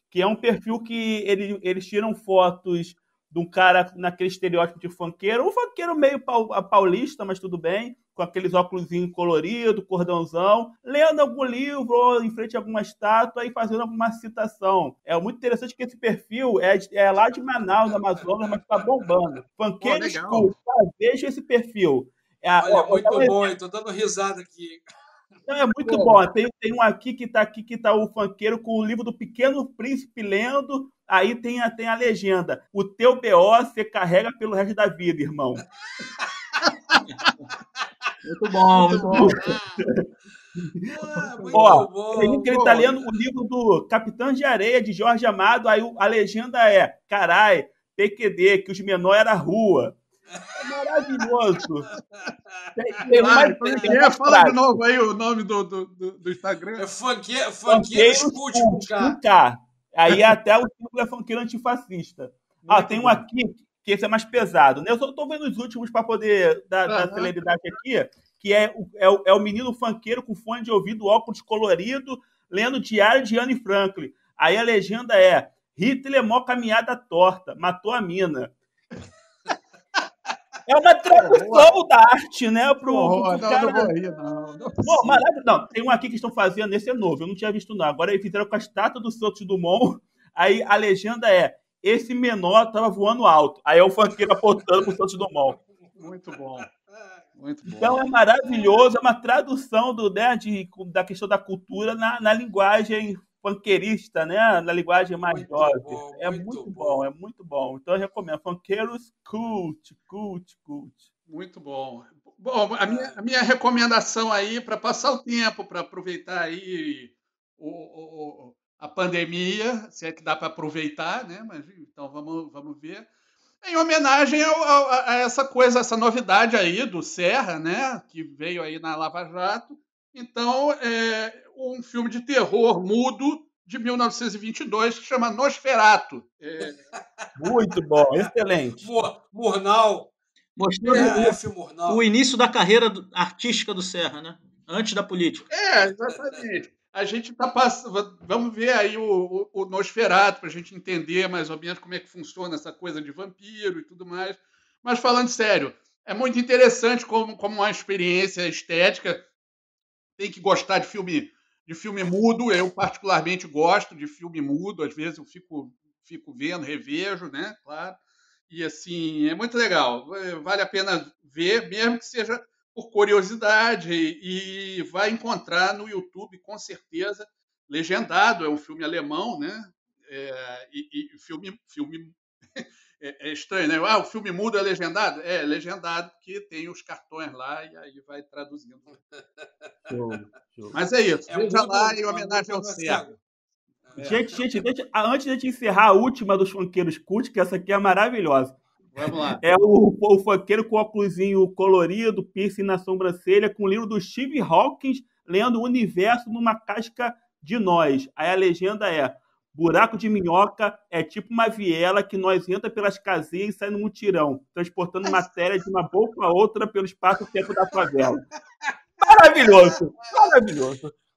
Que é um perfil que eles tiram fotos de um cara naquele estereótipo de funkeiro, um funkeiro meio paulista, mas tudo bem, com aqueles óculos coloridos, cordãozão, lendo algum livro ou em frente a alguma estátua e fazendo alguma citação. É muito interessante que esse perfil é lá de Manaus, do Amazonas, mas está bombando. Funkeiros Cult, veja esse perfil. Olha, muito bom, eu tô dando risada aqui. Não, é muito bom. Tem um aqui que tá o funkeiro com o livro do Pequeno Príncipe lendo, aí tem a legenda: o teu BO você carrega pelo resto da vida, irmão. Muito bom, muito bom. Muito bom. Tem que ele tá lendo o livro do Capitão de Areia, de Jorge Amado, aí a legenda é: carai, PQD, que os menores era rua. É maravilhoso. Fala de novo aí o nome do Instagram. É Funkeiros Cult com K. Aí até o símbolo é funkeiro antifascista. Tem um aqui, que esse é mais pesado, né? Eu só tô vendo os últimos para poder dar celeridade aqui, que é o menino funkeiro com fone de ouvido, óculos colorido, lendo Diário de Anne Franklin. Aí a legenda é: Hitler mó caminhada torta, matou a mina. É uma tradução da arte, né? Pro cara. Não, maravilhoso. Não, tem um aqui que estão fazendo, esse é novo, eu não tinha visto não. Agora eles fizeram com a estátua do Santos Dumont. Aí a legenda é: esse menor tava voando alto. Aí é o funkeiro apontando pro Santos Dumont. Muito bom. Muito bom. Então é maravilhoso, é uma tradução da questão da cultura na linguagem funkeirista, né? Na linguagem mais jovem. É muito bom, é muito bom. Então eu recomendo. Funkeiros cult. Muito bom. Bom, a minha recomendação aí para passar o tempo, para aproveitar aí a pandemia, se é que dá para aproveitar, né? Mas então vamos ver. Em homenagem a essa coisa, essa novidade aí do Serra, né? Que veio aí na Lava Jato. Então, é um filme de terror mudo de 1922 que chama Nosferatu. Muito bom, excelente. Murnau. Mostrando o início da carreira artística do Serra, né? Antes da política. Exatamente. A gente está passando. Vamos ver aí o Nosferatu para a gente entender mais ou menos como é que funciona essa coisa de vampiro e tudo mais. Mas falando sério, é muito interessante como uma experiência estética. Tem que gostar de filme mudo. Eu particularmente gosto de filme mudo. Às vezes eu fico vendo, revejo, né? Claro. E assim, é muito legal. Vale a pena ver, mesmo que seja por curiosidade, e vai encontrar no YouTube, com certeza, legendado. É um filme alemão, né? Filme é estranho, né? O filme mudo é legendado? É legendado, porque tem os cartões lá e aí vai traduzindo. Show. Mas é isso. Veja lá em homenagem ao Serra. Gente, antes de a gente encerrar a última dos funkeiros cult, que essa aqui é maravilhosa. Vamos lá. É o funkeiro com óculosinho colorido, piercing na sobrancelha, com o livro do Steve Hawking, lendo o universo numa casca de nós. Aí a legenda é: buraco de minhoca é tipo uma viela que nós entra pelas casinhas e sai no mutirão, transportando matéria de uma boca a outra pelo espaço-tempo da favela. Maravilhoso!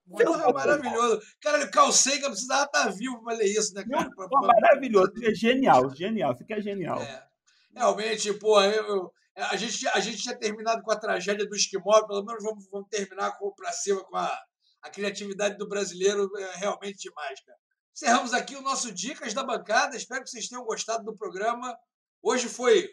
Porra, maravilhoso. Cara, o Carl Sagan precisava estar vivo para ler isso, né, cara? Maravilhoso. É genial. Isso aqui é genial. Realmente, pô, a gente tinha terminado com a tragédia do Esquimó, pelo menos vamos terminar para cima com a criatividade do brasileiro, realmente demais, cara. Encerramos aqui o nosso Dicas da Bancada. Espero que vocês tenham gostado do programa. Hoje foi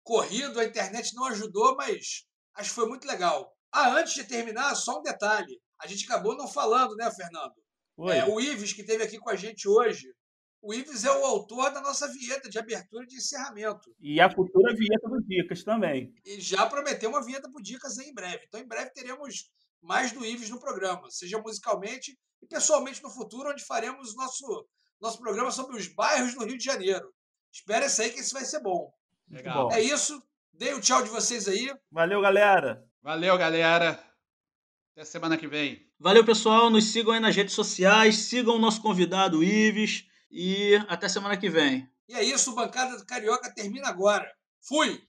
corrido, a internet não ajudou, mas acho que foi muito legal. Antes de terminar, só um detalhe. A gente acabou não falando, né, Fernando? O Ives, que esteve aqui com a gente hoje, o Ives é o autor da nossa vinheta de abertura e de encerramento. E a futura vinheta do Dicas também. E já prometeu uma vinheta pro Dicas aí em breve. Então, em breve, teremos mais do Ives no programa, seja musicalmente e pessoalmente no futuro, onde faremos nosso programa sobre os bairros do Rio de Janeiro. Espera isso aí, que isso vai ser bom. Legal. É isso. Dei o tchau de vocês aí. Valeu, galera. Até semana que vem. Valeu, pessoal. Nos sigam aí nas redes sociais. Sigam o nosso convidado, Ives. E até semana que vem. E é isso. O Bancada do Carioca termina agora. Fui!